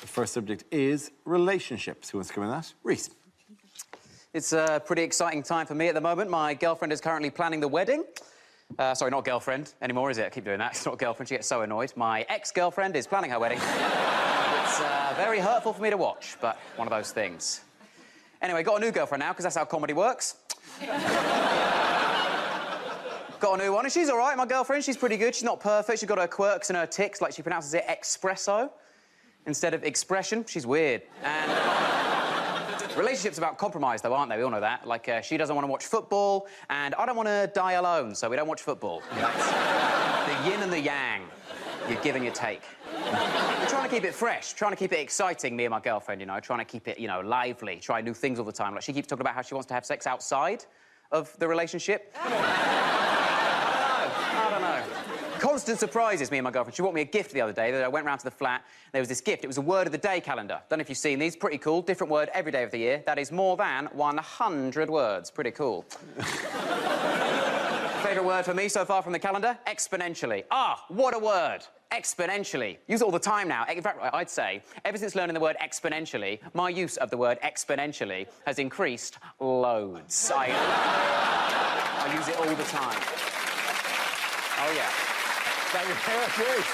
The first subject is relationships. Who wants to come in that? Reese. It's a pretty exciting time for me at the moment. My girlfriend is currently planning the wedding. Sorry, not girlfriend anymore, is it? I keep doing that. It's not girlfriend. She gets so annoyed. My ex-girlfriend is planning her wedding. It's very hurtful for me to watch, but one of those things. Anyway, got a new girlfriend now, because that's how comedy works. Got a new one, and she's all right, my girlfriend. She's pretty good. She's not perfect. She's got her quirks and her tics, like she pronounces it espresso instead of expression. She's weird. And relationships are about compromise, though, aren't they? We all know that. Like, she doesn't want to watch football, and I don't want to die alone, so we don't watch football. That's the yin and the yang. You give and you take. We're trying to keep it fresh, trying to keep it exciting, me and my girlfriend, you know, trying to keep it, you know, lively, try new things all the time. Like, she keeps talking about how she wants to have sex outside of the relationship. I don't know. Constant surprises, me and my girlfriend. She bought me a gift the other day that I went round to the flat. There was this gift. It was a word of the day calendar. Don't know if you've seen these. Pretty cool. Different word every day of the year. That is more than 100 words. Pretty cool. Favourite word for me so far from the calendar? Exponentially. Ah, what a word. Exponentially. Use it all the time now. In fact, I'd say, ever since learning the word exponentially, my use of the word exponentially has increased loads. I use it all the time. Oh, yeah. Thank you very much, Reese.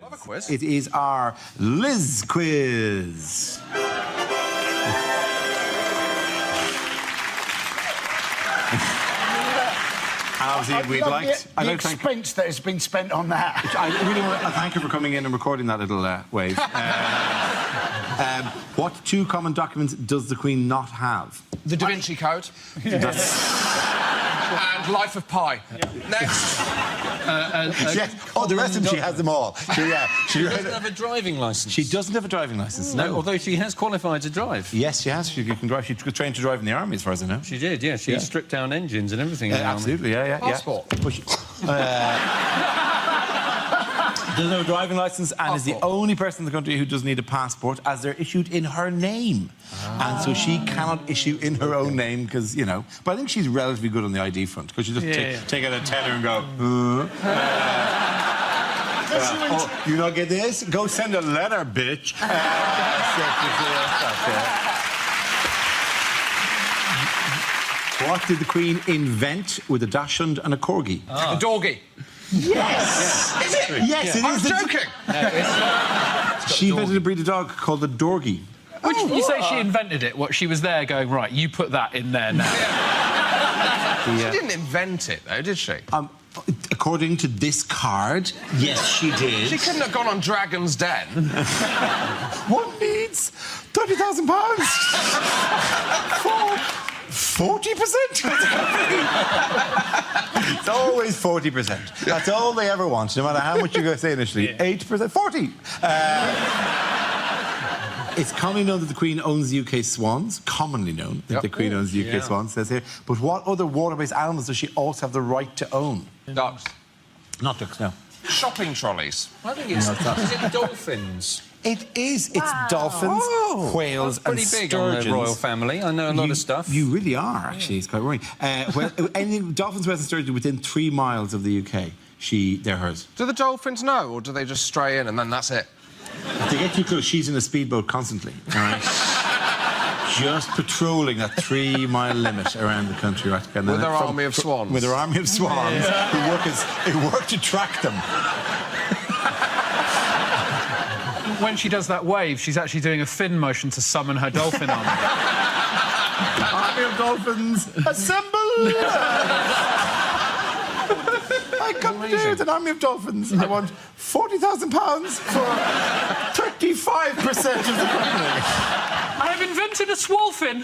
Love a quiz. It is our Liz quiz. Obviously, we'd like the expense that has been spent on that. I really want to thank you for coming in and recording that little wave. What two common documents does the Queen not have? The Da Vinci Code. And Life of Pi. Next. Yes. Oh, the rest of them, she has them all. She doesn't have a driving licence. She doesn't have a driving licence. No, although she has qualified to drive. Yes, she has. She can drive. She trained to drive in the army, as far as I know. She did, yeah. She stripped down engines and everything. Absolutely, yeah. Passport. There's no driving licence and is the only person in the country who doesn't need a passport, as they're issued in her name. And so she cannot issue in her own name because, you know... But I think she's relatively good on the ID front, because she just take out a tenner and go... oh, you not get this? Go send a letter, bitch. What did the Queen invent with a dachshund and a corgi? A dorgie. Yes! Is it? Yes, it is. I was joking. She invented a breed of dog called the Dorgie. Which, you say she invented it? What, she was there going, right, you put that in there now. She didn't invent it, though, did she? According to this card, yes, she did. She couldn't have gone on Dragon's Den. One needs £30,000 for 40%. It's always 40%. That's all they ever want, no matter how much you're going to say initially. 8%, 40. It's commonly known that the Queen owns the UK swans. Commonly known that the Queen owns the UK swans, says here. But what other water-based animals does she also have the right to own? Ducks. Not ducks, no. Shopping trolleys. I think it's... Is it dolphins? It is. It's dolphins, whales and pretty big sturgeons. on the royal family. I know a lot of stuff. You really are, actually. It's quite worrying. Well, anything, dolphins, whales and sturgeons within 3 miles of the UK, they're hers. Do the dolphins know, or do they just stray in and then that's it? If they get too close, she's in a speedboat constantly, all right? Just patrolling that 3-mile limit around the country, right? With her army of swans. With her army of swans, who work to track them. When she does that wave, she's actually doing a fin motion to summon her dolphin army. Army of dolphins, assemble! I come to do with an army of dolphins. I want £40,000 for 35% of the company. I have invented a swolfin.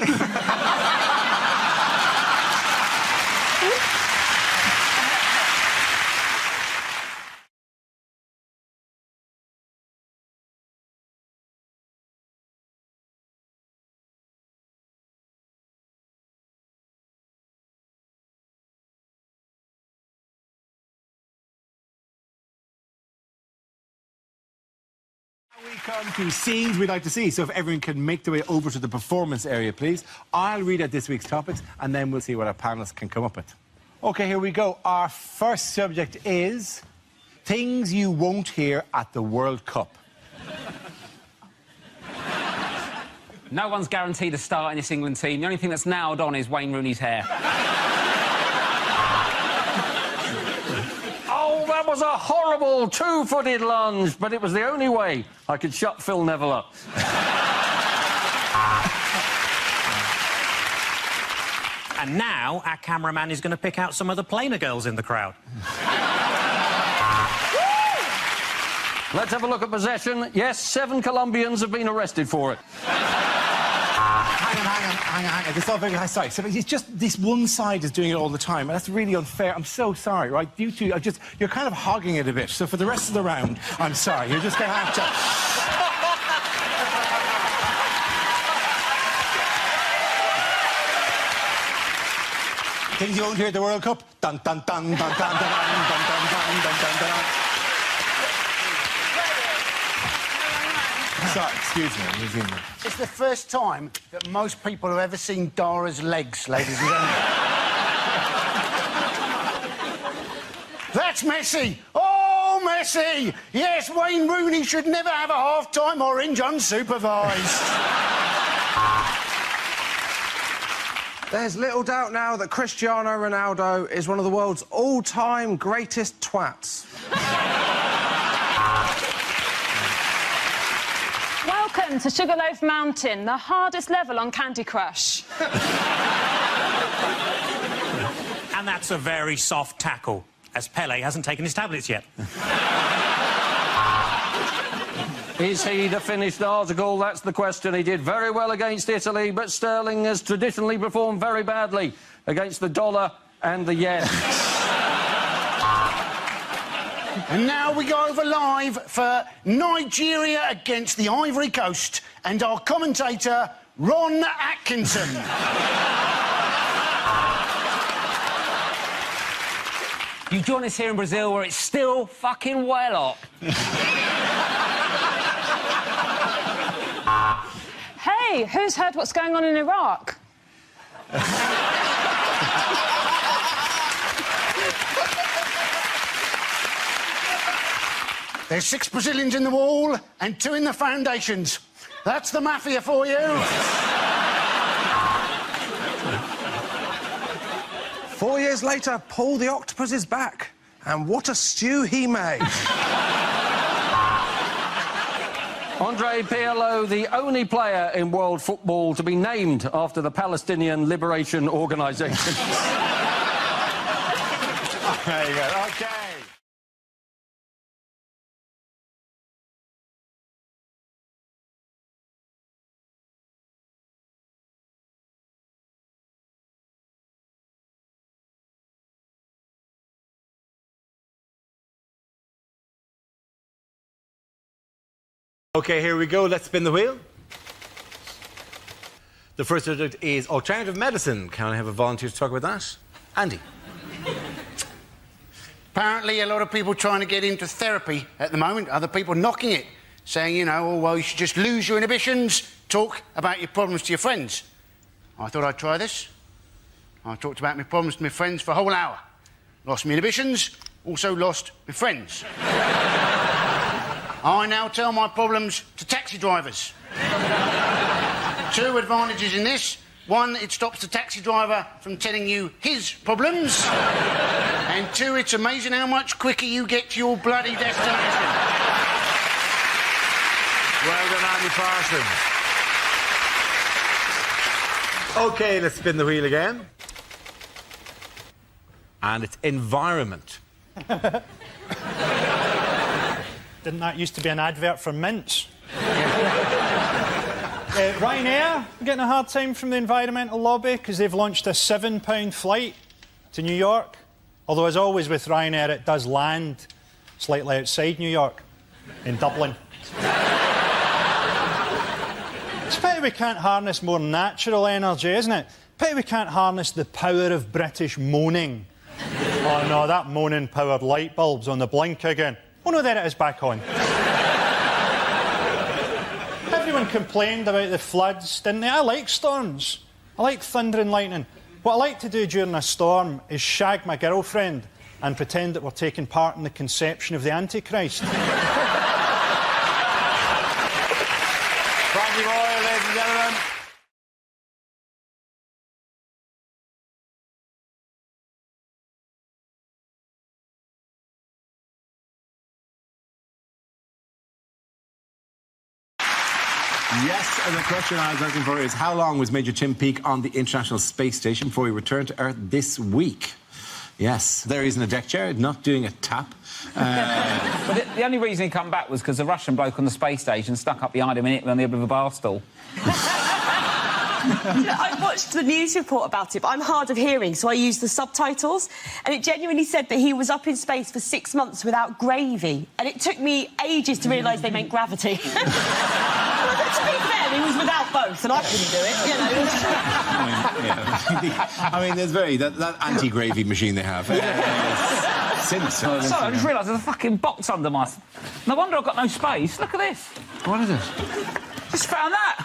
We come to scenes we'd like to see, so if everyone can make their way over to the performance area, please. I'll read out this week's topics, and then we'll see what our panellists can come up with. OK, here we go. Our first subject is things you won't hear at the World Cup. No one's guaranteed a start in this England team. The only thing that's nailed on is Wayne Rooney's hair. Oh, that was a horrible two-footed lunge, but it was the only way I could shut Phil Neville up. And now our cameraman is going to pick out some of the plainer girls in the crowd. Let's have a look at possession. Yes, 7 Colombians have been arrested for it. Hang on. It's all very high. Sorry. So it's just this one side is doing it all the time, and that's really unfair. I'm so sorry, right? You two are you're kind of hogging it a bit. So for the rest of the round, I'm sorry. You're just going to have to... Things you won't hear at the World Cup. Dun dun dun dun dun dun dun dun dun dun dun dun dun. Sorry, excuse me. It's the first time that most people have ever seen Dara's legs, ladies and gentlemen. That's Messi! Oh, Messi! Yes, Wayne Rooney should never have a half-time orange unsupervised. There's little doubt now that Cristiano Ronaldo is one of the world's all-time greatest twats. Welcome to Sugarloaf Mountain, the hardest level on Candy Crush. And that's a very soft tackle, as Pele hasn't taken his tablets yet. Is he the finished article? That's the question. He did very well against Italy, but Sterling has traditionally performed very badly against the dollar and the yen. And now we go over live for Nigeria against the Ivory Coast and our commentator, Ron Atkinson. You join us here in Brazil where it's still fucking well up. Hey, who's heard what's going on in Iraq? There's 6 Brazilians in the wall and 2 in the foundations. That's the mafia for you. 4 years later, Paul the Octopus is back. And what a stew he made. Andre Pirlo, the only player in world football to be named after the Palestinian Liberation Organization. There you go. OK. OK, here we go. Let's spin the wheel. The first subject is alternative medicine. Can I have a volunteer to talk about that? Andy. Apparently, a lot of people trying to get into therapy at the moment, other people knocking it, saying, you know, oh, well, you should just lose your inhibitions, talk about your problems to your friends. I thought I'd try this. I talked about my problems to my friends for a whole hour. Lost my inhibitions, also lost my friends. I now tell my problems to taxi drivers. 2 advantages in this. 1, it stops the taxi driver from telling you his problems. And 2, it's amazing how much quicker you get to your bloody destination. Well done, Andy Parsons. OK, let's spin the wheel again. And it's environment. Didn't that used to be an advert for mints? Ryanair getting a hard time from the environmental lobby because they've launched a £7 flight to New York. Although, as always with Ryanair, it does land slightly outside New York, in Dublin. It's a pity we can't harness more natural energy, isn't it? Pity we can't harness the power of British moaning. Oh no, that moaning powered light bulb's on the blink again. Oh no, there it is, back on. Everyone complained about the floods, didn't they? I like storms. I like thunder and lightning. What I like to do during a storm is shag my girlfriend and pretend that we're taking part in the conception of the Antichrist. Frankie Boyle, ladies and gentlemen. Yes, and the question I was looking for is how long was Major Tim Peake on the International Space Station before he returned to Earth this week? Yes, there he's in a deck chair, not doing a tap. But the only reason he come back was because the Russian bloke on the space station stuck up behind him on the end of a bar stool. I watched the news report about it, but I'm hard of hearing, so I used the subtitles, and it genuinely said that he was up in space for 6 months without gravy, and it took me ages to realise they meant gravity. To be fair, he was without both, and I couldn't do it, you know. I mean, there's that anti-gravy machine they have. Since. Sorry, I just realised there's a fucking box under my... No wonder I've got no space. Look at this. What is it? Just found that.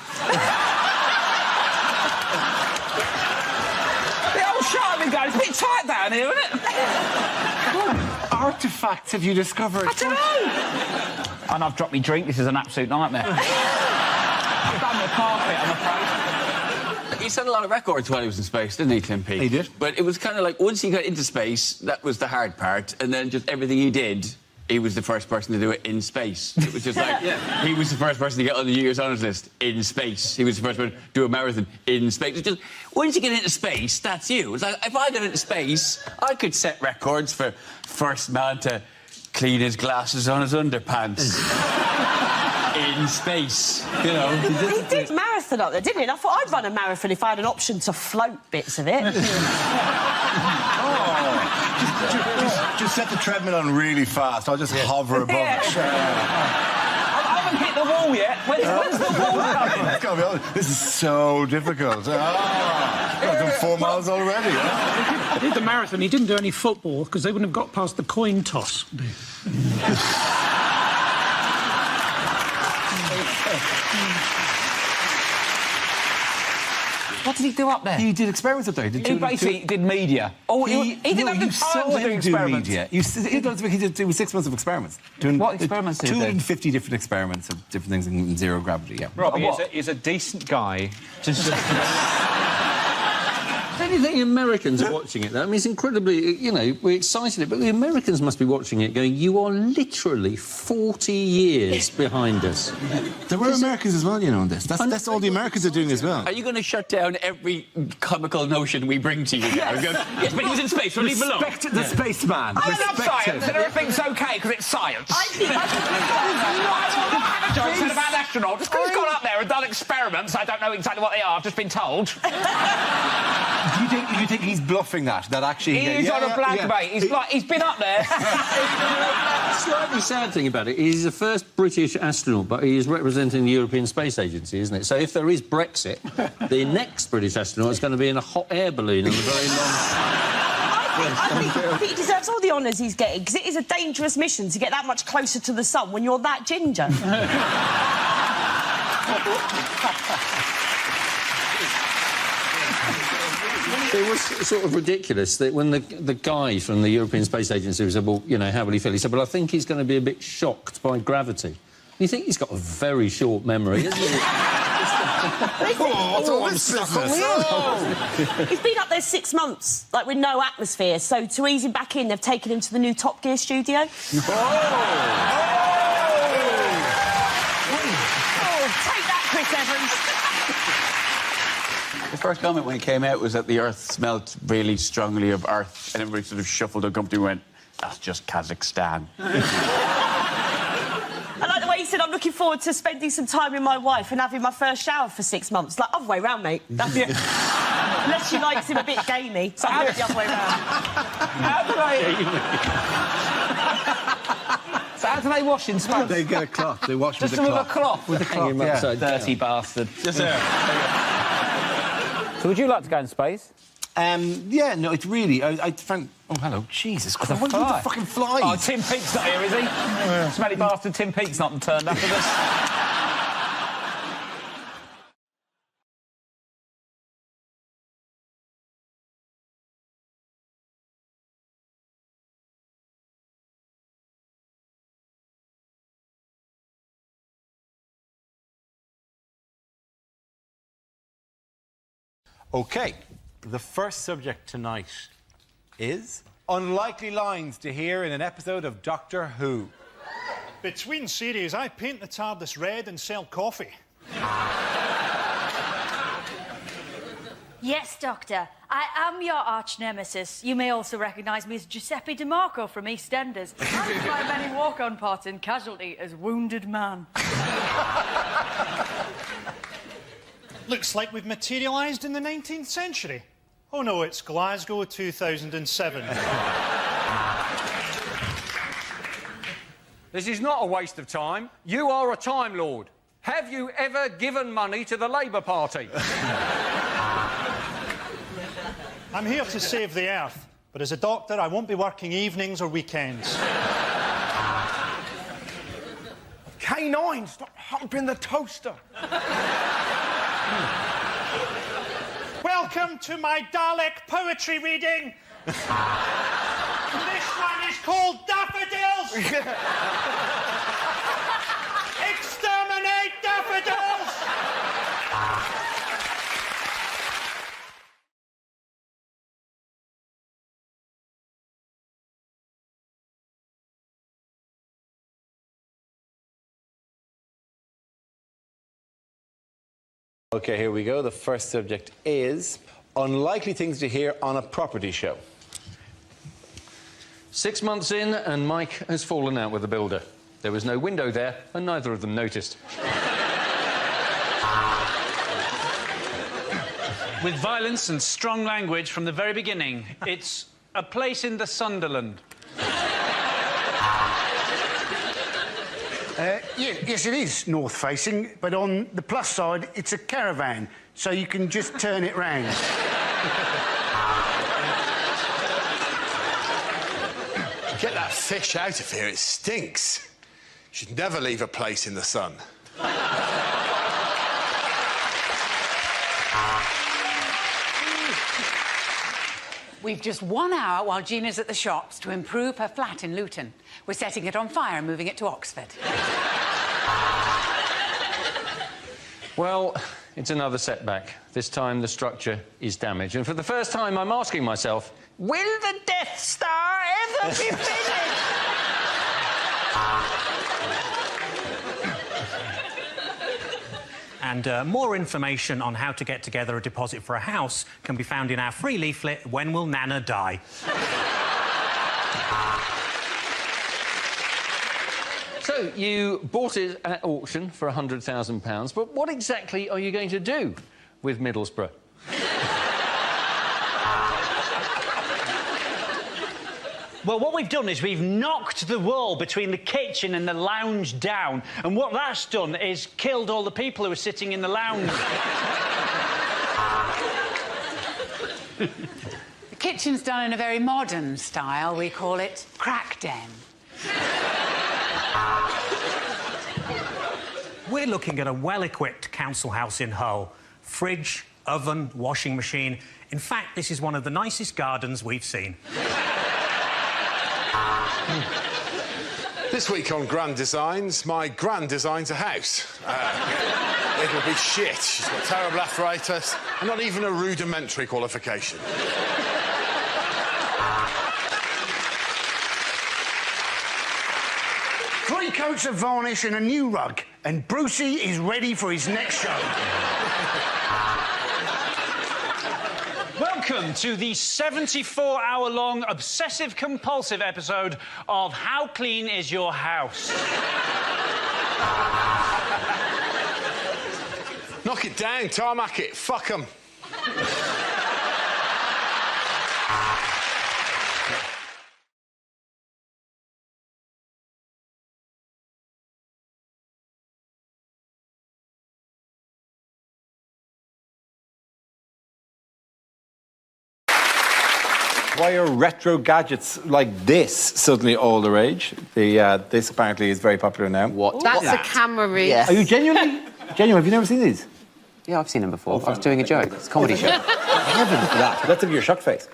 The old sharpie gun. It's a bit tight down here, isn't it? What artefacts have you discovered? I don't know. And I've dropped my drink. This is an absolute nightmare. I've done the carpet, I'm afraid. He set a lot of records while he was in space, didn't he, Tim Peake? He did. But it was kind of like, once he got into space, that was the hard part, and then just everything he did, he was the first person to do it in space. It was just like, he was the first person to get on the New Year's Honours list in space. He was the first person to do a marathon in space. It's just, once you get into space, that's you. It's like, if I got into space, I could set records for first man to clean his glasses on his underpants. In space, you know. He did marathon up there, didn't he? And I thought I'd run a marathon if I had an option to float bits of it. Just set the treadmill on really fast. I'll just hover above it. I haven't hit the wall yet. When's the wall coming? It's gotta be honest. This is so difficult. I've done 4 miles already. He did the marathon. He didn't do any football because they wouldn't have got past the coin toss. What did he do up there? He did experiments up there. He basically did media. Oh, he didn't have the time to do experiments. Media. He did 6 months of experiments. What experiments did he do? 250 different experiments of different things in zero gravity, yeah. Robbie is a decent guy. Anything Americans are watching it, though. I mean, it's incredibly, you know, we're excited, but the Americans must be watching it going, you are literally 40 years behind us. There were Americans as well, you know, on this. That's all the Americans are doing as well. Are you going to shut down every comical notion we bring to you? Yes, yes, but he was in space, so leave him alone. Respect the spaceman. I love science, and everything's OK because it's science. I think I'm not joking about astronauts. Just because he's gone up there and done experiments, I don't know exactly what they are, I've just been told. Do you think he's bluffing that actually... He's on a blank, mate. He's been up there. The slightly sad thing about it, he's the first British astronaut, but he is representing the European Space Agency, isn't it? So if there is Brexit, the next British astronaut is going to be in a hot air balloon on a very long... I think he deserves all the honours he's getting, because it is a dangerous mission to get that much closer to the sun when you're that ginger. It was sort of ridiculous that when the guy from the European Space Agency said, well, you know, how will he feel? He said, well, I think he's going to be a bit shocked by gravity. You think he's got a very short memory, isn't he? He's been up there 6 months, like, with no atmosphere, so to ease him back in, they've taken him to the new Top Gear studio. Take that, Chris Evans. The first comment when it came out was that the Earth smelt really strongly of Earth, and everybody sort of shuffled uncomfortably and went, that's just Kazakhstan. I like the way he said, I'm looking forward to spending some time with my wife and having my first shower for 6 months. Like, other way round, mate. That's it. Unless she likes him a bit gamey. So I'll do it the other way round. So how do they wash in space? They get a cloth. They wash just with a cloth. With a cloth, yeah. Dirty bastard. Just there. So would you like to go in space? Yeah, no, it's really... I found... Oh, hello. Jesus Christ. What are the fucking flies? Oh, Tim Peake's not here, is he? Smelly bastard Tim Peake's not turned up with us. OK, the first subject tonight is unlikely lines to hear in an episode of Doctor Who. Between series, I paint the TARDIS red and sell coffee. Yes, Doctor. I am your arch-nemesis. You may also recognise me as Giuseppe DeMarco from EastEnders. And my many walk-on parts in Casualty as Wounded Man. Looks like we've materialised in the 19th century. Oh no, it's Glasgow 2007. This is not a waste of time. You are a Time Lord. Have you ever given money to the Labour Party? I'm here to save the Earth, but as a doctor, I won't be working evenings or weekends. K9, stop humping the toaster. Welcome to my Dalek poetry reading. This one is called Daffodils. Exterminate daffodils! OK, here we go. The first subject is unlikely things to hear on a property show. 6 months in, and Mike has fallen out with the builder. There was no window there, and neither of them noticed. With violence and strong language from the very beginning, it's a place in the Sunderland. Yes, it is north-facing, but on the plus side, it's a caravan, so you can just turn it round. Get that fish out of here, it stinks. You should never leave a place in the sun. We've just 1 hour while Gina's at the shops to improve her flat in Luton. We're setting it on fire and moving it to Oxford. Well, it's another setback. This time the structure is damaged. And for the first time, I'm asking myself, will the Death Star ever be finished? And more information on how to get together a deposit for a house can be found in our free leaflet, When Will Nana Die? So, you bought it at auction for £100,000, but what exactly are you going to do with Middlesbrough? Well, what we've done is we've knocked the wall between the kitchen and the lounge down, and what that's done is killed all the people who were sitting in the lounge. The kitchen's done in a very modern style. We call it Crack Den. We're looking at a well-equipped council house in Hull. Fridge, oven, washing machine. In fact, this is one of the nicest gardens we've seen. This week on Grand Designs, my gran designs a house. It'll be shit. She's got terrible arthritis and not even a rudimentary qualification. 3 coats of varnish and a new rug, and Brucey is ready for his next show. Welcome to the 74-hour-long obsessive-compulsive episode of How Clean Is Your House? Knock it down, tarmac it, fuck 'em. Why are retro gadgets like this suddenly all the rage? This apparently is very popular now. What? That's a camera read. Yes. Are you genuinely? Have you never seen these? Yeah, I've seen them before. I was doing a joke. It's a comedy show. Heavens for that. Let's have your shock face.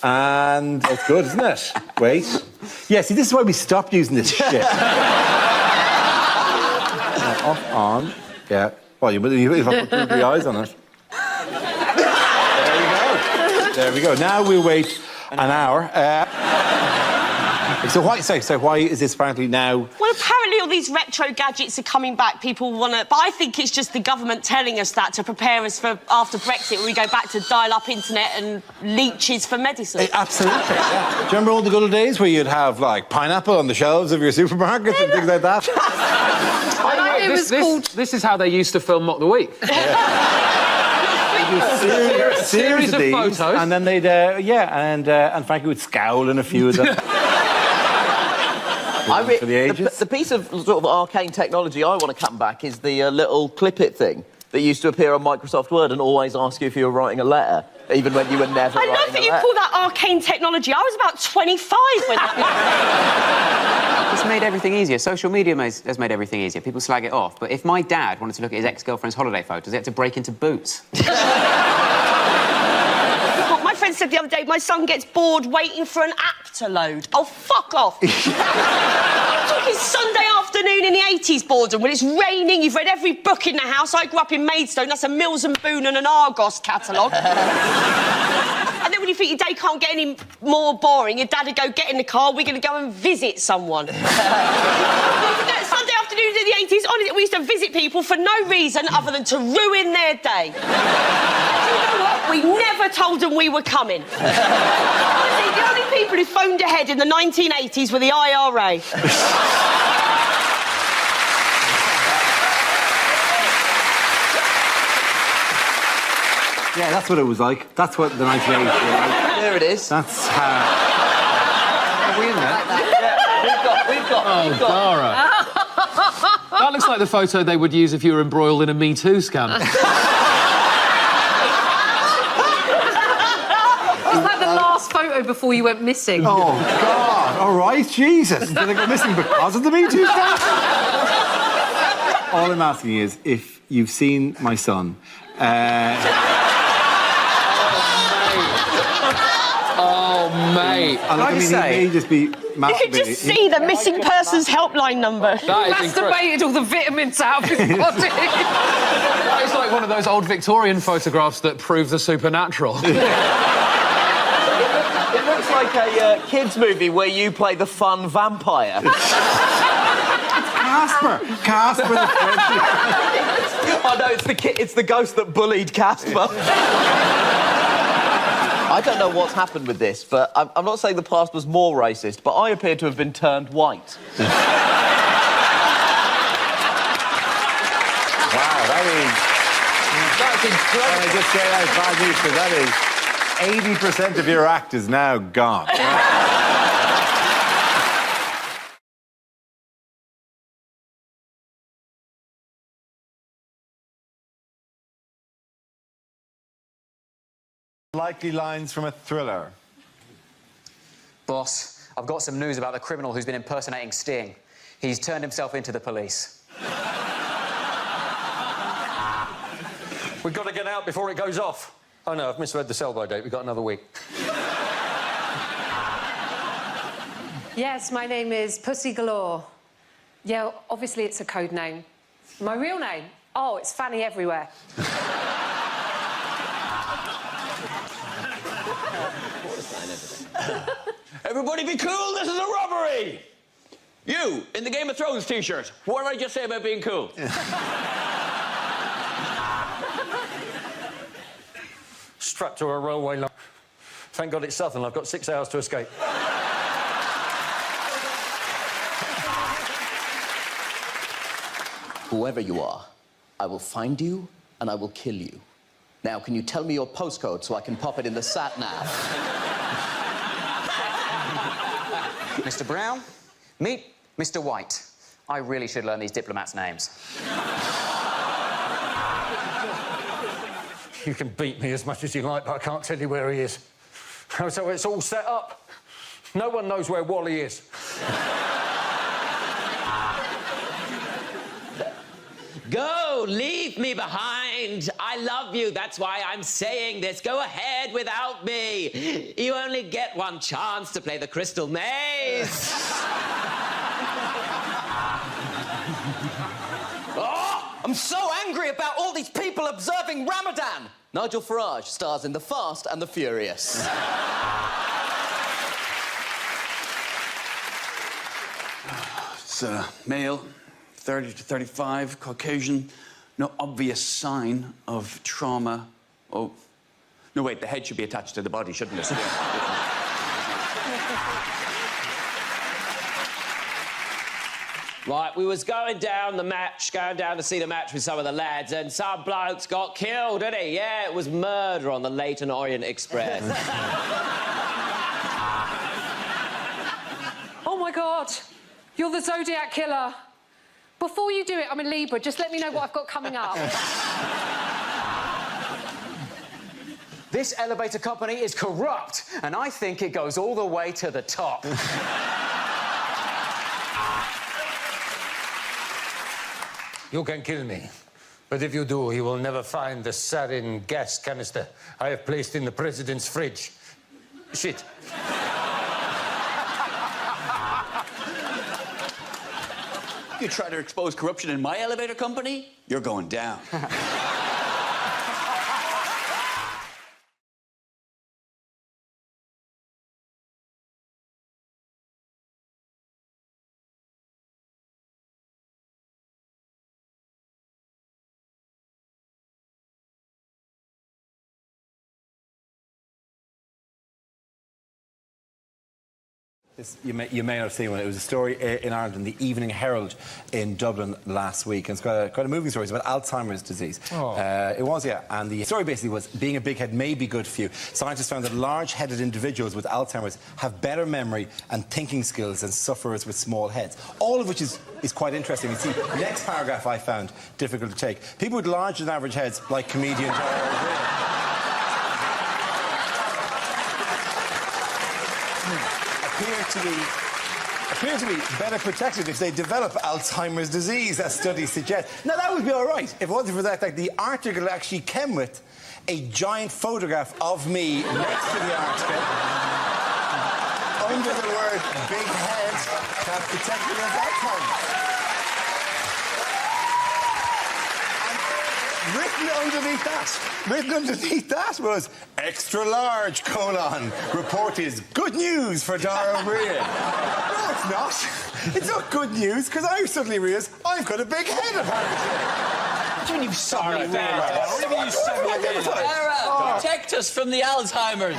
And it's good, isn't it? Wait. Yeah, see, this is why we stopped using this shit. Off, on. Yeah. Well, you've got the eyes on it. There we go. Now we'll wait an hour. So why is this apparently now? Well, apparently all these retro gadgets are coming back. People want to... But I think it's just the government telling us that to prepare us for after Brexit, when we go back to dial-up internet and leeches for medicine. Absolutely. Yeah. Do you remember all the good old days where you'd have, like, pineapple on the shelves of your supermarkets and things like that? This is how they used to film Mock the Week. Series of photos, and then they'd and Frankie would scowl in a few of them. The piece of sort of arcane technology I want to come back is the little clip-it thing that used to appear on Microsoft Word and always ask you if you were writing a letter, even when you were never writing a letter. I love that you call that arcane technology. I was about 25 when that... It's made everything easier. Social media has made everything easier. People slag it off. But if my dad wanted to look at his ex-girlfriend's holiday photos, he had to break into Boots. My friend said the other day, my son gets bored waiting for an app to load. Oh, fuck off. I'm talking Sunday afternoon in the 80s boredom, when it's raining, you've read every book in the house. I grew up in Maidstone, that's a Mills and Boon and an Argos catalogue. And then when you think your day can't get any more boring, your dad would go, get in the car, we're going to go and visit someone. Sunday afternoons in the 80s, honestly, we used to visit people for no reason other than to ruin their day. Do you know what? We never told them we were coming. Honestly, the only people who phoned ahead in the 1980s were the IRA. Yeah, that's what it was like. That's what the 1980s were like. There it is. That's how... Are we in there? We've got... Dara. That looks like the photo they would use if you were embroiled in a Me Too scandal. Is that the last photo before you went missing? Oh, God. All right, Jesus. Did I go missing because of the Me Too scandal? All I'm asking you is if you've seen my son... Oh, mate. He may just be masturbating. You can just see the missing persons helpline number. Masturbated all the vitamins out of his body. It's like one of those old Victorian photographs that prove the supernatural. It looks like a kids' movie where you play the fun vampire. Casper the Frenchie. Oh, no, it's the ghost that bullied Casper. I don't know what's happened with this, but I'm not saying the past was more racist, but I appear to have been turned white. Wow, that's incredible. I just say that bad news, because that is 80% of your act is now gone. Likely lines from a thriller. Boss, I've got some news about the criminal who's been impersonating Sting. He's turned himself into the police. We've got to get out before it goes off. Oh, no, I've misread the sell-by date. We've got another week. Yes, my name is Pussy Galore. Yeah, obviously it's a code name. My real name? Oh, it's Fanny Everywhere. Everybody be cool, this is a robbery! You, in the Game of Thrones t-shirt, what did I just say about being cool? Strapped to a railway line. Thank God it's Southern. I've got 6 hours to escape. Whoever you are, I will find you and I will kill you. Now, can you tell me your postcode so I can pop it in the sat-nav? Mr. Brown, meet Mr. White. I really should learn these diplomats' names. You can beat me as much as you like, but I can't tell you where he is. So it's all set up. No one knows where Wally is. Go, leave me behind. I love you, that's why I'm saying this. Go ahead without me. You only get one chance to play the Crystal Maze. Oh! I'm so angry about all these people observing Ramadan. Nigel Farage stars in The Fast and the Furious. It's male, 30 to 35, Caucasian, no obvious sign of trauma. Oh, no, wait, the head should be attached to the body, shouldn't it? Right, we was going down to see the match with some of the lads, and some blokes got killed, didn't he? Yeah, it was murder on the Leyton Orient Express. Oh, my God. You're the Zodiac Killer. Before you do it, I'm a Libra. Just let me know what I've got coming up. This elevator company is corrupt, and I think it goes all the way to the top. You can kill me, but if you do, he will never find the sarin gas canister I have placed in the president's fridge. Shit. You try to expose corruption in my elevator company, you're going down. This, you may not have seen one. It was a story in Ireland in the Evening Herald in Dublin last week. And it's quite a moving story. It's about Alzheimer's disease. Oh. It was, yeah. And the story basically was being a big head may be good for you. Scientists found that large-headed individuals with Alzheimer's have better memory and thinking skills than sufferers with small heads. All of which is quite interesting. You see, the next paragraph I found difficult to take. People with larger than average heads, like comedian appear to be better protected if they develop Alzheimer's disease, as studies suggest. Now, that would be all right if it wasn't for that. Like, the article actually came with a giant photograph of me next to the article, under the word big head, that protected at that time. Written underneath that was extra large, : report is good news for Dara O'Brien. No, it's not. It's not good news, because I suddenly realised I've got a big head apparently. What do you mean you've suddenly realised? What do you mean you suddenly realised? Dara, protect us from the Alzheimer's.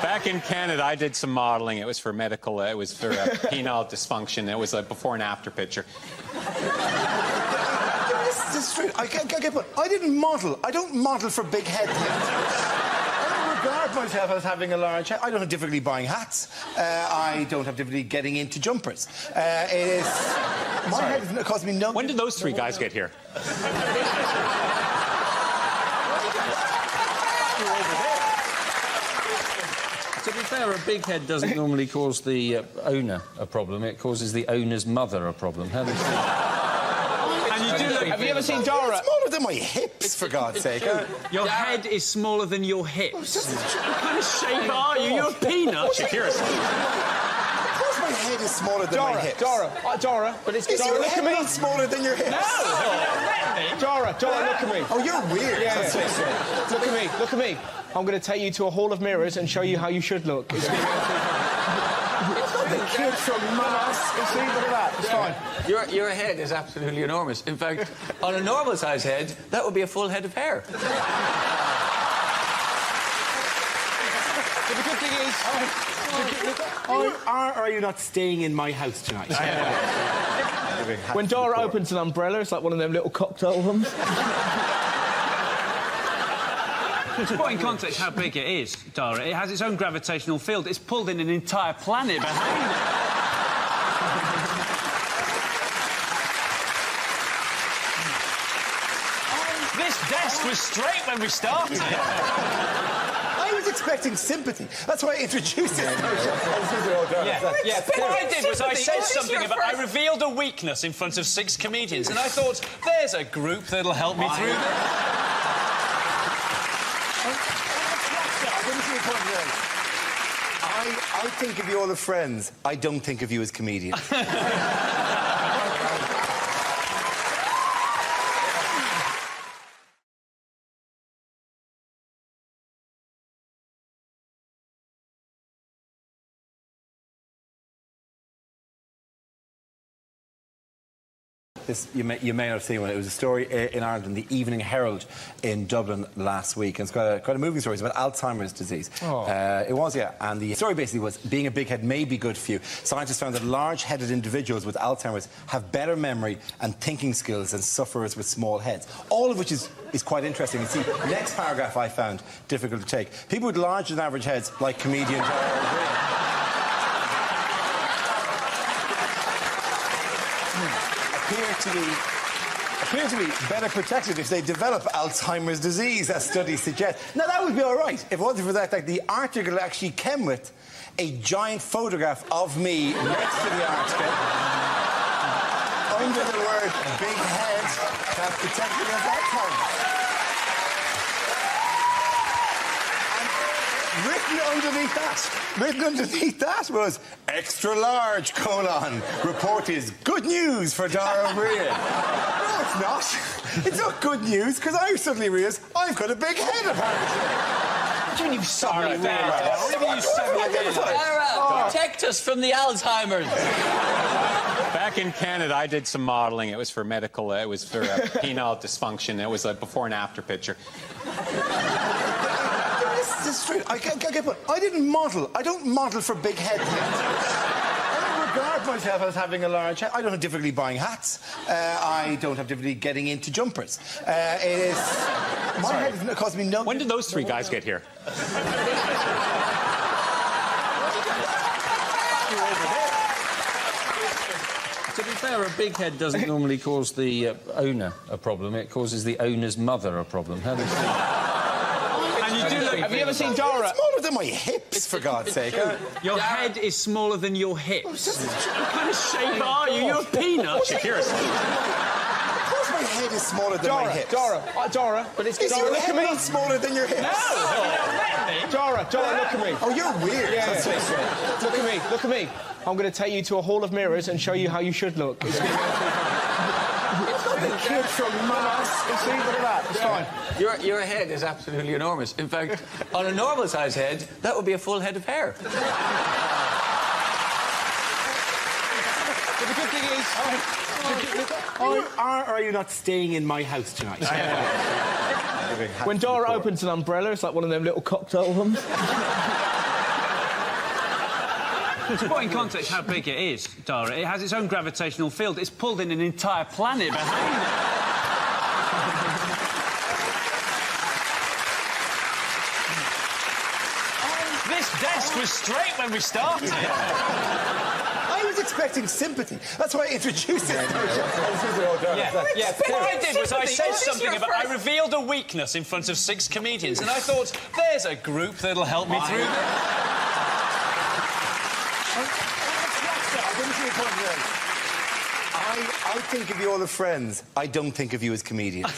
Back in Canada, I did some modelling. It was for medical, it was for penile dysfunction. It was a before and after picture. This is true. I didn't model. I don't model for big head things. I don't regard myself as having a large head. I don't have difficulty buying hats. I don't have difficulty getting into jumpers. My head has caused me no... When did those three guys get here? To be fair, a big head doesn't normally cause the owner a problem. It causes the owner's mother a problem. How does Have you ever seen Dara? It's smaller than my hips, for God's sake. Your head is smaller than your hips. What kind of shape are you? You're a peanut. Of course my head is smaller than my hips. Dara, but it's... Is Dara, your look head at me. not smaller than your hips? No! Dara, look at me. Oh, you're weird. Yeah. Look at me. I'm going to take you to a hall of mirrors and show you how you should look. It's going to be the kid from Mars. See, look at that. It's fine. Your head is absolutely enormous. In fact, on a normal-sized head, that would be a full head of hair. The good thing is... Are you not staying in my house tonight? When Dara opens an umbrella, it's like one of them little cocktail ones. To put in context how big it is, Dara, it has its own gravitational field. It's pulled in an entire planet behind it. This desk was straight when we started. I was expecting sympathy. That's why I introduced it. What I did was I said something about... I revealed a weakness in front of 6 comedians, and I thought, there's a group that'll help me through this. I think of you all as friends. I don't think of you as comedians. This, you may not have seen one. It was a story in Ireland in the Evening Herald in Dublin last week. And it's quite a moving story. It's about Alzheimer's disease. Oh. It was, yeah. And the story basically was being a big head may be good for you. Scientists found that large-headed individuals with Alzheimer's have better memory and thinking skills than sufferers with small heads. All of which is quite interesting. You see, next paragraph I found difficult to take. People with larger than average heads, like comedian appear to be better protected if they develop Alzheimer's disease, as studies suggest. Now, that would be all right if it wasn't for that. Like, the article actually came with a giant photograph of me next to the article, under the word big head, that protected against Alzheimer's. Written underneath that was extra large : report is good news for Dara O'Brien. No, it's not. It's not good news, because I suddenly realised I've got a big head, apparently. What do you mean you've suddenly realised? What do you suddenly realised? Dara, protect us from the Alzheimer's. Back in Canada, I did some modelling. It was for medical. It was for penile dysfunction. It was a before and after picture. This is true. I didn't model. I don't model for big heads yet. I don't regard myself as having a large head. I don't have difficulty buying hats. I don't have difficulty getting into jumpers. My head has caused me no... When did those three guys get here? To be fair, a big head doesn't normally cause the owner a problem. It causes the owner's mother a problem. How does Have you ever seen Dara? It's smaller than my hips, for God's sake. Your head is smaller than your hips. What kind of shape are you? You're a peanut. Shakira's. Of course my head is smaller than my hips. Dara, but it's... Is Dara, your look head at me. not smaller than your hips? No! Dara, look at me. Oh, you're weird. Yeah. Look at me. I'm going to take you to a hall of mirrors and show you how you should look. It's the kid from Mars. See, look at that. It's fine. Your head is absolutely enormous. In fact, on a normal-sized head, that would be a full head of hair. But the good thing is... Are you not staying in my house tonight? When Dara opens an umbrella, it's like one of them little cocktail ones. To put in context how big it is, Dara, it has its own gravitational field. It's pulled in an entire planet behind it. This desk was straight when we started. I was expecting sympathy. That's why I introduced it. What I did was I said something about... I revealed a weakness in front of 6 comedians, and I thought, there's a group that'll help me through this. I think of you all as friends. I don't think of you as comedians.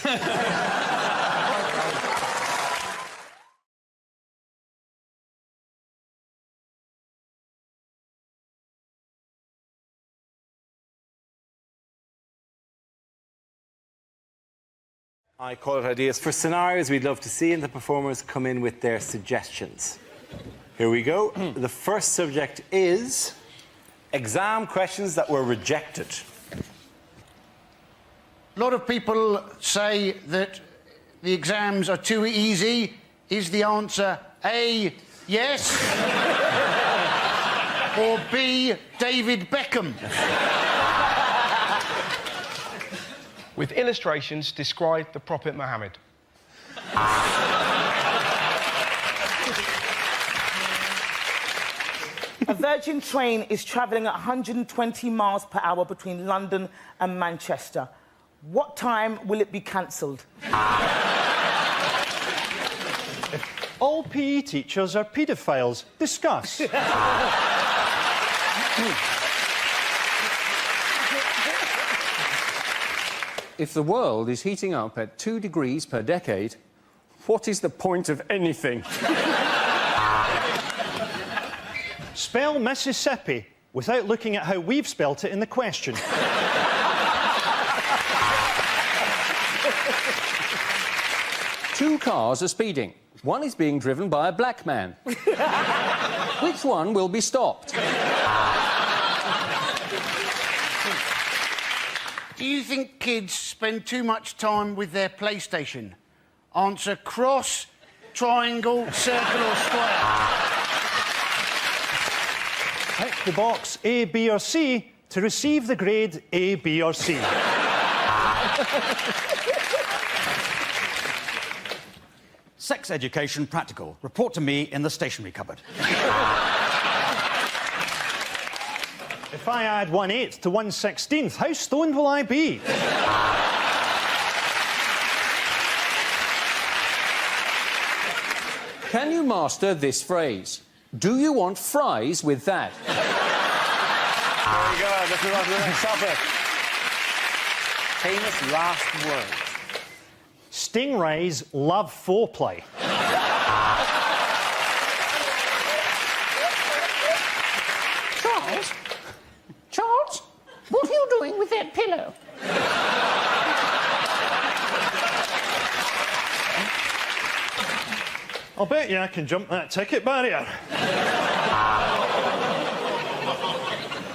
I call it ideas for scenarios we'd love to see, and the performers come in with their suggestions. Here we go. The first subject is exam questions that were rejected. A lot of people say that the exams are too easy. Is the answer A, yes? Or B, David Beckham? With illustrations, describe the Prophet Muhammad. A Virgin train is travelling at 120 miles per hour between London and Manchester. What time will it be cancelled? All PE teachers are paedophiles. Discuss. If the world is heating up at 2 degrees per decade, what is the point of anything? Spell Mississippi without looking at how we've spelt it in the question. Two cars are speeding. One is being driven by a black man. Which one will be stopped? Do you think kids spend too much time with their PlayStation? Answer cross, triangle, circle or square. Tick the box A, B or C to receive the grade A, B or C. Sex education practical. Report to me in the stationery cupboard. If I add 1/8 to 1/16, how stoned will I be? Can you master this phrase? Do you want fries with that? There you go. Let's move on to the next topic. Famous last words. Stingrays love foreplay. Charles? Charles? What are you doing with that pillow? I'll bet you I can jump that ticket barrier.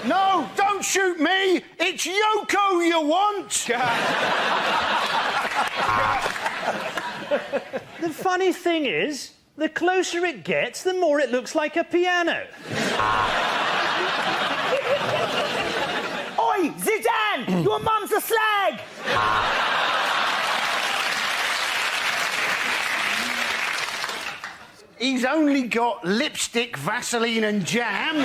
No, don't shoot me! It's Yoko you want! The funny thing is, the closer it gets, the more it looks like a piano. Oi, Zidane! Your mum's a slag! He's only got lipstick, Vaseline and jam.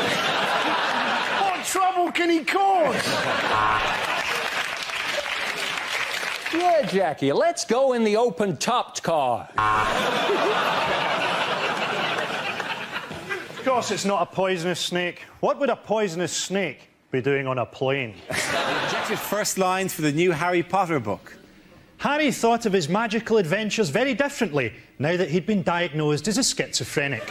What trouble can he cause? Yeah, Jackie, let's go in the open-topped car. Of course, it's not a poisonous snake. What would a poisonous snake be doing on a plane? Jackie's first lines for the new Harry Potter book. Harry thought of his magical adventures very differently now that he'd been diagnosed as a schizophrenic.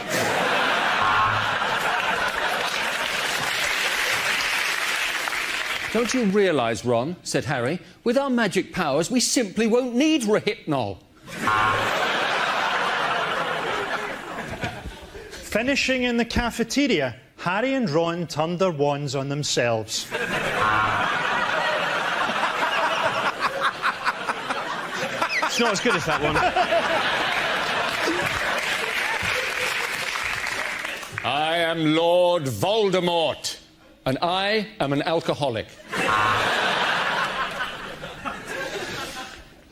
Don't you realise, Ron, said Harry, with our magic powers, we simply won't need Rohypnol. Finishing in the cafeteria, Harry and Ron turned their wands on themselves. It's not as good as that one. I am Lord Voldemort, and I am an alcoholic.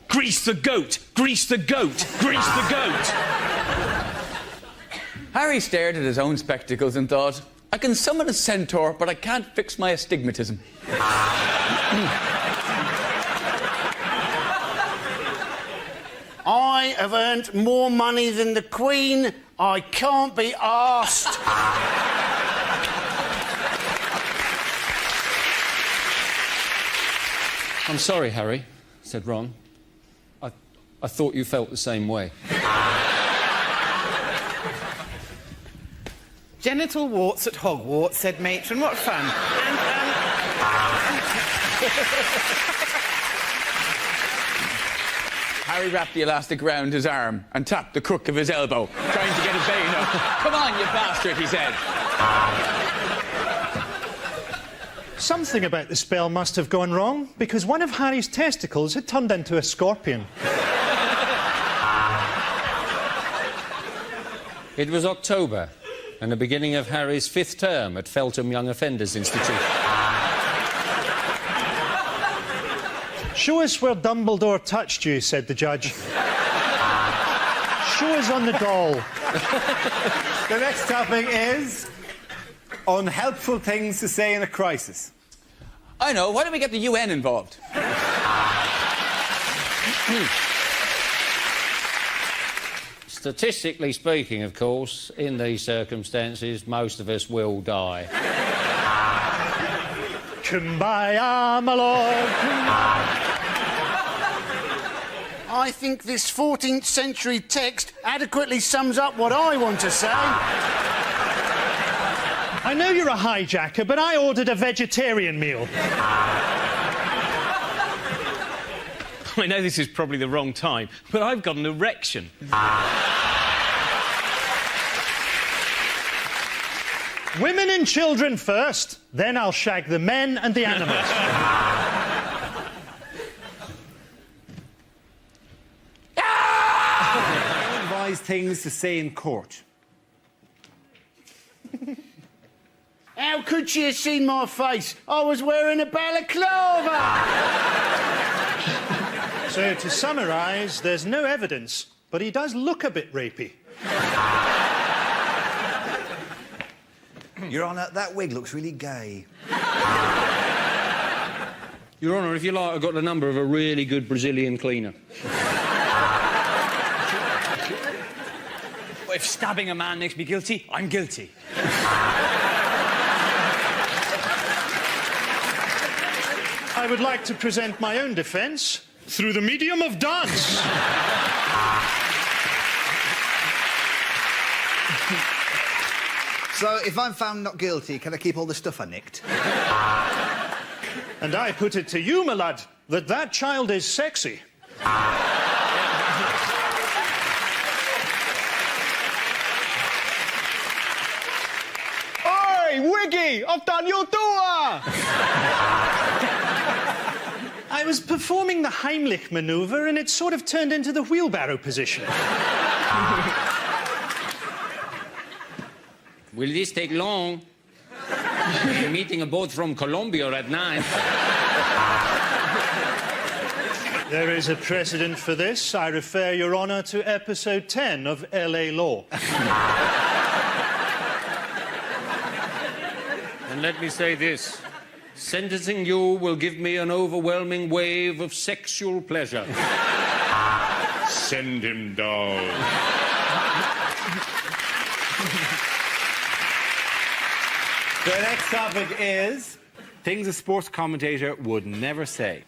Grease the goat! Grease the goat! Grease the goat! Harry stared at his own spectacles and thought, I can summon a centaur, but I can't fix my astigmatism. I have earned more money than the Queen. I can't be arsed. I'm sorry, Harry, said Ron. I thought you felt the same way. Genital warts at Hogwarts, said Matron. What fun. Harry wrapped the elastic round his arm and tapped the crook of his elbow, trying to get his vein up. Come on, you bastard, he said. Something about the spell must have gone wrong, because one of Harry's testicles had turned into a scorpion. It was October, and the beginning of Harry's 5th term at Feltham Young Offenders Institute. Show us where Dumbledore touched you, said the judge. Show us on the doll. The next topic is unhelpful things to say in a crisis. I know, why don't we get the UN involved? Statistically speaking, of course, in these circumstances, most of us will die. Kumbaya, my lord. I think this 14th century text adequately sums up what I want to say. I know you're a hijacker, but I ordered a vegetarian meal. I know this is probably the wrong time, but I've got an erection. Women and children first, then I'll shag the men and the animals. summarise things to say in court. How could she have seen my face? I was wearing a balaclava! So, to summarise, there's no evidence, but he does look a bit rapey. Your Honour, that wig looks really gay. Your Honour, if you like, I've got the number of a really good Brazilian cleaner. If stabbing a man makes me guilty, I'm guilty. I would like to present my own defence through the medium of dance. So, if I'm found not guilty, can I keep all the stuff I nicked? And I put it to you, my lad, that child is sexy. Oi, Wiggy! I've done your door! I was performing the Heimlich manoeuvre and it sort of turned into the wheelbarrow position. Will this take long? We're meeting a boat from Colombia at 9. There is a precedent for this. I refer, Your Honour, to episode 10 of LA Law. And let me say this. Sentencing you will give me an overwhelming wave of sexual pleasure. Send him down. The next topic is things a sports commentator would never say.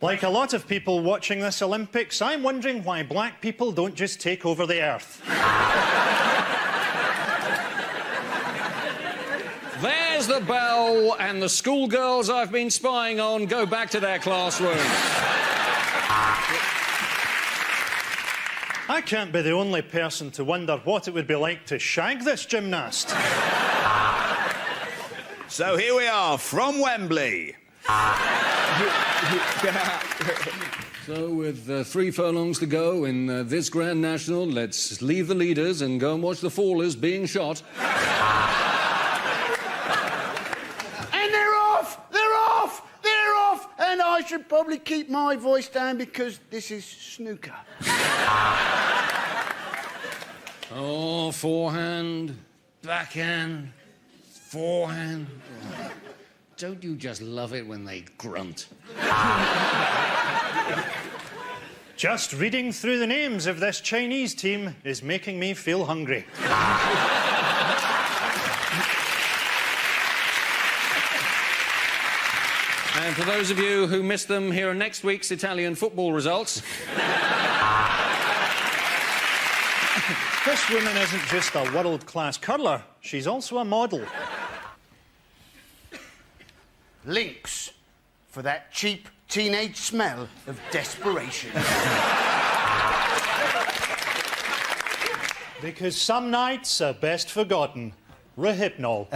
Like a lot of people watching this Olympics, I'm wondering why black people don't just take over the earth. There's the bell, and the schoolgirls I've been spying on go back to their classrooms. I can't be the only person to wonder what it would be like to shag this gymnast. So here we are, from Wembley. So, with 3 furlongs to go in this Grand National, let's leave the leaders and go and watch the fallers being shot. And they're off! They're off! They're off! And I should probably keep my voice down because this is snooker. Oh, forehand, backhand, forehand. Oh, don't you just love it when they grunt? Just reading through the names of this Chinese team is making me feel hungry. And for those of you who missed them, here are next week's Italian football results. This woman isn't just a world-class curler, she's also a model. Links for that cheap teenage smell of desperation. Because some nights are best forgotten. Rehypnol.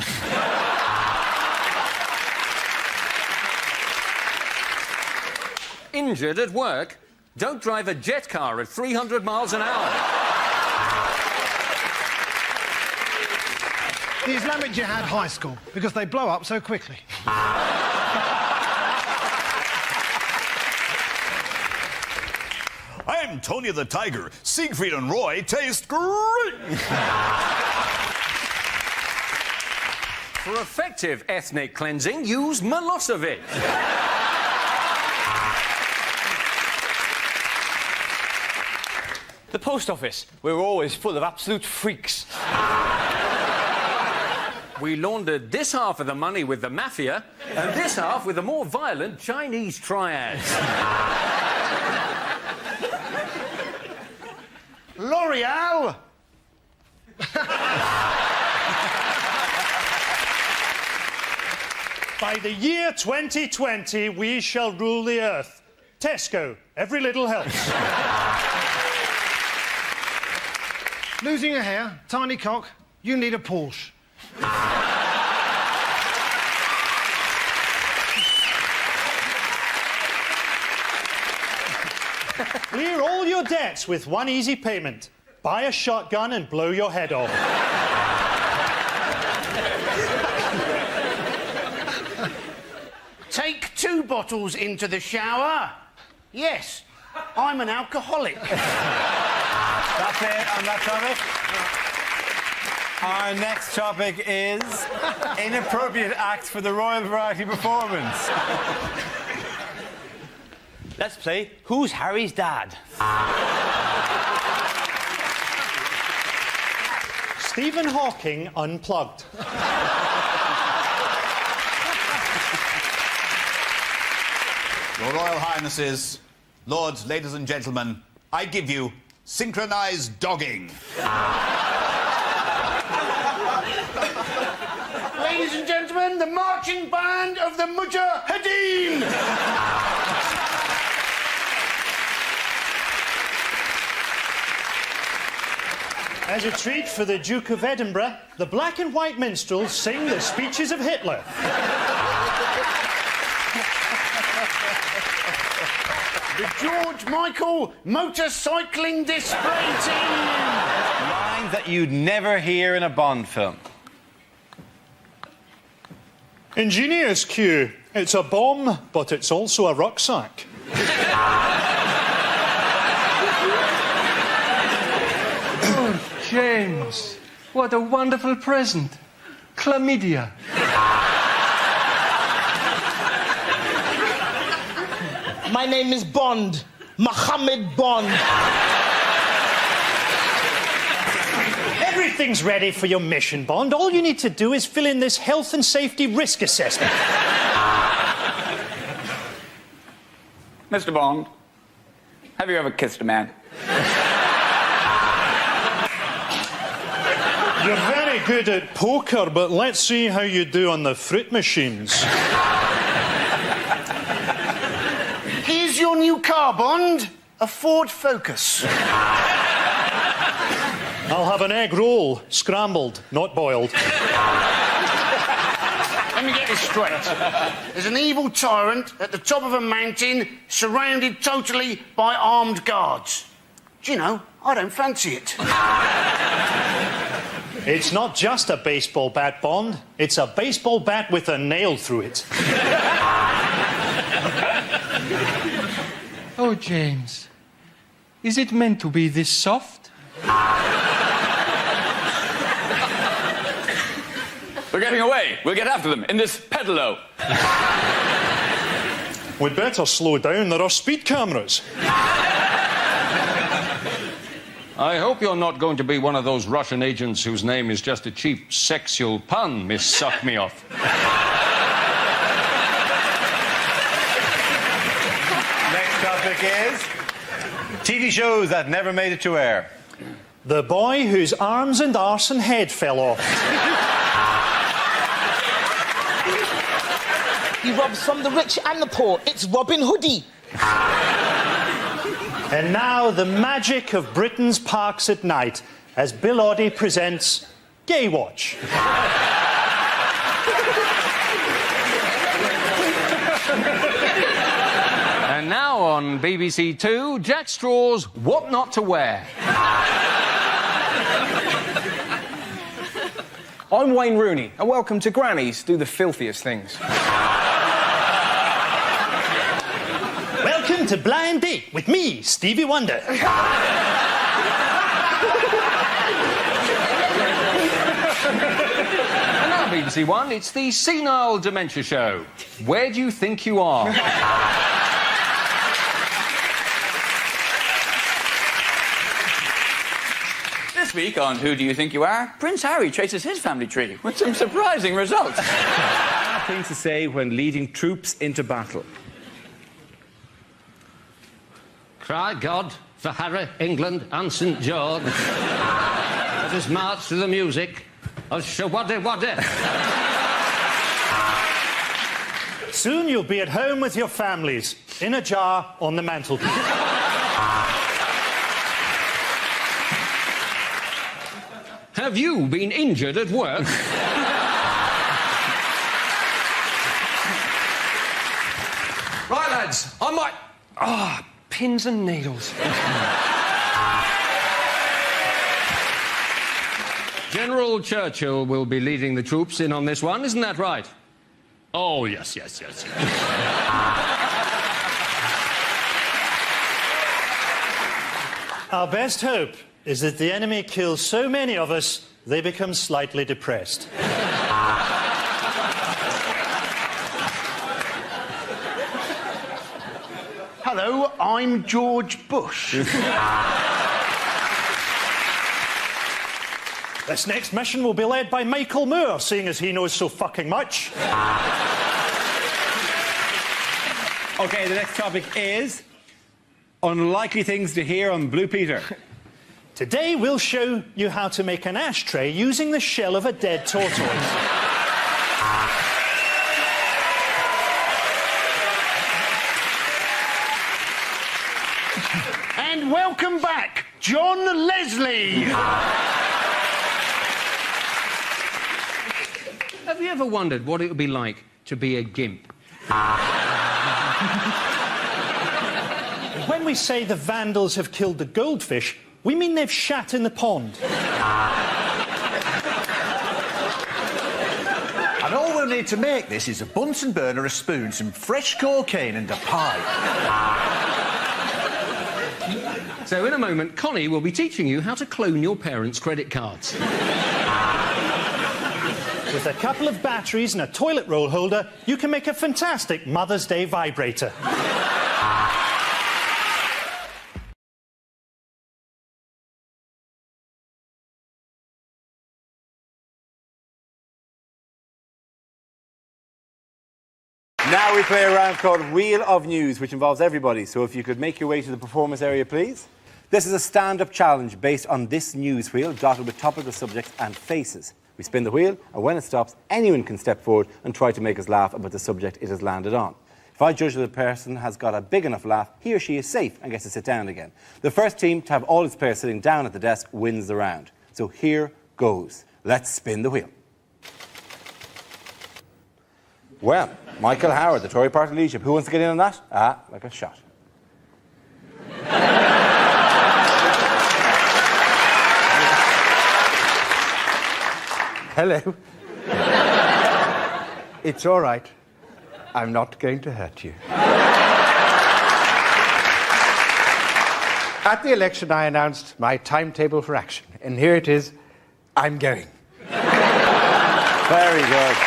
Injured at work? Don't drive a jet car at 300 miles an hour. The Islamic Jihad High School, because they blow up so quickly. I'm Tony the Tiger. Siegfried and Roy taste great. For effective ethnic cleansing, use Milosevic. The post office. We're always full of absolute freaks. We laundered this half of the money with the mafia and this half with the more violent Chinese triads. L'Oreal! By the year 2020, we shall rule the earth. Tesco, every little helps. Losing a hair, tiny cock, you need a Porsche. Clear all your debts with one easy payment. Buy a shotgun and blow your head off. Take 2 bottles into the shower. Yes, I'm an alcoholic. That's it on that topic. Our next topic is inappropriate acts for the Royal Variety Performance. Let's play Who's Harry's Dad? Stephen Hawking unplugged. Your Royal Highnesses, Lords, ladies and gentlemen, I give you synchronised dogging. Ladies and gentlemen, the marching band of the Mujahideen! As a treat for the Duke of Edinburgh, the black and white minstrels sing the speeches of Hitler. The George Michael motorcycling display team! Lines that you'd never hear in a Bond film. Ingenious Q. It's a bomb, but it's also a rucksack. James, what a wonderful present. Chlamydia. My name is Bond. Mohammed Bond. Everything's ready for your mission, Bond. All you need to do is fill in this health and safety risk assessment. Mr. Bond, have you ever kissed a man? You're very good at poker, but let's see how you do on the fruit machines. Here's your new car, Bond. A Ford Focus. I'll have an egg roll, scrambled, not boiled. Let me get this straight. There's an evil tyrant at the top of a mountain, surrounded totally by armed guards. Do you know, I don't fancy it. It's not just a baseball bat, Bond. It's a baseball bat with a nail through it. Oh, James, is it meant to be this soft? They're getting away. We'll get after them in this pedalo. We'd better slow down. There are speed cameras. I hope you're not going to be one of those Russian agents whose name is just a cheap sexual pun, Miss Suck Me Off. Next topic is TV shows that never made it to air. The boy whose arms and arse and head fell off. He robs from the rich and the poor. It's Robin Hoodie. And now the magic of Britain's parks at night as Bill Oddie presents Gay Watch. And now on BBC Two, Jack Straw's What Not to Wear. I'm Wayne Rooney, and welcome to Grannies Do the Filthiest Things. Welcome to Blind Date with me, Stevie Wonder. And now BBC One, it's the Senile Dementia Show. Where do you think you are? This week on Who Do You Think You Are, Prince Harry traces his family tree with some surprising results. Things to say when leading troops into battle. Cry God for Harry, England and St George. Let us march to the music of Shawaddy Waddy. Soon you'll be at home with your families, in a jar on the mantelpiece. Have you been injured at work? Right, lads, I might... pins and needles. General Churchill will be leading the troops in on this one, isn't that right? Oh, yes, yes, yes, yes. Our best hope is that the enemy kills so many of us, they become slightly depressed. Hello, I'm George Bush. This next mission will be led by Michael Moore, seeing as he knows so fucking much. OK, the next topic is unlikely things to hear on Blue Peter. Today we'll show you how to make an ashtray using the shell of a dead tortoise. And welcome back, John Leslie. Have you ever wondered what it would be like to be a gimp? When we say the vandals have killed the goldfish, we mean they've shat in the pond. And all we'll need to make this is a Bunsen burner, a spoon, some fresh cocaine and a pipe. So in a moment, Connie will be teaching you how to clone your parents' credit cards. With a couple of batteries and a toilet roll holder, you can make a fantastic Mother's Day vibrator. Now we play a round called Wheel of News, which involves everybody. So if you could make your way to the performance area, please. This is a stand-up challenge based on this news wheel, dotted with topical subjects and faces. We spin the wheel, and when it stops, anyone can step forward and try to make us laugh about the subject it has landed on. If I judge that the person has got a big enough laugh, he or she is safe and gets to sit down again. The first team to have all its players sitting down at the desk wins the round. So here goes. Let's spin the wheel. Well, Michael Howard, the Tory party leadership. Who wants to get in on that? Ah, like a shot. Hello. It's all right. I'm not going to hurt you. At the election, I announced my timetable for action. And here it is. I'm going. Very good.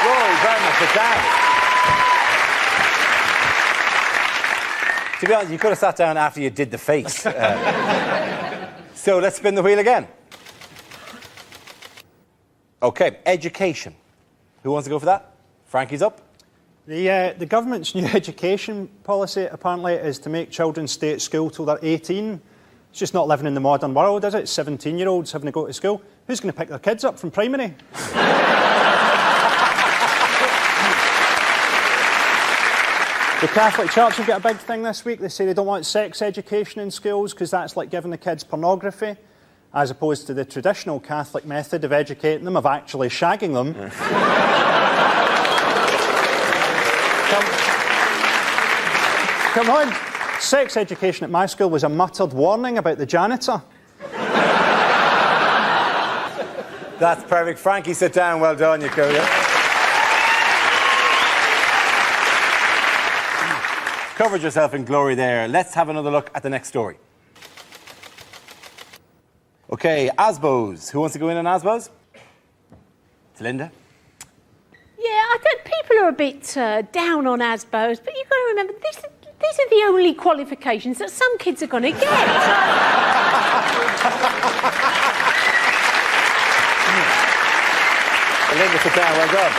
Rory, Brendan, sit down. To be honest, you could have sat down after you did the face. So let's spin the wheel again. OK, education. Who wants to go for that? Frankie's up. The government's new education policy, apparently, is to make children stay at school till they're 18. It's just not living in the modern world, is it? 17-year-olds having to go to school. Who's going to pick their kids up from primary? The Catholic Church have got a big thing this week. They say they don't want sex education in schools because that's like giving the kids pornography, as opposed to the traditional Catholic method of educating them, of actually shagging them. Come on. Sex education at my school was a muttered warning about the janitor. That's perfect. Frankie, sit down. Well done, you go. Covered yourself in glory there. Let's have another look at the next story. OK, ASBOs. Who wants to go in on ASBOs? It's Linda. Yeah, I think people are a bit down on ASBOs, but you've got to remember, these are the only qualifications that some kids are going to get. Linda, sit down. Well done.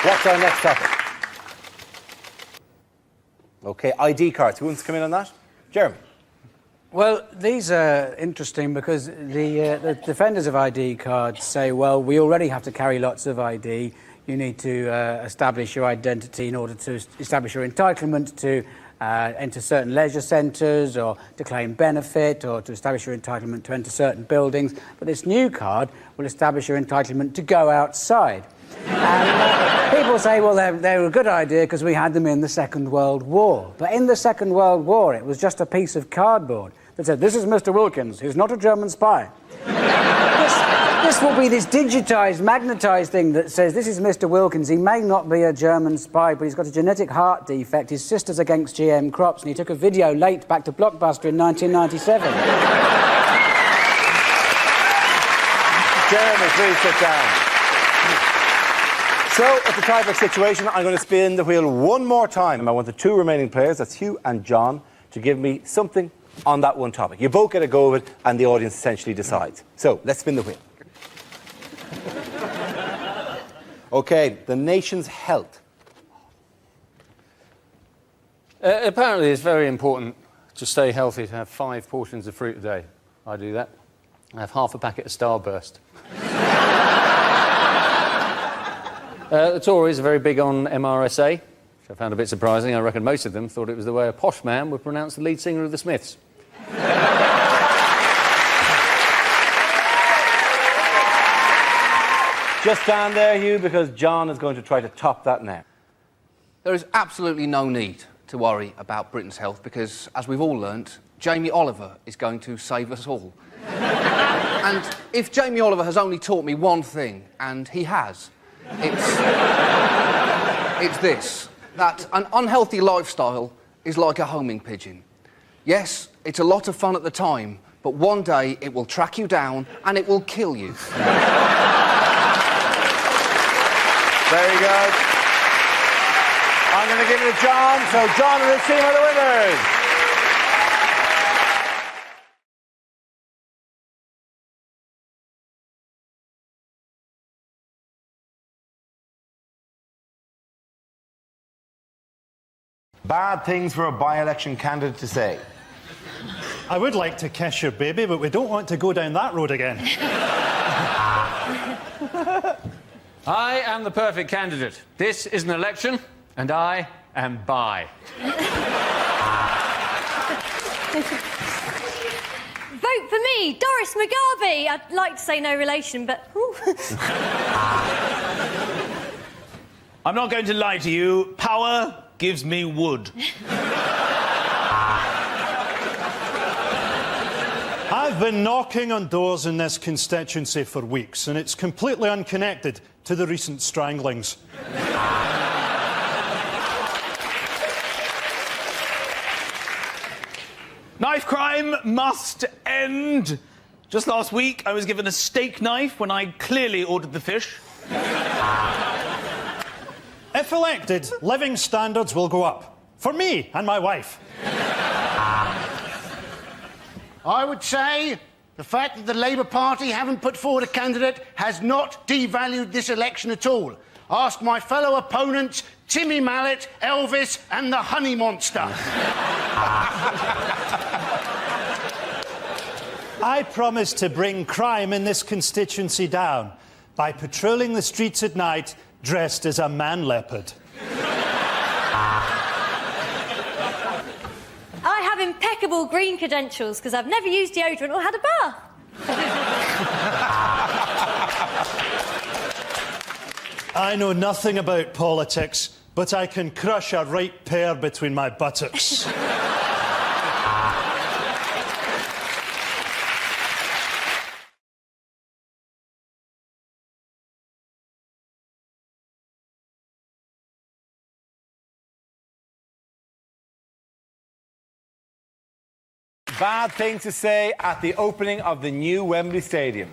What's our next topic? OK, ID cards. Who wants to come in on that? Jeremy. Well, these are interesting because the defenders of ID cards say, well, we already have to carry lots of ID. You need to establish your identity in order to establish your entitlement to enter certain leisure centres or to claim benefit or to establish your entitlement to enter certain buildings. But this new card will establish your entitlement to go outside. And people say, well, they were a good idea because we had them in the Second World War. But in the Second World War, it was just a piece of cardboard that said, this is Mr. Wilkins, he's not a German spy. This will be this digitised, magnetised thing that says, this is Mr. Wilkins, he may not be a German spy, but he's got a genetic heart defect, his sister's against GM crops, and he took a video late back to Blockbuster in 1997. Jeremy, please sit down. So, at the tie-break situation, I'm going to spin the wheel one more time. I want the two remaining players, that's Hugh and John, to give me something on that one topic. You both get a go of it, and the audience essentially decides. So, let's spin the wheel. OK, the nation's health. Apparently, it's very important to stay healthy to have 5 portions of fruit a day. I do that. I have half a packet of Starburst. The Tories are very big on MRSA, which I found a bit surprising. I reckon most of them thought it was the way a posh man would pronounce the lead singer of the Smiths. Just stand there, Hugh, because John is going to try to top that now. There is absolutely no need to worry about Britain's health because, as we've all learnt, Jamie Oliver is going to save us all. And if Jamie Oliver has only taught me one thing, and he has, it's this, that an unhealthy lifestyle is like a homing pigeon. Yes, it's a lot of fun at the time, but one day it will track you down and it will kill you. Very good. I'm going to give it to John, so John and his team are the winners. Bad things for a by-election candidate to say. I would like to kiss your baby, but we don't want to go down that road again. I am the perfect candidate. This is an election, and I am bi. Vote for me, Doris McGarvey. I'd like to say no relation, but... I'm not going to lie to you. Power gives me wood. I've been knocking on doors in this constituency for weeks, and it's completely unconnected to the recent stranglings. Knife crime must end. Just last week, I was given a steak knife when I clearly ordered the fish. If elected, living standards will go up. For me and my wife. I would say the fact that the Labour Party haven't put forward a candidate has not devalued this election at all. Ask my fellow opponents, Timmy Mallet, Elvis and the Honey Monster. I promise to bring crime in this constituency down by patrolling the streets at night dressed as a man leopard. I have impeccable green credentials because I've never used deodorant or had a bath. I know nothing about politics, but I can crush a right pair between my buttocks. Bad things to say at the opening of the new Wembley Stadium.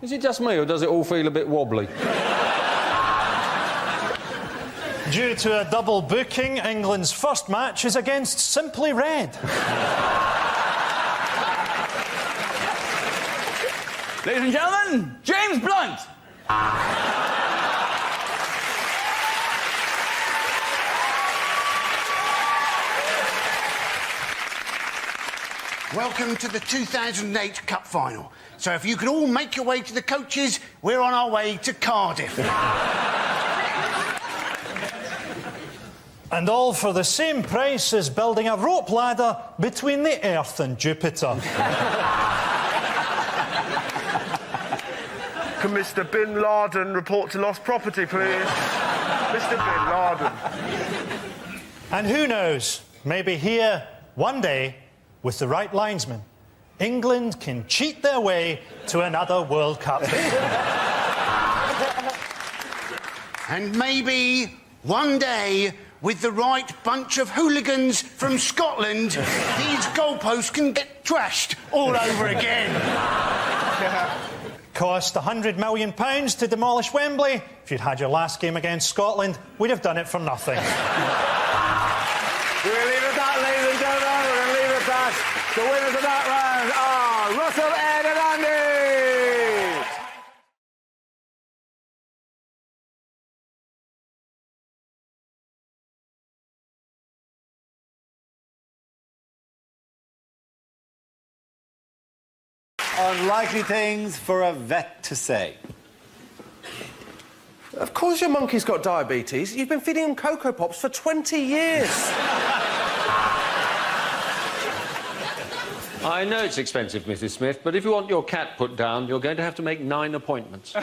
Is it just me, or does it all feel a bit wobbly? Due to a double booking, England's first match is against Simply Red. Ladies and gentlemen, James Blunt. Welcome to the 2008 Cup Final. So if you could all make your way to the coaches, we're on our way to Cardiff. And all for the same price as building a rope ladder between the Earth and Jupiter. Can Mr. Bin Laden report to lost property, please? Mr. Bin Laden. And who knows, maybe here, one day, with the right linesman, England can cheat their way to another World Cup. And maybe one day, with the right bunch of hooligans from Scotland, these goalposts can get trashed all over again. Cost £100 million to demolish Wembley. If you'd had your last game against Scotland, we'd have done it for nothing. We're going to leave it at that, ladies and gentlemen. We're going to leave it at that. The winners of that round are Russell, Ed and Andy. Unlikely things for a vet to say. Of course your monkey's got diabetes. You've been feeding him Cocoa Pops for 20 years. I know it's expensive, Mrs. Smith, but if you want your cat put down, you're going to have to make 9 appointments.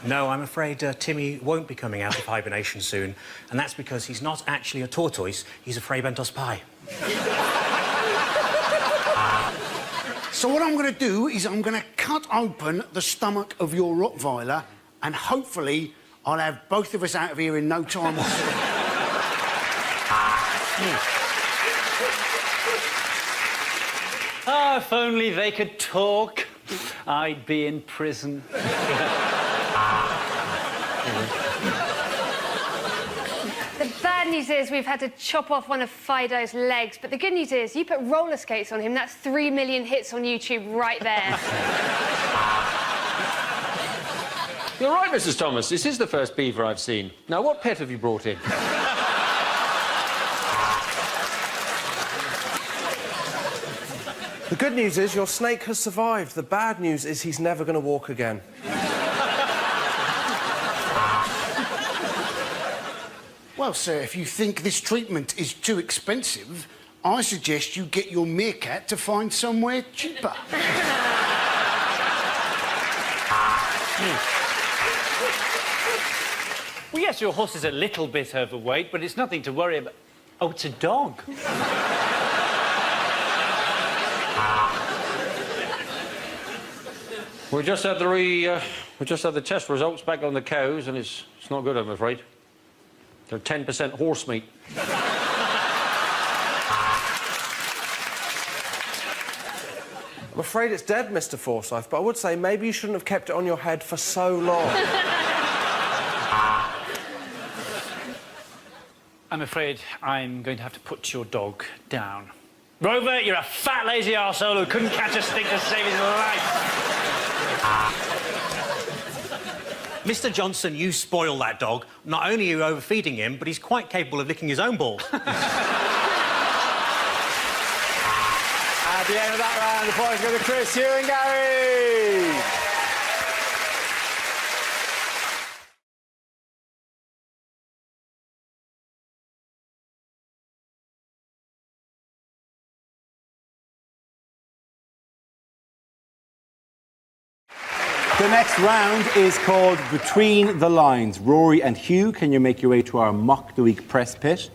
No, I'm afraid Timmy won't be coming out of hibernation soon, and that's because he's not actually a tortoise, he's a Fray-Bentos pie. So what I'm going to do is I'm going to cut open the stomach of your Rottweiler, and hopefully I'll have both of us out of here in no time whatsoever. Oh, if only they could talk, I'd be in prison. The bad news is we've had to chop off one of Fido's legs, but the good news is you put roller skates on him, that's 3 million hits on YouTube right there. You're right, Mrs. Thomas. This is the first beaver I've seen. Now, what pet have you brought in? The good news is your snake has survived. The bad news is he's never going to walk again. Well, sir, if you think this treatment is too expensive, I suggest you get your meerkat to find somewhere cheaper. Well, yes, your horse is a little bit overweight, but it's nothing to worry about. Oh, it's a dog. We just had the test results back on the cows, and it's not good, I'm afraid. They're 10% horse meat. I'm afraid it's dead, Mr. Forsyth, but I would say maybe you shouldn't have kept it on your head for so long. I'm afraid I'm going to have to put your dog down. Rover, you're a fat, lazy arsehole who couldn't catch a stick to save his life. Mr. Johnson, you spoil that dog. Not only are you overfeeding him, but he's quite capable of licking his own balls. At the end of that round, the points go to Chris, Hugh and Gary. The next round is called Between the Lines. Rory and Hugh, can you make your way to our Mock the Week press pit?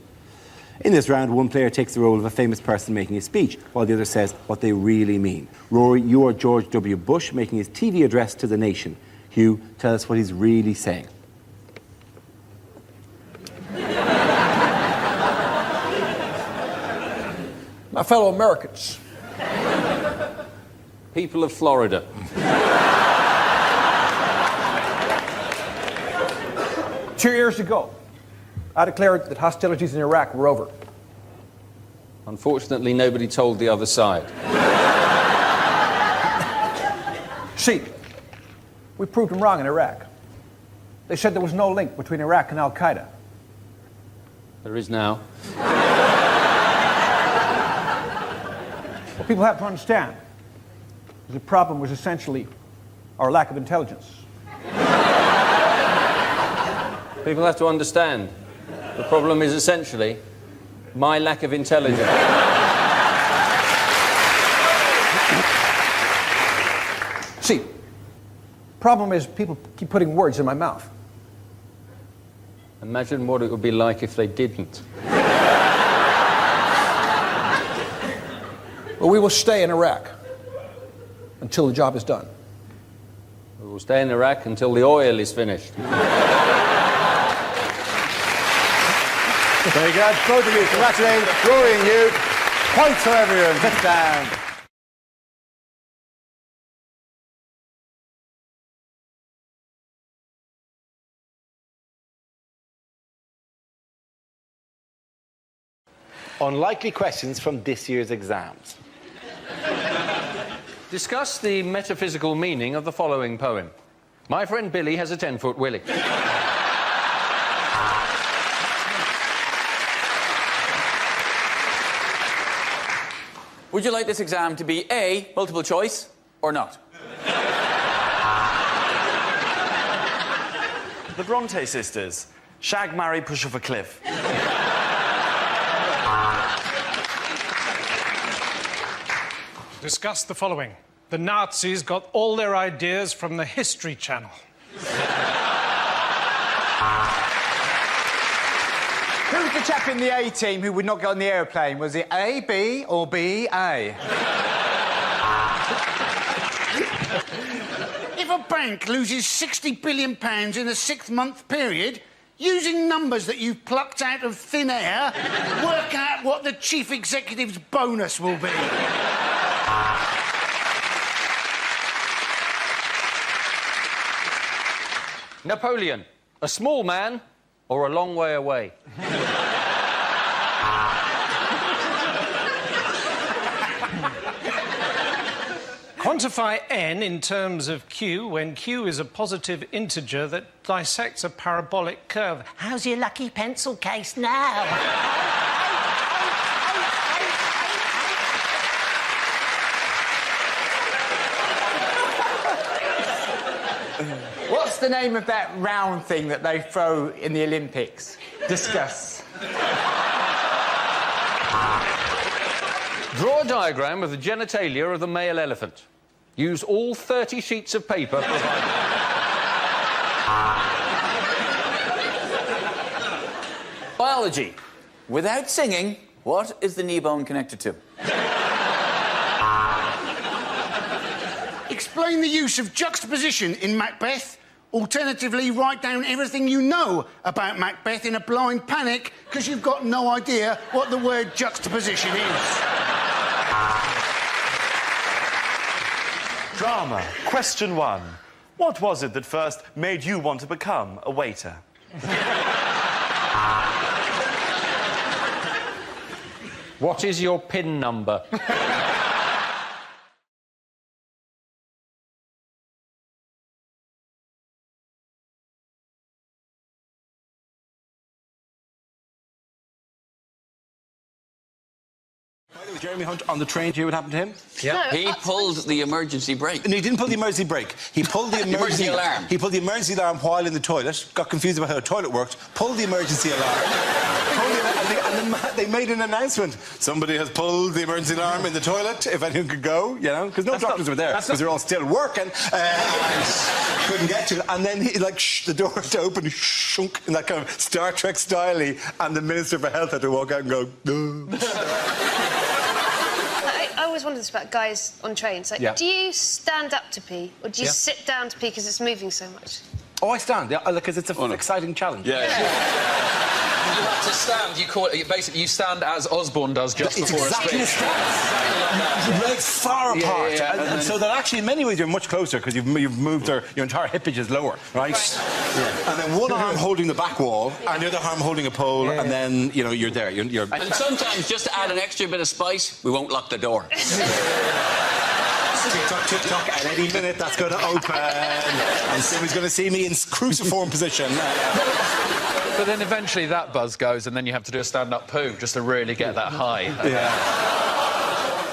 In this round, one player takes the role of a famous person making a speech, while the other says what they really mean. Rory, you are George W. Bush making his TV address to the nation. Hugh, tell us what he's really saying. My fellow Americans. People of Florida. 2 years ago, I declared that hostilities in Iraq were over. Unfortunately, nobody told the other side. See, we proved them wrong in Iraq. They said there was no link between Iraq and Al-Qaeda. There is now. What people have to understand is the problem was essentially our lack of intelligence. People have to understand. The problem is essentially my lack of intelligence. See, problem is people keep putting words in my mouth. Imagine what it would be like if they didn't. Well, we will stay in Iraq until the job is done. We will stay in Iraq until the oil is finished. Very good. Both of you, congratulations. Rory and you. Points for everyone. Sit down. Unlikely questions from this year's exams. Discuss the metaphysical meaning of the following poem. My friend Billy has a 10-foot willy. Would you like this exam to be A, multiple choice, or not? The Bronte sisters. Shag, marry, push off a cliff. Discuss the following. The Nazis got all their ideas from the History Channel. Who was the chap in the A team who would not get on the aeroplane? Was it A, B, or B, A? If a bank loses £60 billion in a 6-month period, using numbers that you've plucked out of thin air, work out what the chief executive's bonus will be. Napoleon, a small man or a long way away? Quantify n in terms of q when q is a positive integer that dissects a parabolic curve. How's your lucky pencil case now? What's the name of that round thing that they throw in the Olympics? Discuss. Draw a diagram of the genitalia of the male elephant. Use all 30 sheets of paper provided. Biology. Without singing, what is the knee bone connected to? Explain the use of juxtaposition in Macbeth. Alternatively, write down everything you know about Macbeth in a blind panic because you've got no idea what the word juxtaposition is. Drama. Question 1. What was it that first made you want to become a waiter? What is your PIN number? Jeremy Hunt on the train. Do you hear what happened to him? Yeah. He pulled the emergency brake. No, he didn't pull the emergency brake. He pulled the emergency alarm. He pulled the emergency alarm while in the toilet. Got confused about how the toilet worked. Pulled the emergency alarm. And then they made an announcement. Somebody has pulled the emergency alarm in the toilet. If anyone could go, you know, because no doctors were there because they're all still working and couldn't get to it. And then he the door to open, shunk in that kind of Star Trek style-y, and the Minister for Health had to walk out and go. I always wondered this about guys on trains. Like, do you stand up to pee, or do you sit down to pee because it's moving so much? Oh, I stand, because it's an exciting challenge. You have to stand. You call it, basically, you stand as Osborne does just before exactly a speech. Your legs far apart, and so that actually, in many ways, you're much closer because you've moved your entire hippage is lower, right? And then one arm holding the back wall, and the other arm holding a pole, and then you're there. You're... And sometimes, just to add an extra bit of spice, we won't lock the door. Tick-tock, tick-tock, at any minute that's going to open, and somebody's going to see me in cruciform position. But then eventually that buzz goes, and then you have to do a stand-up poo just to really get that high.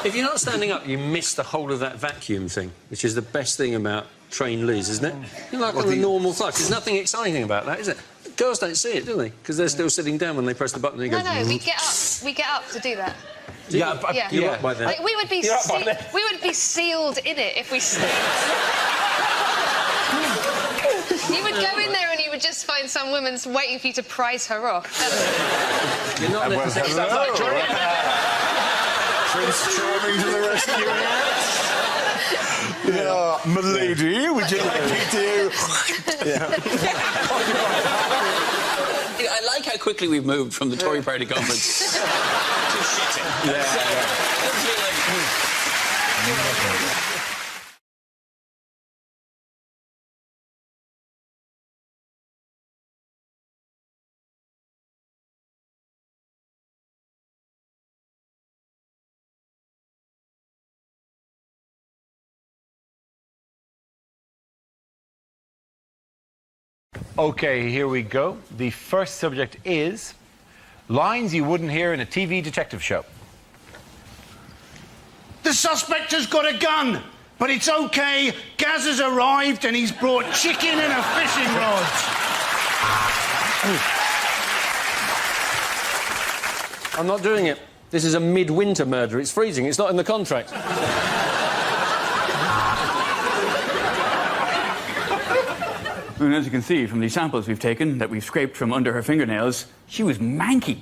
If you're not standing up, you miss the whole of that vacuum thing, which is the best thing about train loos, isn't it? You're like on a normal flight. There's nothing exciting about that, is it? Girls don't see it, do they? Because they're still sitting down when they press the button and it goes... No, we get up to do that. Yeah, You're up by then. Like, we would be sealed in it if we stayed. You would go in there and you would just find some woman waiting for you to prize her off. You're not necessarily... Prince Charming to the rescue. Yeah, milady, would you like me to... I like how quickly we've moved from the Tory party conference to shitting. OK, here we go. The first subject is lines you wouldn't hear in a TV detective show. The suspect has got a gun, but it's OK. Gaz has arrived and he's brought chicken and a fishing rod. I'm not doing it. This is a midwinter murder. It's freezing. It's not in the contract. And as you can see from the samples we've taken that we've scraped from under her fingernails, she was manky.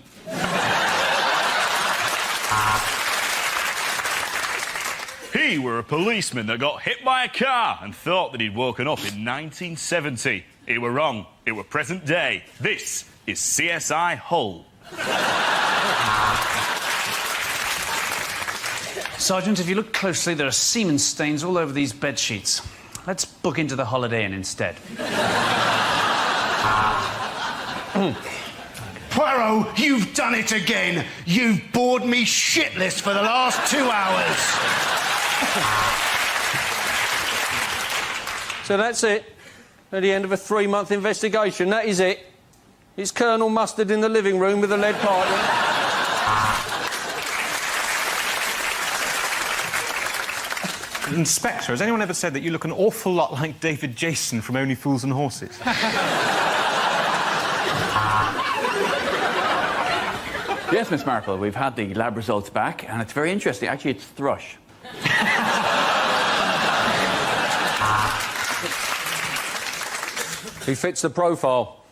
He were a policeman that got hit by a car and thought that he'd woken up in 1970. He were wrong. It were present day. This is CSI Hull. Sergeant, if you look closely, there are semen stains all over these bed sheets. Let's book into the Holiday Inn instead. Poirot, you've done it again. You've bored me shitless for the last 2 hours. So that's it. At the end of a 3-month investigation, that is it. It's Colonel Mustard in the living room with a lead pipe. Inspector, has anyone ever said that you look an awful lot like David Jason from Only Fools and Horses? Yes, Miss Marple, we've had the lab results back, and it's very interesting. Actually, it's thrush. He fits the profile.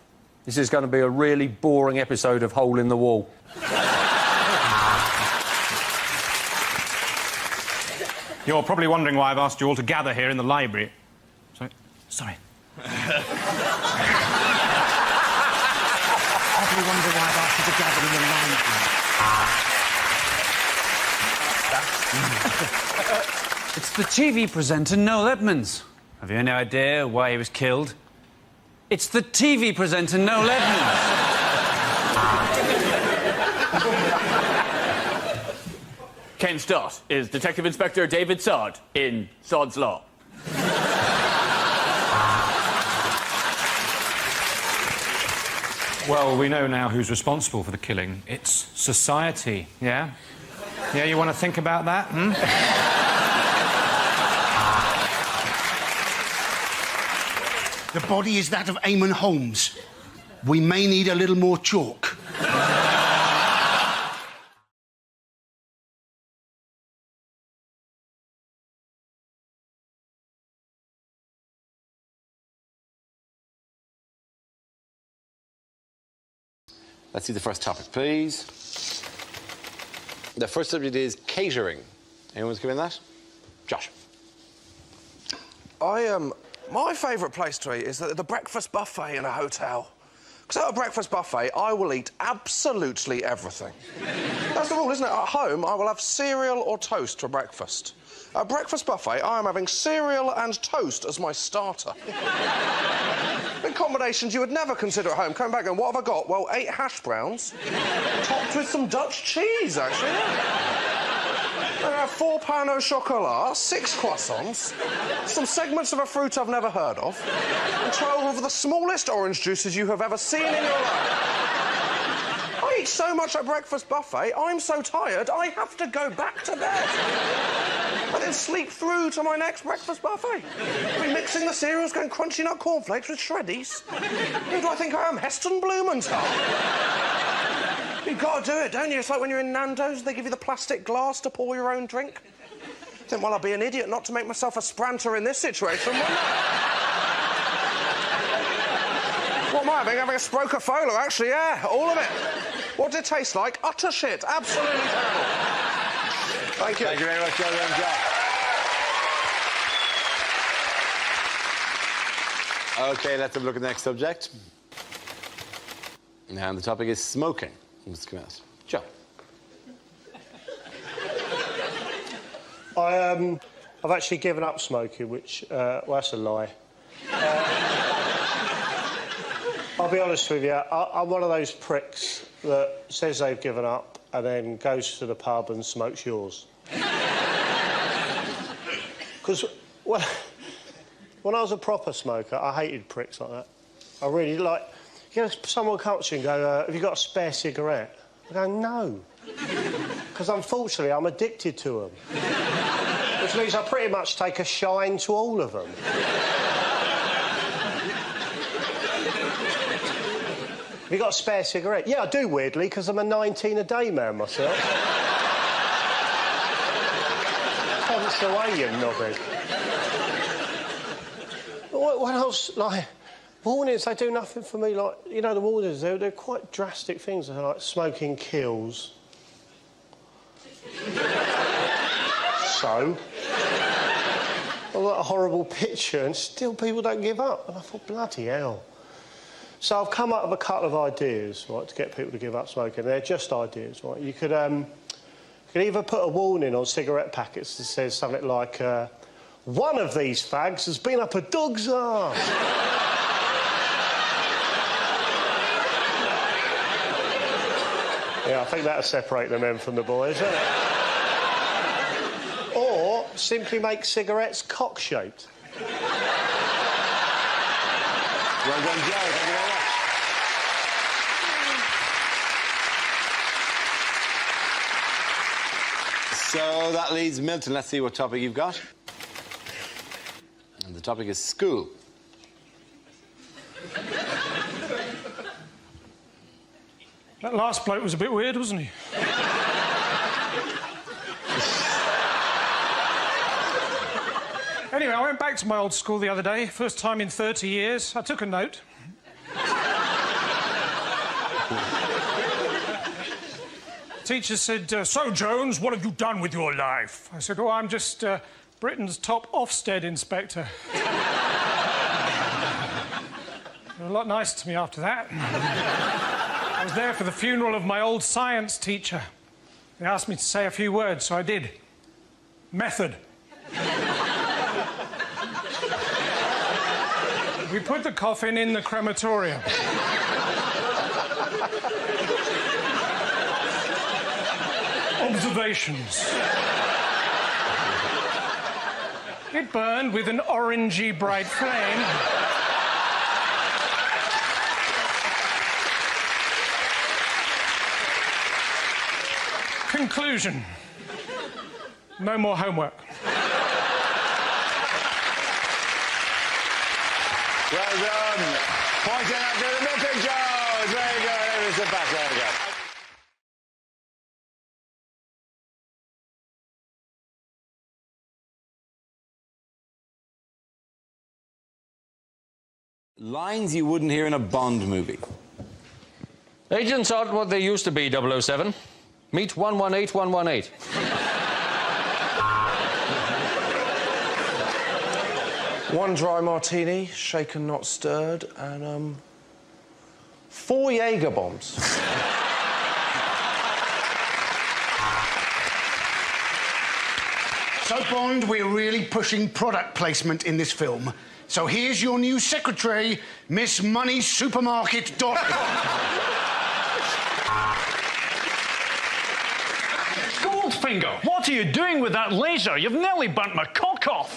This is going to be a really boring episode of Hole in the Wall. You're probably wondering why I've asked you all to gather here in the library. Sorry. Probably wondering why I've asked you to gather in the library. It's the TV presenter Noel Edmonds. Have you any idea why he was killed? It's the TV presenter Noel Edmonds. Ken Stott is Detective Inspector David Sod in Sod's Law. Well, we know now who's responsible for the killing. It's society, yeah? Yeah, you want to think about that, hmm? The body is that of Eamon Holmes. We may need a little more chalk. Let's see the first topic, please. The first subject is catering. Anyone's given that? Josh. My favourite place to eat is the breakfast buffet in a hotel. Because at a breakfast buffet, I will eat absolutely everything. That's the rule, isn't it? At home, I will have cereal or toast for breakfast. At a breakfast buffet, I am having cereal and toast as my starter. In combinations you would never consider at home. Coming back and what have I got? Well, 8 hash browns, topped with some Dutch cheese, actually. I have 4 pain au chocolat, 6 croissants, some segments of a fruit I've never heard of, and 12 of the smallest orange juices you have ever seen in your life. I eat so much at breakfast buffet, I'm so tired, I have to go back to bed. And then sleep through to my next breakfast buffet. I'll be mixing the cereals, going crunchy nut cornflakes with shreddies. Who do I think I am, Heston Blumenthal? You've got to do it, don't you? It's like when you're in Nando's, they give you the plastic glass to pour your own drink. I think, well, I'll be an idiot not to make myself a spranter in this situation, wouldn't I? What am I having? Having a Sprocafolo, actually, yeah, all of it. What did it taste like? Utter shit. Absolutely terrible. Thank you. Thank you very much, well done, Jack. OK, let's have a look at the next subject. And the topic is smoking. Let's come out. Joe. I've actually given up smoking, which, well, that's a lie. I'll be honest with you, I'm one of those pricks that says they've given up and then goes to the pub and smokes yours. Because, well, when I was a proper smoker, I hated pricks like that. I really, like, you know, someone comes to you and go, have you got a spare cigarette? I go, no. Because unfortunately, I'm addicted to them. Which means I pretty much take a shine to all of them. Have you got a spare cigarette? Yeah, I do, weirdly, because I'm a 19-a-day man myself. Punch away, you knobhead. What else, like... Warnings, they do nothing for me. Like, you know, the warnings, they're quite drastic things. They're like smoking kills. So? I've got a horrible picture and still people don't give up. And I thought, bloody hell. So I've come up with a couple of ideas, right, to get people to give up smoking. They're just ideas, right? You could either put a warning on cigarette packets that says something like, one of these fags has been up a dog's arse. Yeah, I think that'll separate the men from the boys, won't it? Or simply make cigarettes cock-shaped. Well done, Joe. Thank you very much. So that leaves Milton. Let's see what topic you've got. And the topic is school. That last bloke was a bit weird, wasn't he? Anyway, I went back to my old school the other day, first time in 30 years. I took a note. Teacher said, so, Jones, what have you done with your life? I said, oh, I'm just Britain's top Ofsted inspector. They were a lot nicer to me after that. I was there for the funeral of my old science teacher. They asked me to say a few words, so I did. Method. We put the coffin in the crematorium. Observations. It burned with an orangey bright flame. Conclusion. No more homework. Well done. Pointing out to the Milton Jones. Very good. Mr. Bass. There we go. Lines you wouldn't hear in a Bond movie. Agents aren't what they used to be, 007. Meet 118118. One dry martini, shaken not stirred, and 4 Jaeger bombs. So, Bond, we're really pushing product placement in this film. So here's your new secretary, Miss MoneySupermarket.com. Goldfinger, what are you doing with that laser? You've nearly burnt my cock off.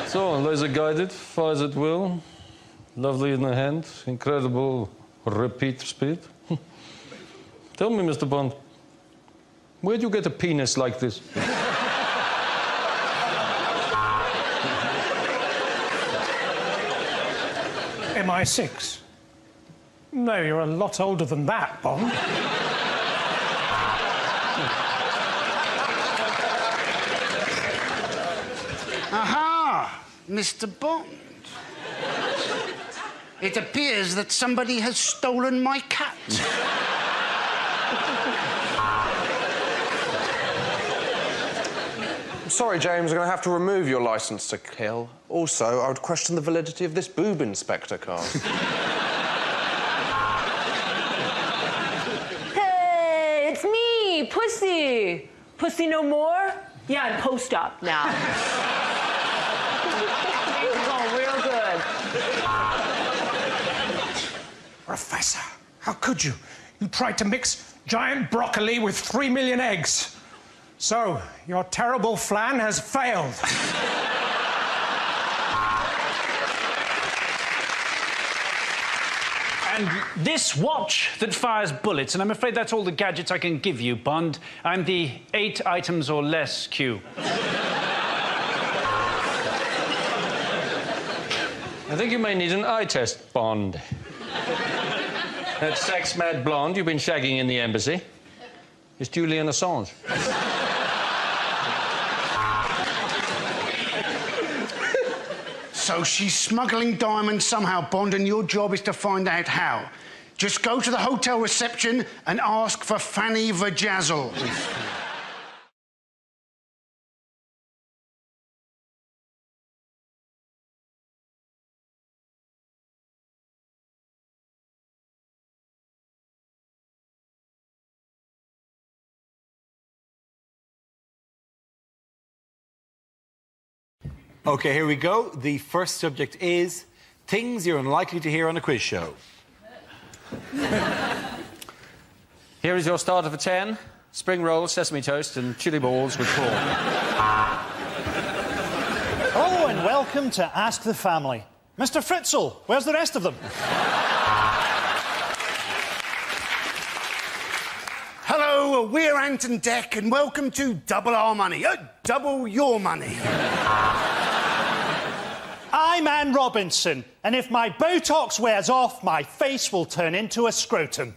So, laser guided, fires at will, lovely in the hand, incredible repeat speed. Tell me, Mr. Bond, where'd you get a penis like this? MI6. No, you're a lot older than that, Bond. Aha! Mr. Bond. It appears that somebody has stolen my cat. I'm sorry, James, I'm going to have to remove your licence to kill. Also, I would question the validity of this boob inspector card. Hey, it's me, Pussy. Pussy no more? Yeah, I'm post-op now. It's going real good. Professor, how could you? You tried to mix giant broccoli with 3 million eggs. So, your terrible flan has failed. And this watch that fires bullets, and I'm afraid that's all the gadgets I can give you, Bond. I'm the 8 items or less queue. I think you may need an eye test, Bond. That sex-mad blonde you've been shagging in the embassy is Julian Assange. So she's smuggling diamonds somehow, Bond, and your job is to find out how. Just go to the hotel reception and ask for Fanny Vajazzle. OK, here we go. The first subject is things you're unlikely to hear on a quiz show. Here is your starter for 10. Spring rolls, sesame toast and chili balls with prawn. Oh, and welcome to Ask the Family. Mr. Fritzl, where's the rest of them? Hello, we're Ant and Dec, and welcome to Double Our Money. Double your money. I'm Anne Robinson, and if my Botox wears off, my face will turn into a scrotum.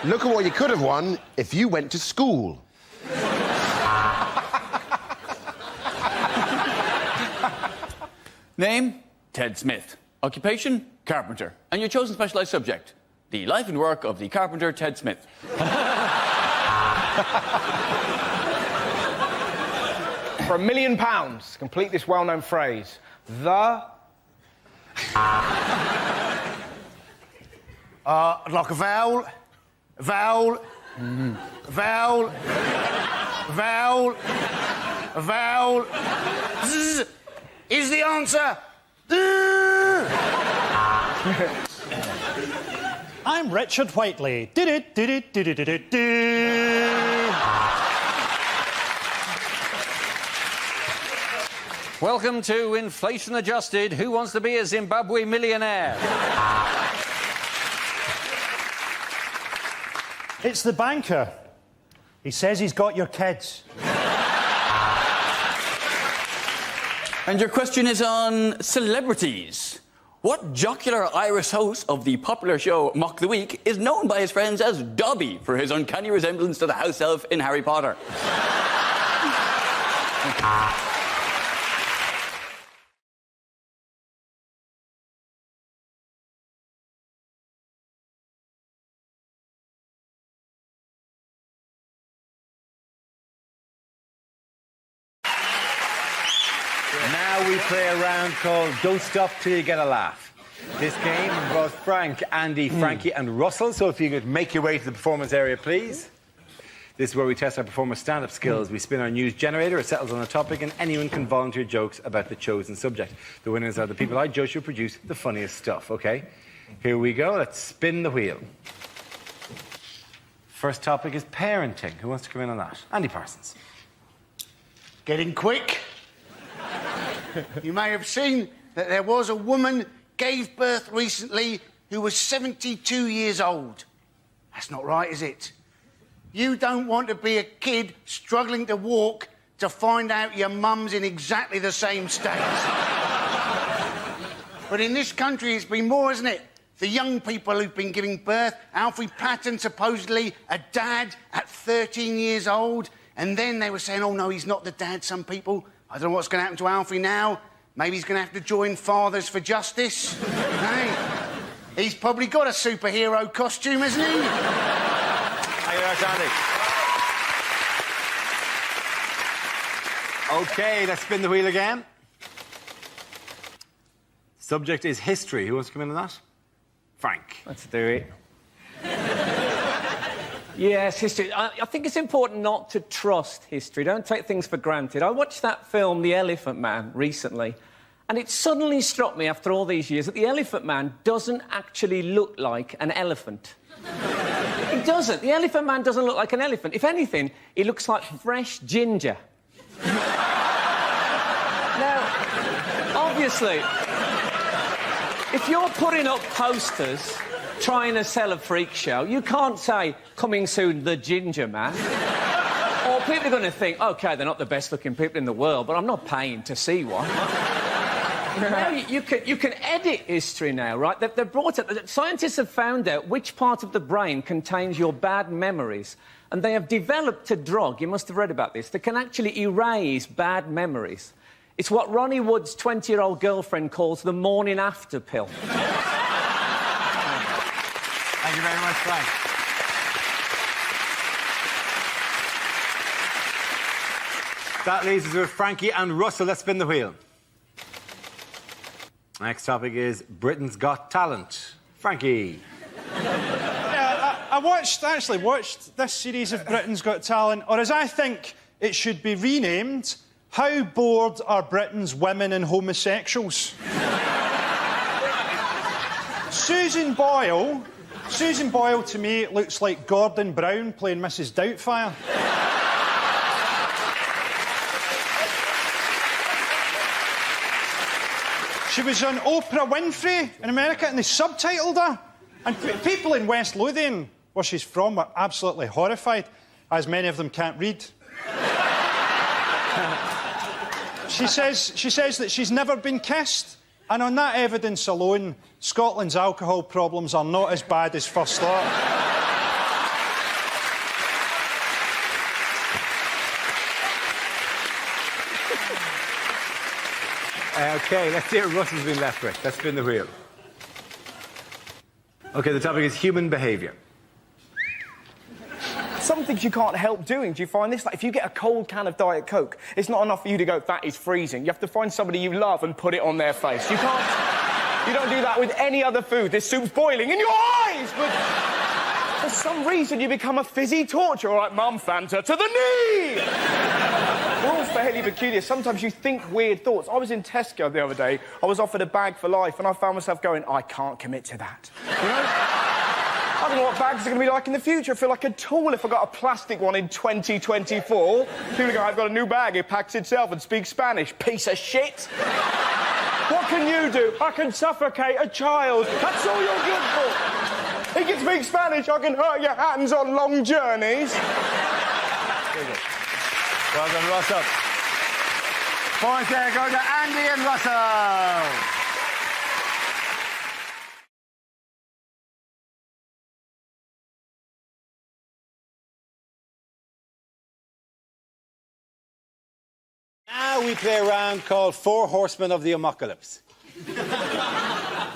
Look at what you could have won if you went to school. Name? Ted Smith. Occupation? Carpenter. And your chosen specialised subject? The life and work of the carpenter Ted Smith. For £1 million, complete this well-known phrase. The... Like a vowel, vowel, vowel, vowel, vowel. Zzz, is the answer. I'm Richard Whiteley. Welcome to Inflation Adjusted. Who wants to be a Zimbabwe millionaire? It's the banker. He says he's got your kids. And your question is on celebrities. What jocular Irish host of the popular show Mock the Week is known by his friends as Dobby for his uncanny resemblance to the house elf in Harry Potter? Now we play a round called Don't Stop Till You Get a Laugh. This game involves Frank, Andy, Frankie and Russell, so if you could make your way to the performance area, please. This is where we test our performers' stand-up skills. We spin our news generator, it settles on a topic, and anyone can volunteer jokes about the chosen subject. The winners are the people I judge who produce the funniest stuff, OK? Here we go, let's spin the wheel. First topic is parenting. Who wants to come in on that? Andy Parsons. Getting quick. You may have seen that there was a woman gave birth recently who was 72 years old. That's not right, is it? You don't want to be a kid struggling to walk to find out your mum's in exactly the same state. But in this country, it's been more, isn't it? The young people who've been giving birth. Alfie Patton, supposedly a dad at 13 years old. And then they were saying, oh, no, he's not the dad, some people. I don't know what's going to happen to Alfie now. Maybe he's going to have to join Fathers for Justice. Hey, he's probably got a superhero costume, hasn't he? Thank you very much, Andy. OK, let's spin the wheel again. Subject is history. Who wants to come in on that? Frank. Let's do it. Yes, history. I think it's important not to trust history. Don't take things for granted. I watched that film, The Elephant Man, recently, and it suddenly struck me after all these years that the Elephant Man doesn't actually look like an elephant. He doesn't. The Elephant Man doesn't look like an elephant. If anything, he looks like fresh ginger. Now, obviously, if you're putting up posters trying to sell a freak show, you can't say, coming soon, the Ginger Man. Or people are going to think, OK, they're not the best-looking people in the world, but I'm not paying to see one. Now, you can edit history now, right? They've brought it... Scientists have found out which part of the brain contains your bad memories, and they have developed a drug, you must have read about this, that can actually erase bad memories. It's what Ronnie Wood's 20-year-old girlfriend calls the morning after pill. Thank you very much, Frank. That leaves us with Frankie and Russell. Let's spin the wheel. Next topic is Britain's Got Talent. Frankie. Yeah, I actually watched this series of Britain's Got Talent, or as I think it should be renamed, How Bored Are Britain's Women and Homosexuals? Susan Boyle, to me, looks like Gordon Brown playing Mrs. Doubtfire. She was on Oprah Winfrey in America, and they subtitled her. And people in West Lothian, where she's from, were absolutely horrified, as many of them can't read. She says that she's never been kissed, and on that evidence alone, Scotland's alcohol problems are not as bad as first thought. OK, let's see what Russell's been left with. Let's spin the wheel. OK, the topic is human behaviour. Some things you can't help doing. Do you find this? Like, if you get a cold can of Diet Coke, it's not enough for you to go, that is freezing. You have to find somebody you love and put it on their face. You can't... You don't do that with any other food. This soup's boiling in your eyes, but... For some reason, you become a fizzy torture. All right, Mum, Fanta, to the knee! We're all fairly peculiar. Sometimes you think weird thoughts. I was in Tesco the other day. I was offered a bag for life, and I found myself going, I can't commit to that. You know? I don't know what bags are going to be like in the future. I feel like a tool if I got a plastic one in 2024. People go, I've got a new bag. It packs itself and speaks Spanish. Piece of shit. What can you do? I can suffocate a child. That's all you're good for. He can speak Spanish. I can hurt your hands on long journeys. Very good. Well done, Russell. Points there go to Andy and Russell. Now we play a round called Four Horsemen of the Apocalypse.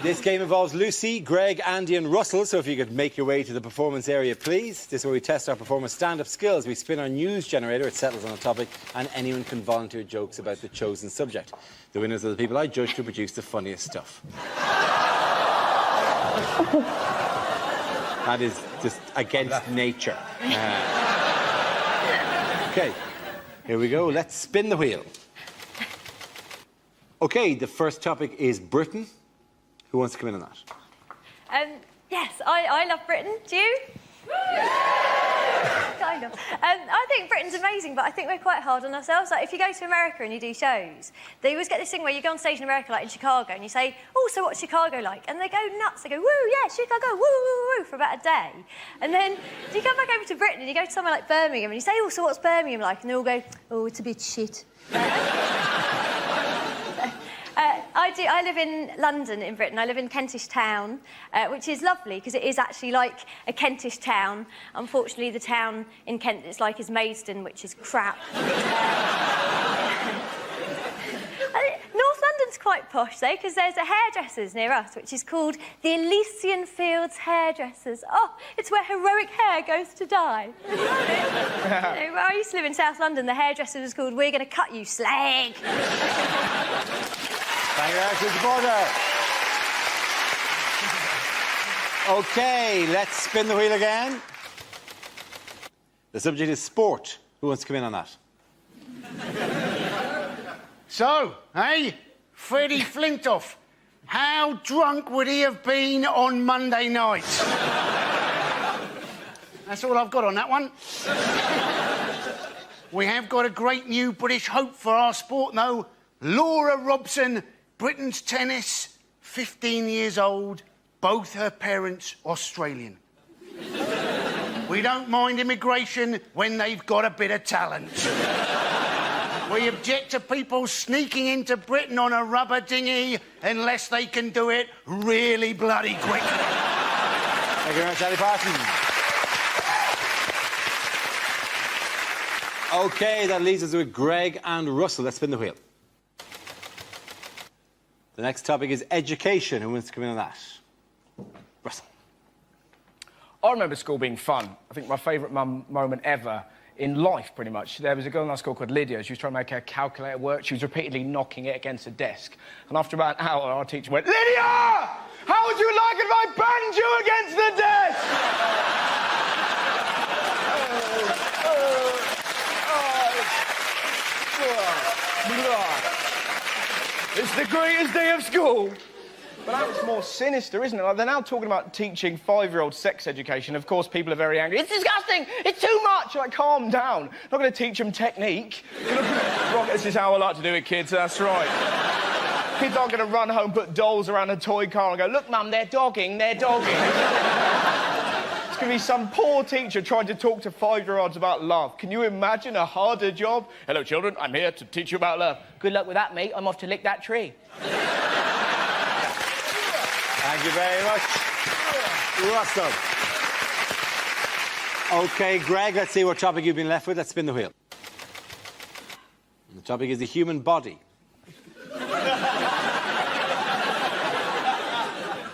This game involves Lucy, Greg, Andy and Russell, so if you could make your way to the performance area, please. This is where we test our performance stand-up skills. We spin our news generator, it settles on a topic, and anyone can volunteer jokes about the chosen subject. The winners are the people I judge to produce the funniest stuff. That is just against nature. OK, here we go. Let's spin the wheel. OK, the first topic is Britain. Who wants to come in on that? Yes, I love Britain. Do you? Kind of. I think Britain's amazing, but I think we're quite hard on ourselves. Like, if you go to America and you do shows, they always get this thing where you go on stage in America, like in Chicago, and you say, oh, so what's Chicago like? And they go nuts. They go, woo, yeah, Chicago, woo, woo, woo, for about a day. And then you come back over to Britain and you go to somewhere like Birmingham and you say, oh, so what's Birmingham like? And they all go, oh, it's a bit shit. I live in London, in Britain. I live in Kentish Town, which is lovely because it is actually like a Kentish town. Unfortunately, the town in Kent it's like is Maidstone, which is crap. North London's quite posh, though, because there's a hairdressers near us, which is called the Elysian Fields Hairdressers. Oh, it's where heroic hair goes to die. Isn't that it? Where I used to live in South London, the hairdresser was called We're Going to Cut You, Slag. Thank you very much, Mr. Porter. OK, let's spin the wheel again. The subject is sport. Who wants to come in on that? So, hey, Freddie Flintoff, how drunk would he have been on Monday night? That's all I've got on that one. We have got a great new British hope for our sport, though. Laura Robson, Britain's tennis, 15 years old, both her parents Australian. We don't mind immigration when they've got a bit of talent. We object to people sneaking into Britain on a rubber dinghy unless they can do it really bloody quickly. Thank you very much, Ali Parsons. OK, that leaves us with Greg and Russell. Let's spin the wheel. The next topic is education. Who wants to come in on that? Russell. I remember school being fun. I think my favourite moment ever in life, pretty much. There was a girl in our school called Lydia. She was trying to make her calculator work. She was repeatedly knocking it against a desk. And after about an hour, our teacher went, Lydia! How would you like it if I banged you against the desk? It's the greatest day of school. But that was more sinister, isn't it? Like, they're now talking about teaching 5-year-olds sex education. Of course, people are very angry. It's disgusting! It's too much! Like, calm down. Not going to teach them technique. Right, this is how I like to do it, kids. That's right. Kids aren't going to run home, put dolls around a toy car and go, look, Mum, they're dogging, they're dogging. It's going to be some poor teacher trying to talk to 5-year-olds about love. Can you imagine a harder job? Hello, children. I'm here to teach you about love. Good luck with that, mate. I'm off to lick that tree. Thank you very much, Russell. OK, Greg, let's see what topic you've been left with. Let's spin the wheel. And the topic is the human body.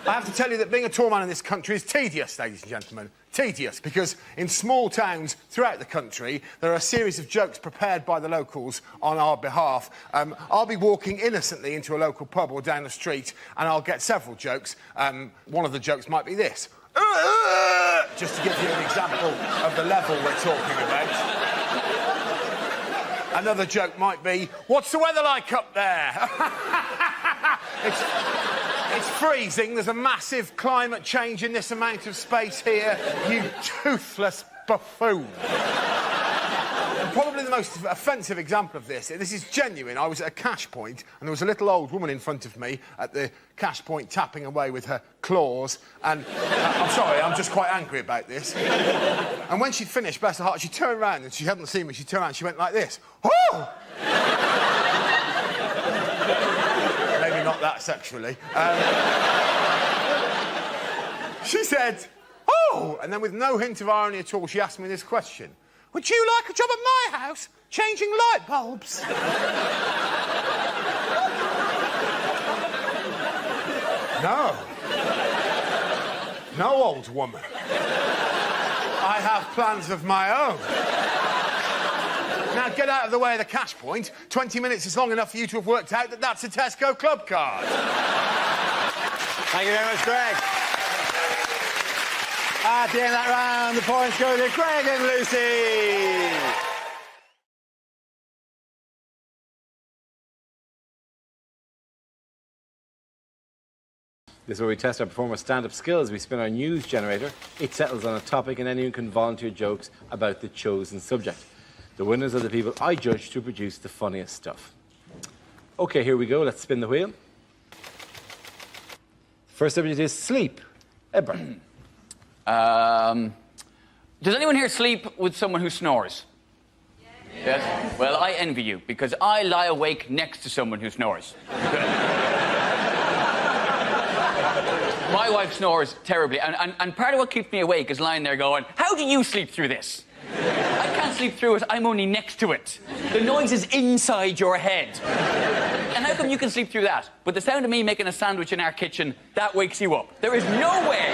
I have to tell you that being a tall man in this country is tedious, ladies and gentlemen. Tedious, because in small towns throughout the country, there are a series of jokes prepared by the locals on our behalf. I'll be walking innocently into a local pub or down the street, and I'll get several jokes. One of the jokes might be this. Just to give you an example of the level we're talking about. Another joke might be, what's the weather like up there? It's freezing. There's a massive climate change in this amount of space here. You toothless buffoon. Probably the most offensive example of this is genuine. I was at a cash point and there was a little old woman in front of me at the cash point tapping away with her claws and I'm sorry, I'm just quite angry about this. And when she'd finished, bless her heart, she turned around and she hadn't seen me. She turned around and she went like this. Oh! Maybe not that sexually. She said, oh! And then with no hint of irony at all, she asked me this question. Would you like a job at my house, changing light bulbs? No. No, old woman. I have plans of my own. Now, get out of the way of the cash point. 20 minutes is long enough for you to have worked out that that's a Tesco club card. Thank you very much, Greg. At the end of that round, the points go to Greg and Lucy. This is where we test our performers' stand-up skills. We spin our news generator. It settles on a topic and anyone can volunteer jokes about the chosen subject. The winners are the people I judge to produce the funniest stuff. OK, here we go. Let's spin the wheel. First subject is sleep. Edward. Does anyone here sleep with someone who snores? Yes? Well, I envy you, because I lie awake next to someone who snores. My wife snores terribly, and part of what keeps me awake is lying there going, how do you sleep through this? I can't sleep through it, I'm only next to it. The noise is inside your head. And how come you can sleep through that? But the sound of me making a sandwich in our kitchen, that wakes you up. There is no way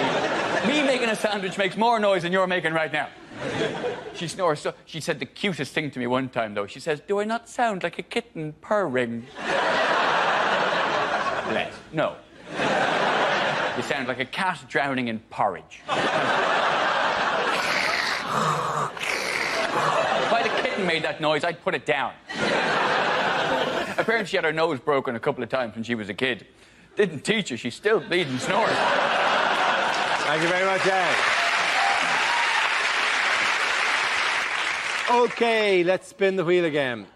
me making a sandwich makes more noise than you're making right now. She snores. So she said the cutest thing to me one time, though. She says, do I not sound like a kitten purring? Bless. No. You sound like a cat drowning in porridge. If I had a kitten made that noise, I'd put it down. Apparently she had her nose broken a couple of times when she was a kid. Didn't teach her, she's still bleeding snores. Thank you very much, Ed. OK, let's spin the wheel again.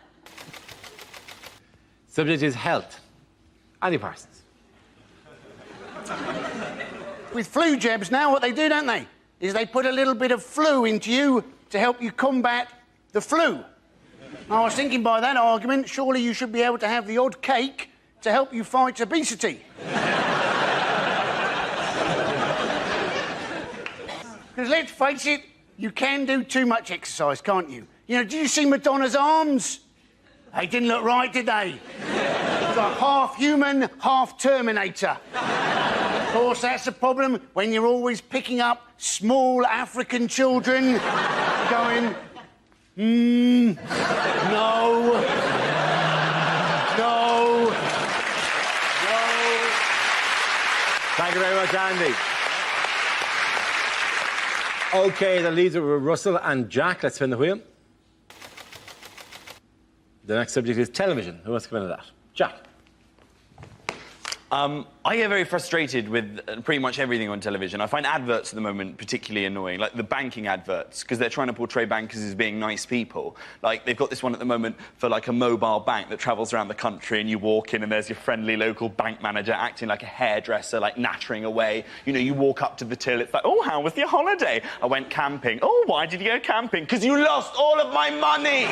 Subject is health. Andy Parsons. With flu jabs now, what they do, don't they, is they put a little bit of flu into you to help you combat the flu. I was thinking by that argument, surely you should be able to have the odd cake to help you fight obesity. Because let's face it, you can do too much exercise, can't you? You know, did you see Madonna's arms? They didn't look right, did they? It's like half human, half Terminator. Of course, that's the problem when you're always picking up small African children going, no, no, no. Thank you very much, Andy. OK, that leaves it with Russell and Jack. Let's spin the wheel. The next subject is television. Who wants to come into that? Jack. I get very frustrated with pretty much everything on television. I find adverts at the moment particularly annoying, like the banking adverts, because they're trying to portray bankers as being nice people. Like, they've got this one at the moment for, like, a mobile bank that travels around the country, and you walk in and there's your friendly local bank manager acting like a hairdresser, like, nattering away. You know, you walk up to the till, it's like, oh, how was your holiday? I went camping. Oh, why did you go camping? Because you lost all of my money!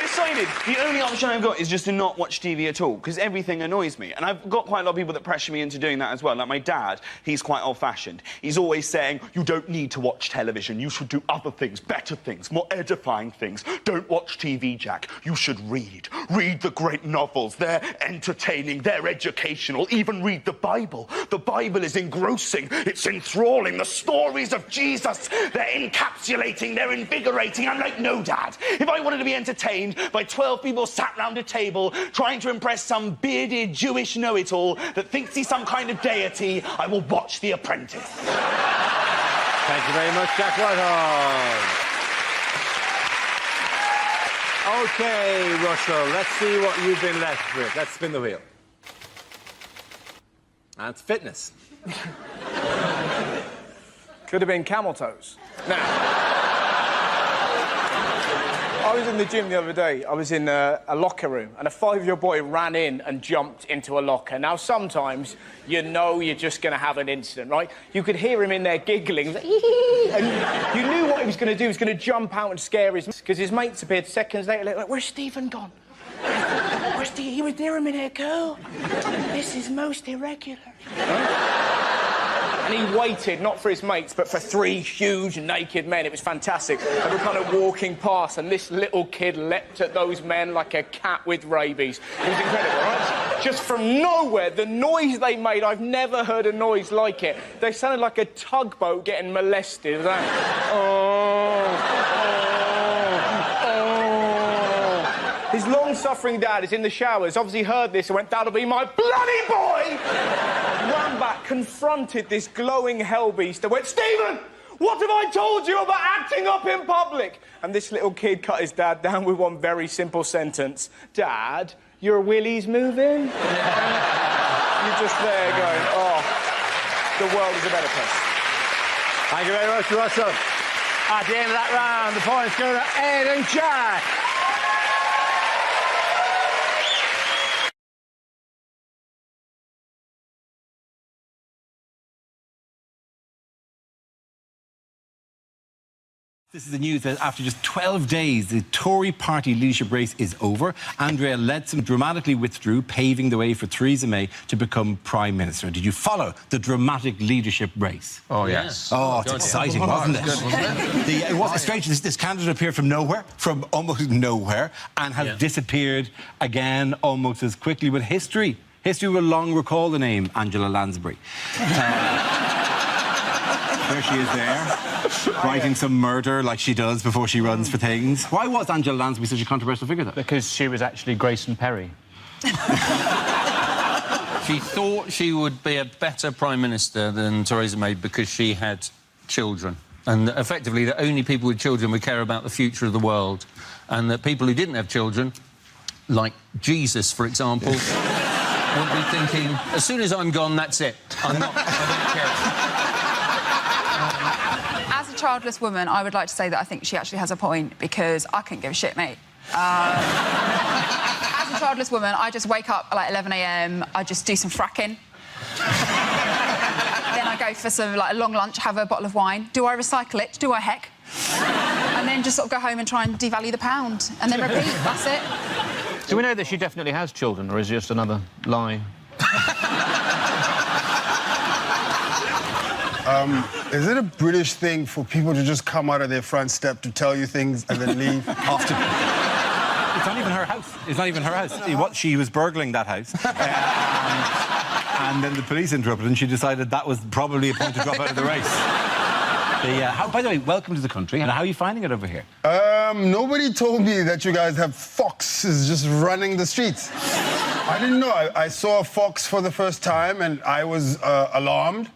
Decided the only option I've got is just to not watch TV at all, because everything annoys me. And I've got quite a lot of people that pressure me into doing that as well. Like my dad, he's quite old-fashioned. He's always saying, you don't need to watch television. You should do other things, better things, more edifying things. Don't watch TV, Jack. You should read. Read the great novels. They're entertaining, they're educational. Even read the Bible. The Bible is engrossing. It's enthralling. The stories of Jesus, they're encapsulating, they're invigorating. I'm like, no, Dad. If I wanted to be entertained by 12 people sat round a table trying to impress some bearded Jewish know-it-all that thinks he's some kind of deity, I will watch The Apprentice. Thank you very much, Jack Whitehall. OK, Russell, let's see what you've been left with. Let's spin the wheel. And it's fitness. Could have been camel toes. Now, I was in the gym the other day. I was in a locker room, and a 5-year-old boy ran in and jumped into a locker. Now, sometimes you know you're just going to have an incident, right? You could hear him in there giggling, and you knew what he was going to do. He was going to jump out and scare his mates, because his mates appeared seconds later, like, where's Stephen gone? Where's Stephen? He was near a minute ago. This is most irregular. And he waited, not for his mates, but for 3 huge naked men. It was fantastic. They were kind of walking past, and this little kid leapt at those men like a cat with rabies. It was incredible, right? Just from nowhere, the noise they made, I've never heard a noise like it. They sounded like a tugboat getting molested. It was like, His long-suffering dad is in the showers, obviously heard this and went, that'll be my bloody boy! Ran back, confronted this glowing hellbeast and went, Stephen, what have I told you about acting up in public? And this little kid cut his dad down with one very simple sentence. Dad, your willy's moving. You're just there going, oh, the world is a better place. Thank you very much, Russell. At the end of that round, the points go to Ed and Jack. This is the news that after just 12 days, the Tory party leadership race is over. Andrea Leadsom dramatically withdrew, paving the way for Theresa May to become Prime Minister. Did you follow the dramatic leadership race? Oh, yes. Oh, it's exciting, wasn't it? It was strange. This candidate appeared from nowhere, from almost nowhere, and has disappeared again almost as quickly. But history will long recall the name Angela Lansbury. There she is there, writing some murder like she does before she runs for things. Why was Angela Lansbury such a controversial figure, though? Because she was actually Grayson Perry. She thought she would be a better Prime Minister than Theresa May because she had children. And effectively, that only people with children would care about the future of the world. And that people who didn't have children, like Jesus, for example, would be thinking, as soon as I'm gone, that's it. I don't care. As a childless woman, I would like to say that I think she actually has a point, because I couldn't give a shit, mate. As a childless woman, I just wake up at like 11 a.m, I just do some fracking. Then I go for some, like, a long lunch, have a bottle of wine. Do I recycle it? Do I heck? And then just sort of go home and try and devalue the pound. And then repeat, that's it. Do we know that she definitely has children, or is it just another lie? Is it a British thing for people to just come out of their front step to tell you things and then leave? Often. It's not even her house. It's not even her house. She was burgling that house. And then the police interrupted, and she decided that was probably a point to drop out of the race. By the way, welcome to the country. And how are you finding it over here? Nobody told me that you guys have foxes just running the streets. I didn't know. I saw a fox for the first time, and I was alarmed.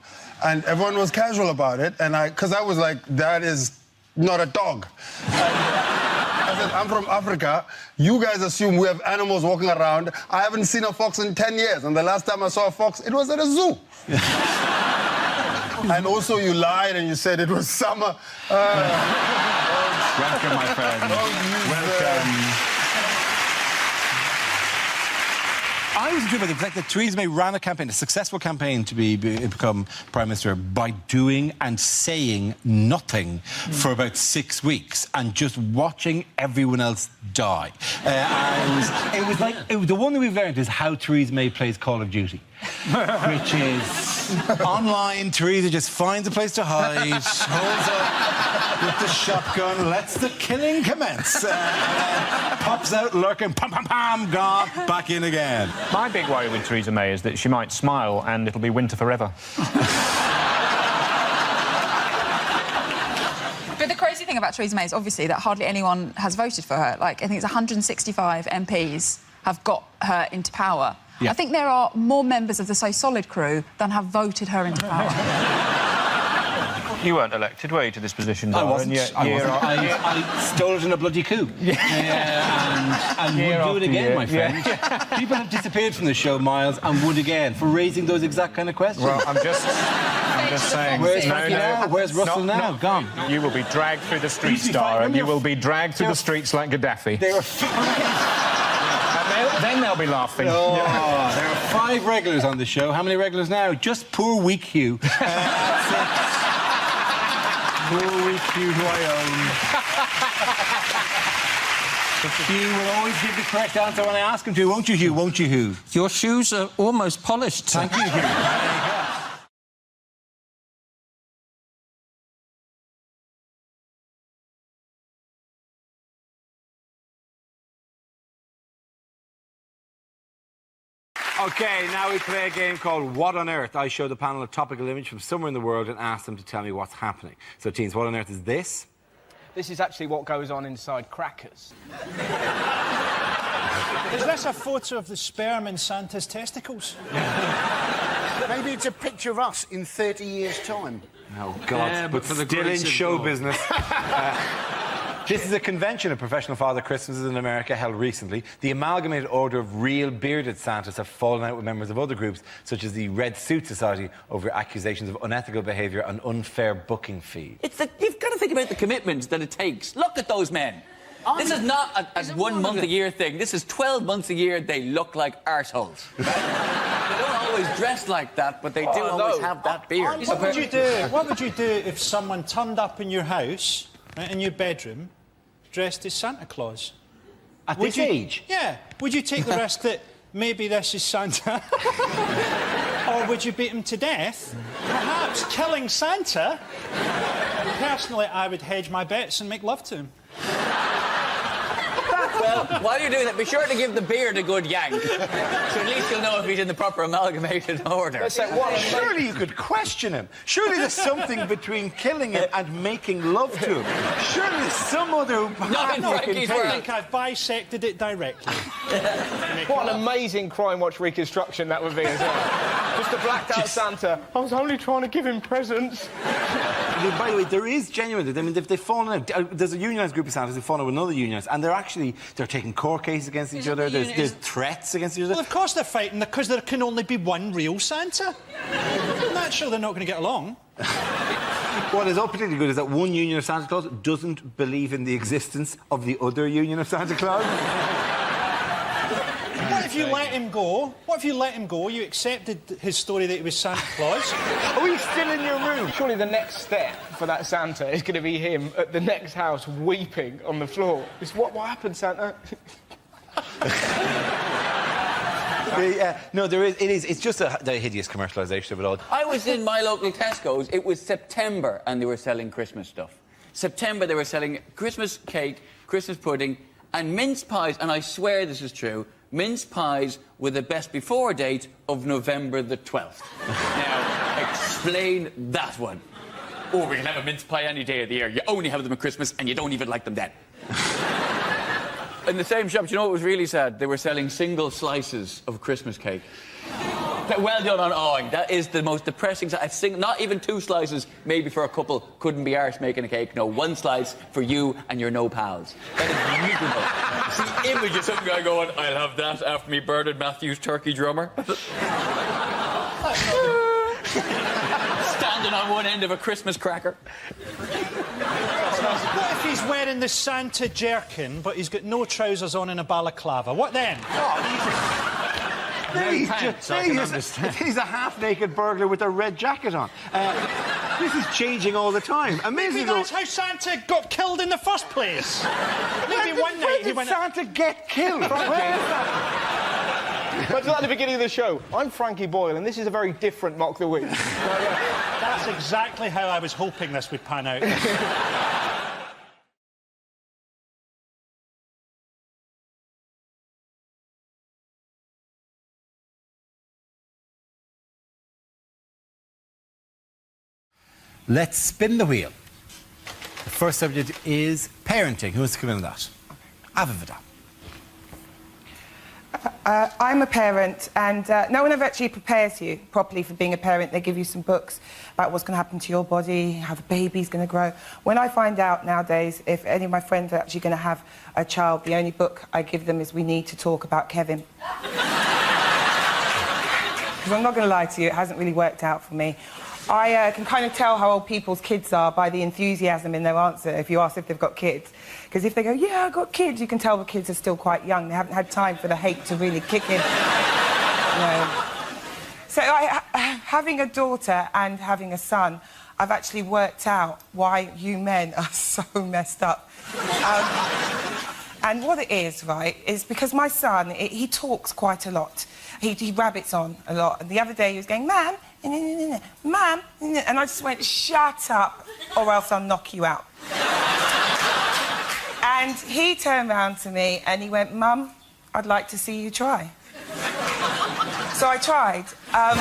And everyone was casual about it, and because I was like, that is not a dog. I said, I'm from Africa. You guys assume we have animals walking around. I haven't seen a fox in 10 years, and the last time I saw a fox, it was at a zoo. And also, you lied and you said it was summer. Welcome, my friend. Welcome. I was intrigued by the fact that Theresa May ran a campaign, a successful campaign to become Prime Minister by doing and saying nothing for about 6 weeks and just watching everyone else die. The one thing we've learned is how Theresa May plays Call of Duty, which is online. Theresa just finds a place to hide, holds up with the shotgun, lets the killing commence, pops out lurking, pam, pam, pam, gone, back in again. My big worry with Theresa May is that she might smile and it'll be winter forever. But the crazy thing about Theresa May is obviously that hardly anyone has voted for her. Like, I think it's 165 MPs have got her into power. Yeah. I think there are more members of the So Solid crew than have voted her into power. You weren't elected, were you, to this position? I wasn't. I stole it in a bloody coup. And would do it again, my friend. People have disappeared from the show, Miles, and would again for raising those exact kind of questions. Well, I'm just saying. Where's Frankie now? Where's Russell now? Gone. You will be dragged through the streets, Dara. You will be dragged through the streets like Gaddafi. They were then they'll be laughing. Oh, there are 5 regulars on the show. How many regulars now? Just poor weak Hugh. Poor weak Hugh, who I own. Hugh will always give the correct answer when I ask him to, won't you, Hugh? Won't you, Hugh? Your shoes are almost polished. Thank you, Hugh. OK, now we play a game called What on Earth? I show the panel a topical image from somewhere in the world and ask them to tell me what's happening. So, teens, what on earth is this? This is actually what goes on inside crackers. Is this a photo of the sperm in Santa's testicles? Maybe it's a picture of us in 30 years' time. Oh, God, but for the still in show business. This is a convention of professional Father Christmases in America held recently. The Amalgamated Order of Real Bearded Santas have fallen out with members of other groups, such as the Red Suit Society, over accusations of unethical behaviour and unfair booking fees. You've got to think about the commitment that it takes. Look at those men. This is not a 1 month a year thing. This is 12 months a year. They look like arseholes. They don't always dress like that, but they do always have that beard. What would you do? What would you do if someone turned up in your house, right, in your bedroom, dressed as Santa Claus? At this age? Yeah. Would you take the risk that maybe this is Santa? Or would you beat him to death? Perhaps killing Santa? Personally, I would hedge my bets and make love to him. Well, while you're doing that, be sure to give the beard a good yank. So at least you'll know if he's in the proper amalgamated order. Surely you could question him. Surely there's something between killing him and making love to him. Surely there's some other path you can take. I think I've bisected it directly. What an amazing Crime Watch reconstruction that would be as well. Just a blacked-out Santa. I was only trying to give him presents. By the way, there is genuinely... I mean, they've fallen out. There's a unionised group of Santas who've fallen out with another unionised, and they're taking court cases against each other. There's threats against each other. Well, of course they're fighting, because there can only be one real Santa. Naturally, they're not going to get along. What is particularly good is that one union of Santa Claus doesn't believe in the existence of the other union of Santa Claus. What if you let him go? What if you let him go? You accepted his story that he was Santa Claus. Are we still in your room? Surely the next step for that Santa is going to be him at the next house weeping on the floor. It's what happened, Santa? No, there is. It is. It's just the hideous commercialisation of it all. I was in my local Tesco's. It was September, and they were selling Christmas stuff. September, they were selling Christmas cake, Christmas pudding, and mince pies. And I swear this is true. Mince pies with a best before date of November the 12th. Now, explain that one. Oh, we can have a mince pie any day of the year. You only have them at Christmas, and you don't even like them then. In the same shop, you know what was really sad? They were selling single slices of Christmas cake. Well done on awing. That is the most depressing side. Not even 2 slices, maybe for a couple, couldn't be arsed making a cake. No, 1 slice for you and your no pals. That is miserable. See, image of some guy going, I'll have that after me Bernard Matthews turkey drummer. Standing on one end of a Christmas cracker. What if he's wearing the Santa jerkin, but he's got no trousers on and a balaclava? What then? He's a half-naked burglar with a red jacket on. This is changing all the time. Maybe that's how Santa got killed in the first place. Maybe one night he went... Santa get killed? But at the beginning of the show, I'm Frankie Boyle, and this is a very different Mock the Week. That's exactly how I was hoping this would pan out. Let's spin the wheel. The first subject is parenting. Who wants to come in on that? Avivada. I'm a parent, and no one ever actually prepares you properly for being a parent. They give you some books about what's going to happen to your body, how the baby's going to grow. When I find out nowadays if any of my friends are actually going to have a child, the only book I give them is We Need to Talk About Kevin. Because I'm not going to lie to you, it hasn't really worked out for me. I can kind of tell how old people's kids are by the enthusiasm in their answer if you ask if they've got kids. Because if they go, yeah, I've got kids, you can tell the kids are still quite young. They haven't had time for the hate to really kick in. So having a daughter and having a son, I've actually worked out why you men are so messed up. And what it is, right, is because my son, he talks quite a lot. He rabbits on a lot. And the other day he was going, Mum, Mum, and I just went, shut up, or else I'll knock you out. And he turned round to me and he went, Mum, I'd like to see you try. So I tried. I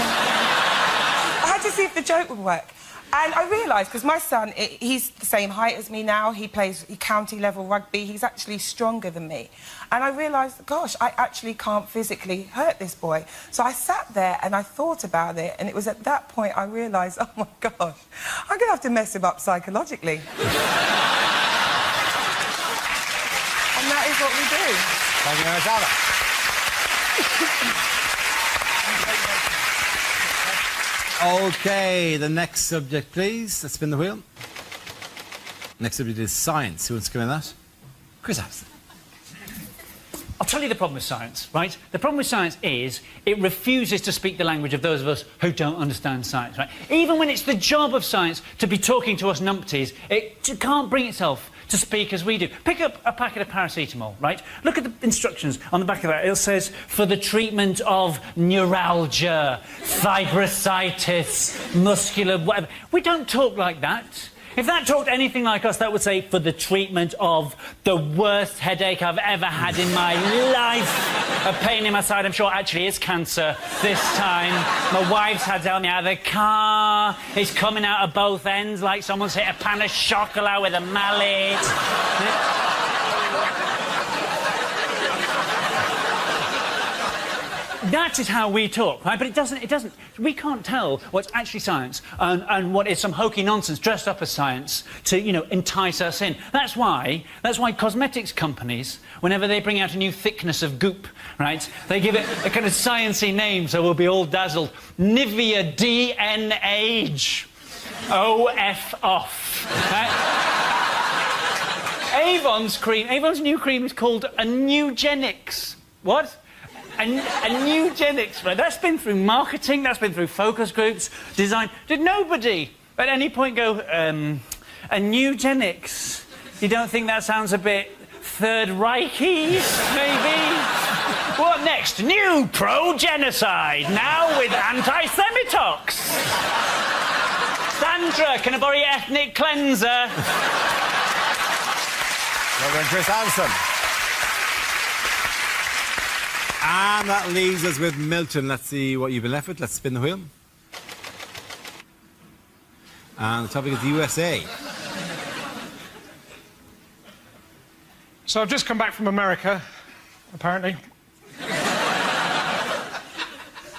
had to see if the joke would work. And I realised, because my son, he's the same height as me now, he plays county-level rugby, he's actually stronger than me. And I realised, gosh, I actually can't physically hurt this boy. So I sat there and I thought about it, and it was at that point I realised, oh, my gosh, I'm going to have to mess him up psychologically. what we do. Thank you very much, Alan. OK, the next subject, please. Let's spin the wheel. Next subject is science. Who wants to come in that? Chris Addison. I'll tell you the problem with science, right? The problem with science is it refuses to speak the language of those of us who don't understand science, right? Even when it's the job of science to be talking to us numpties, it can't bring itself to speak as we do. Pick up a packet of paracetamol, right? Look at the instructions on the back of that. It says, for the treatment of neuralgia, fibrositis, muscular whatever. We don't talk like that. If that talked anything like us, that would say, for the treatment of the worst headache I've ever had in my life. A pain in my side, I'm sure actually is cancer this time. My wife's had to help me out of the car. It's coming out of both ends like someone's hit a pan of chocolat with a mallet. That is how we talk, right? But it doesn't. We can't tell what's actually science and what is some hokey nonsense dressed up as science to, you know, entice us in. That's why cosmetics companies, whenever they bring out a new thickness of goop, right, they give it a kind of sciencey name so we'll be all dazzled. Nivea DN-Age. OF off. Right? Avon's new cream is called a Nugenics. What? A Nugenics, right? That's been through marketing, that's been through focus groups, design. Did nobody at any point go, a Nugenics? You don't think that sounds a bit Third Reich-y, maybe? What next? New pro-genocide, now with anti-Semitox. Sandra, can I borrow your ethnic cleanser? Well done, Chris Addison. And that leaves us with Milton. Let's see what you've been left with. Let's spin the wheel. And the topic is the USA. So I've just come back from America, apparently.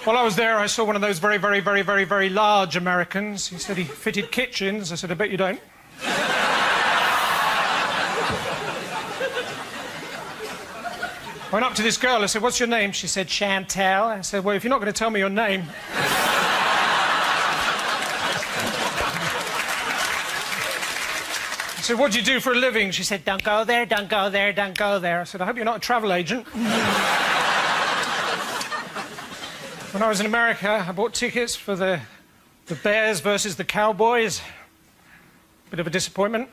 While I was there, I saw one of those very, very, very, very, very large Americans. He said he fitted kitchens. I said, I bet you don't. I went up to this girl, I said, what's your name? She said, Chantal. I said, well, if you're not going to tell me your name... I said, what do you do for a living? She said, don't go there, don't go there, don't go there. I said, I hope you're not a travel agent. When I was in America, I bought tickets for the Bears versus the Cowboys. Bit of a disappointment.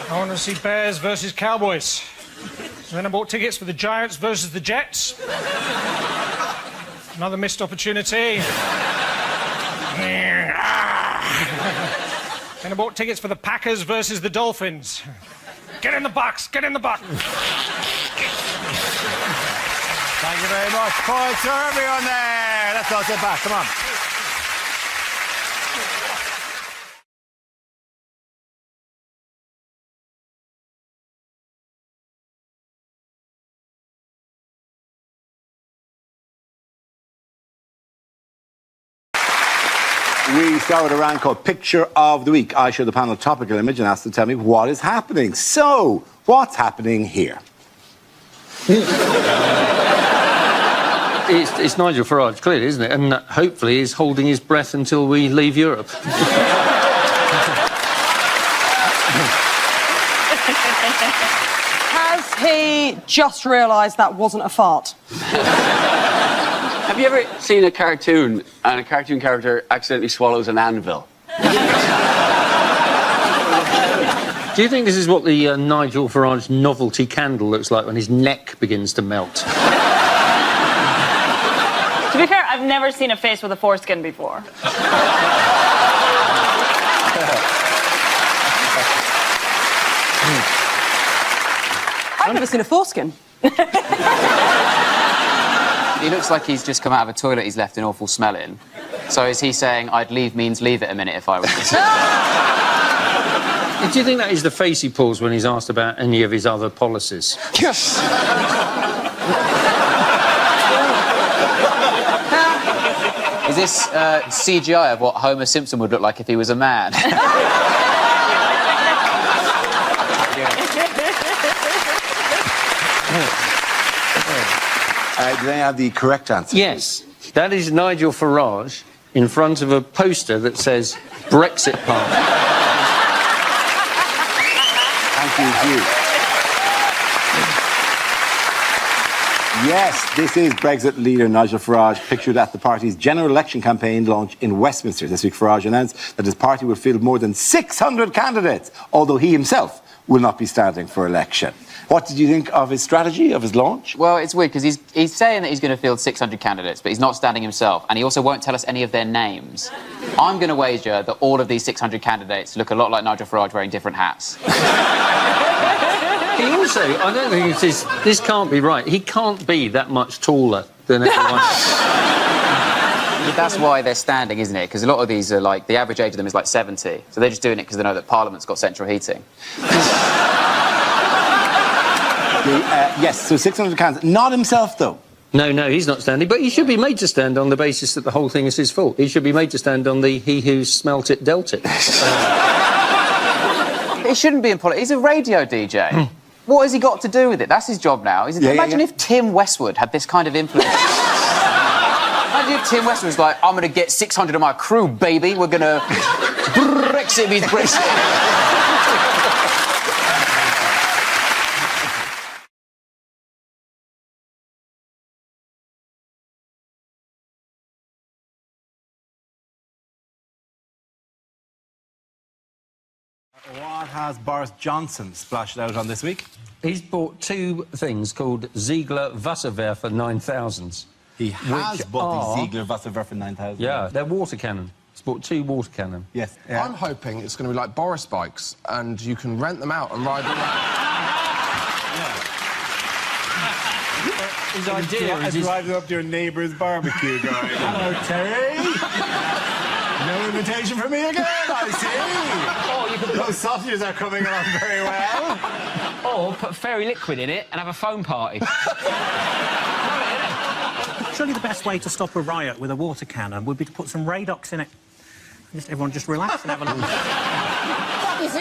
I want to see Bears versus Cowboys. And then I bought tickets for the Giants versus the Jets. Another missed opportunity. Then I bought tickets for the Packers versus the Dolphins. Get in the box, get in the box. Thank you very much. Points for everyone there. Let's all sit back. Come on. We start with a round called Picture of the Week. I show the panel a topical image and ask them to tell me what is happening. So, what's happening here? It's Nigel Farage, clearly, isn't it? And hopefully he's holding his breath until we leave Europe. Has he just realised that wasn't a fart? Have you ever seen a cartoon and a cartoon character accidentally swallows an anvil? Do you think this is what the Nigel Farage novelty candle looks like when his neck begins to melt? To be fair, I've never seen a face with a foreskin before. I've never seen a foreskin. He looks like he's just come out of a toilet he's left an awful smell in. So is he saying, I'd leave means leave it a minute if I was... Do you think that is the face he pulls when he's asked about any of his other policies? Is this CGI of what Homer Simpson would look like if he was a man? Do they have the correct answer? Yes. That is Nigel Farage in front of a poster that says Brexit Party. Thank you, Hugh. Yes, this is Brexit leader Nigel Farage, pictured at the party's general election campaign launch in Westminster. This week, Farage announced that his party will field more than 600 candidates, although he himself will not be standing for election. What did you think of his strategy, of his launch? Well, it's weird, because he's saying that he's going to field 600 candidates, but he's not standing himself, and he also won't tell us any of their names. I'm going to wager that all of these 600 candidates look a lot like Nigel Farage wearing different hats. He also, I don't think it is, this can't be right. He can't be that much taller than everyone. That's why they're standing, isn't it? Because a lot of these are like, the average age of them is like 70, so they're just doing it because they know that Parliament's got central heating. Yes, so 600 cans. Not himself, though. No, he's not standing, but he should be made to stand on the basis that the whole thing is his fault. He should be made to stand on the he who smelt it dealt it. He shouldn't be in politics. He's a radio DJ. What has he got to do with it? That's his job now. Imagine if Tim Westwood had this kind of influence. Imagine if Tim Westwood was like, I'm going to get 600 of my crew, baby. We're going to... Brexit means Brexit. What has Boris Johnson splashed out on this week? He's bought two things called Ziegler Wasserwerfer 9000s. He has bought the Ziegler Wasserwerfer 9000. Yeah, they're water cannon. He's bought two water cannon. Yes. Yeah. I'm hoping it's going to be like Boris bikes, and you can rent them out and ride them. His idea is driving up to your neighbour's barbecue going, hello, Terry. No invitation for me again, I see. Oh, you could Those sausages are coming along very well. Or put fairy liquid in it and have a foam party. Surely the best way to stop a riot with a water cannon would be to put some Radox in it. Everyone just relax and have a look.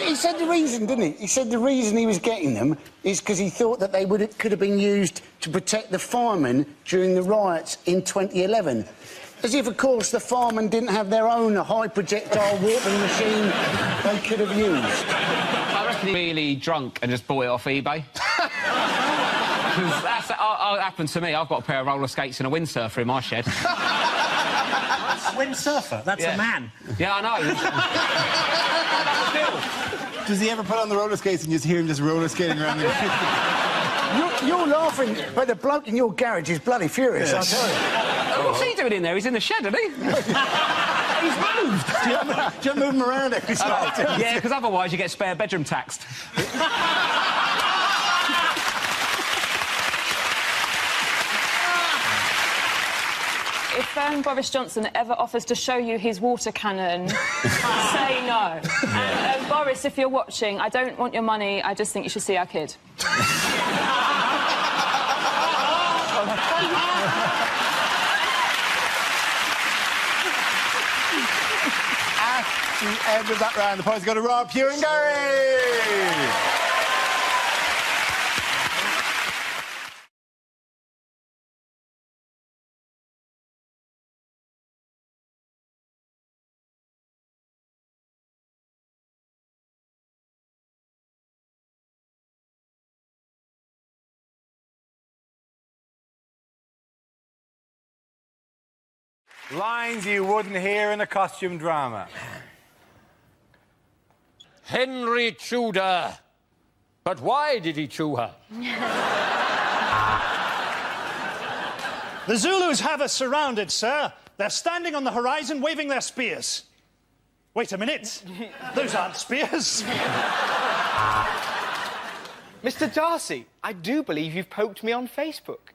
He said the reason, didn't he? He said the reason he was getting them is because he thought that they could have been used to protect the firemen during the riots in 2011. As if, of course, the firemen didn't have their own high-projectile watering machine they could have used. I reckon he's really drunk and just bought it off eBay. That's what happened to me. I've got a pair of roller skates and a windsurfer in my shed. Windsurfer? That's a man. Yeah, I know. Does he ever put on the roller skates and you just hear him just roller skating around the... You're laughing, but the bloke in your garage is bloody furious, I'll tell you. What's he doing in there? He's in the shed, isn't he? He's moved. Do you move him around every so often? Yeah, because otherwise you get spare bedroom taxed. If Boris Johnson ever offers to show you his water cannon, say no. And Boris, if you're watching, I don't want your money, I just think you should see our kid. At the end of that round, the points go to Rob, Hugh and Gary! Lines you wouldn't hear in a costume drama. Henry chewed her. But why did he chew her? The Zulus have us surrounded, sir. They're standing on the horizon waving their spears. Wait a minute. Those aren't spears. Mr. Darcy, I do believe you've poked me on Facebook.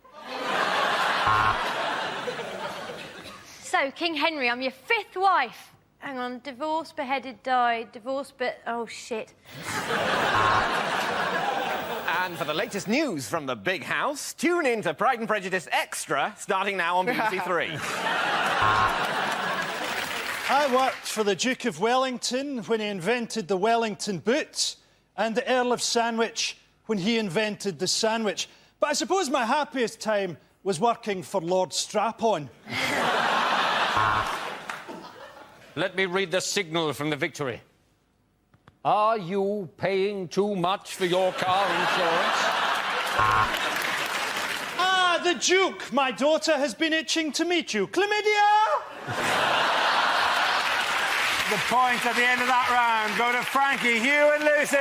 So, King Henry, I'm your 5th wife. Hang on, divorced, beheaded, died, divorced, but... Oh, shit. And for the latest news from the big house, tune in to Pride and Prejudice Extra, starting now on BBC Three. I worked for the Duke of Wellington when he invented the Wellington boot, and the Earl of Sandwich when he invented the sandwich. But I suppose my happiest time was working for Lord Strap-on. Let me read the signal from the Victory. Are you paying too much for your car insurance? Ah, the Duke! My daughter has been itching to meet you. Chlamydia! The points at the end of that round go to Frankie, Hugh and Lucy!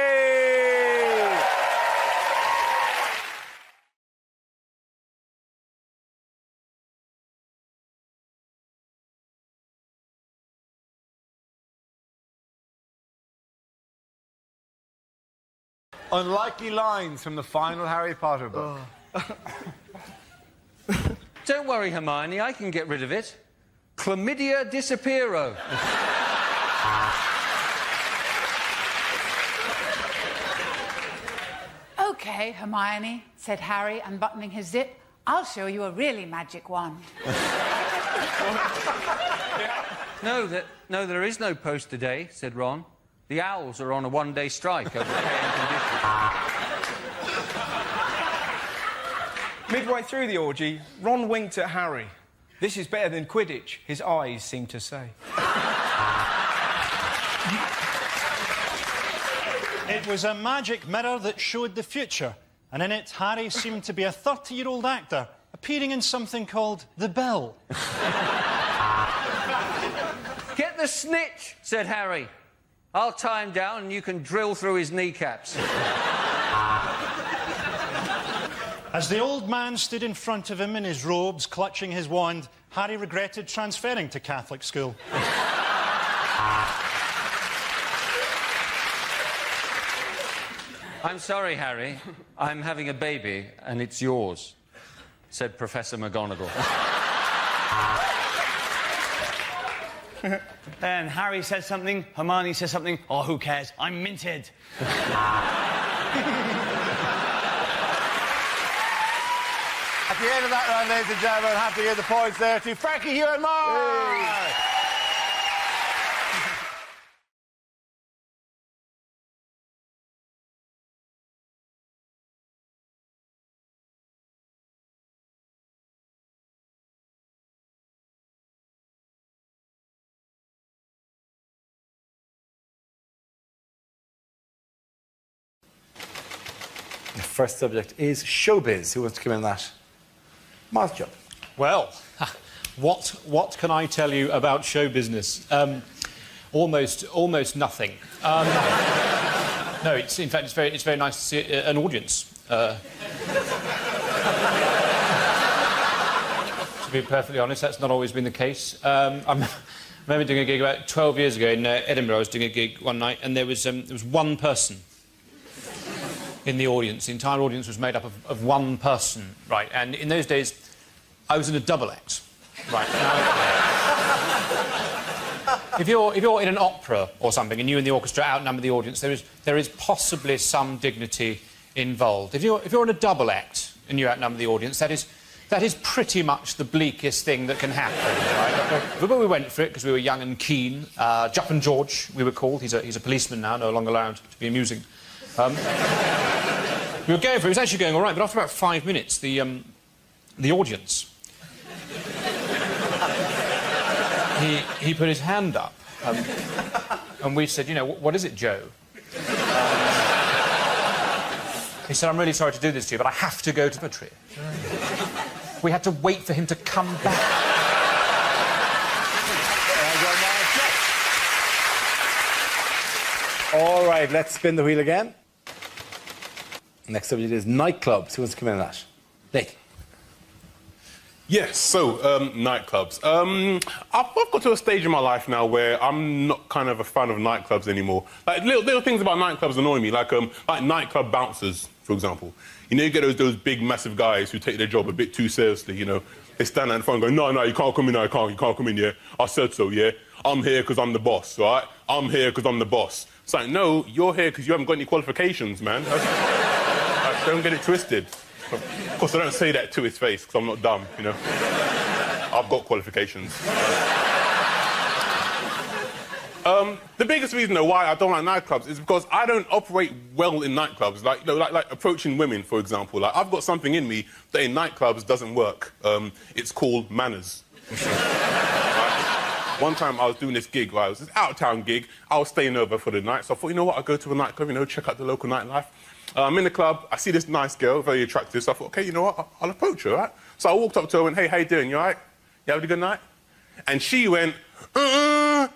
Unlikely lines from the final Harry Potter book. Don't worry, Hermione, I can get rid of it. Chlamydia disappearo. OK, Hermione, said Harry, unbuttoning his zip. I'll show you a really magic wand. No, there is no post today, said Ron. The Owls are on a one-day strike over pay and conditions. Midway through the orgy, Ron winked at Harry. This is better than Quidditch, his eyes seemed to say. It was a magic mirror that showed the future, and in it, Harry seemed to be a 30-year-old actor appearing in something called The Bill. Get the snitch, said Harry. I'll tie him down and you can drill through his kneecaps. As the old man stood in front of him in his robes, clutching his wand, Harry regretted transferring to Catholic school. I'm sorry, Harry. I'm having a baby and it's yours, said Professor McGonagall. Then Harry says something, Hermione says something. Oh, who cares? I'm minted. At the end of that round, ladies and gentlemen, have to give the points there to Frankie, Hugh and Mark! The first subject is showbiz. Who wants to come in that? Mark Job. Well, what can I tell you about show business? Almost nothing. No, in fact it's very nice to see an audience. To be perfectly honest, that's not always been the case. I remember doing a gig about 12 years ago in Edinburgh. I was doing a gig one night, and there was one person in the audience. The entire audience was made up of one person, right? And in those days, I was in a double act, right? Now, if you're in an opera or something and you and the orchestra outnumber the audience, there is possibly some dignity involved. If you're in a double act and you outnumber the audience, that is pretty much the bleakest thing that can happen, right? But we went for it because we were young and keen. Juppin' George, we were called. He's a policeman now, no longer allowed to be amusing. We were going for it. It was actually going all right, but after about 5 minutes, the audience, he put his hand up, and we said, you know, what is it, Joe? He said, I'm really sorry to do this to you, but I have to go to the tree. We had to wait for him to come back. All right, let's spin the wheel again. Next subject is nightclubs. Who wants to come in on that? Nate. Yes, so, nightclubs. I've got to a stage in my life now where I'm not kind of a fan of nightclubs anymore. Like, little things about nightclubs annoy me, like nightclub bouncers, for example. You know, you get those big, massive guys who take their job a bit too seriously, you know. They stand out in front and go, no, you can't come in, you can't come in, yeah? I said so, yeah? I'm here because I'm the boss, all right? I'm here because I'm the boss. It's like, no, you're here because you haven't got any qualifications, man. Don't get it twisted. Of course, I don't say that to his face, because I'm not dumb, you know. I've got qualifications. The biggest reason, though, why I don't like nightclubs is because I don't operate well in nightclubs. Like, you know, like approaching women, for example. Like, I've got something in me that in nightclubs doesn't work. It's called manners. One time I was doing this gig, right? It was this out-of-town gig. I was staying over for the night, so I thought, you know what, I'll go to a nightclub, you know, check out the local nightlife. I'm in the club, I see this nice girl, very attractive, so I thought, OK, you know what, I'll approach her, right? So I walked up to her and went, hey, how you doing, you all right? You having a good night? And she went,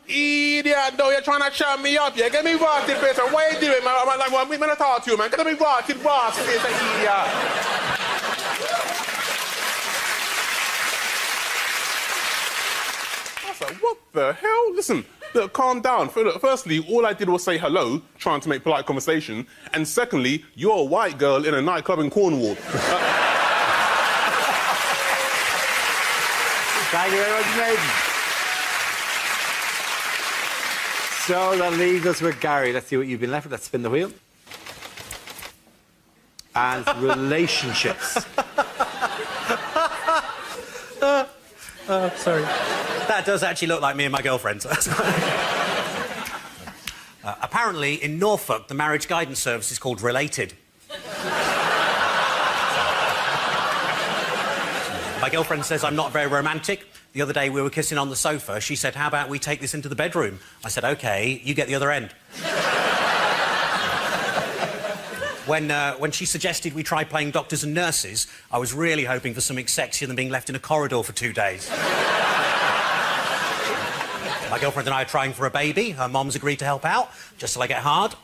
idiot, though, you're trying to shut me up, yeah? Get me rotted, face, what are you doing, man? I'm like, well, I'm going to talk to you, man. Get me rotted, face, idiot. I was like, what the hell? Listen, look, calm down. Firstly, all I did was say hello, trying to make polite conversation. And secondly, you're a white girl in a nightclub in Cornwall. Thank you very much, Maiden. So that leaves us with Gary. Let's see what you've been left with. Let's spin the wheel. And relationships. Sorry. That does actually look like me and my girlfriend. Apparently, in Norfolk, the marriage guidance service is called Related. My girlfriend says I'm not very romantic. The other day we were kissing on the sofa. She said, how about we take this into the bedroom? I said, OK, you get the other end. When she suggested we try playing doctors and nurses, I was really hoping for something sexier than being left in a corridor for 2 days. My girlfriend and I are trying for a baby. Her mom's agreed to help out, just till I get hard.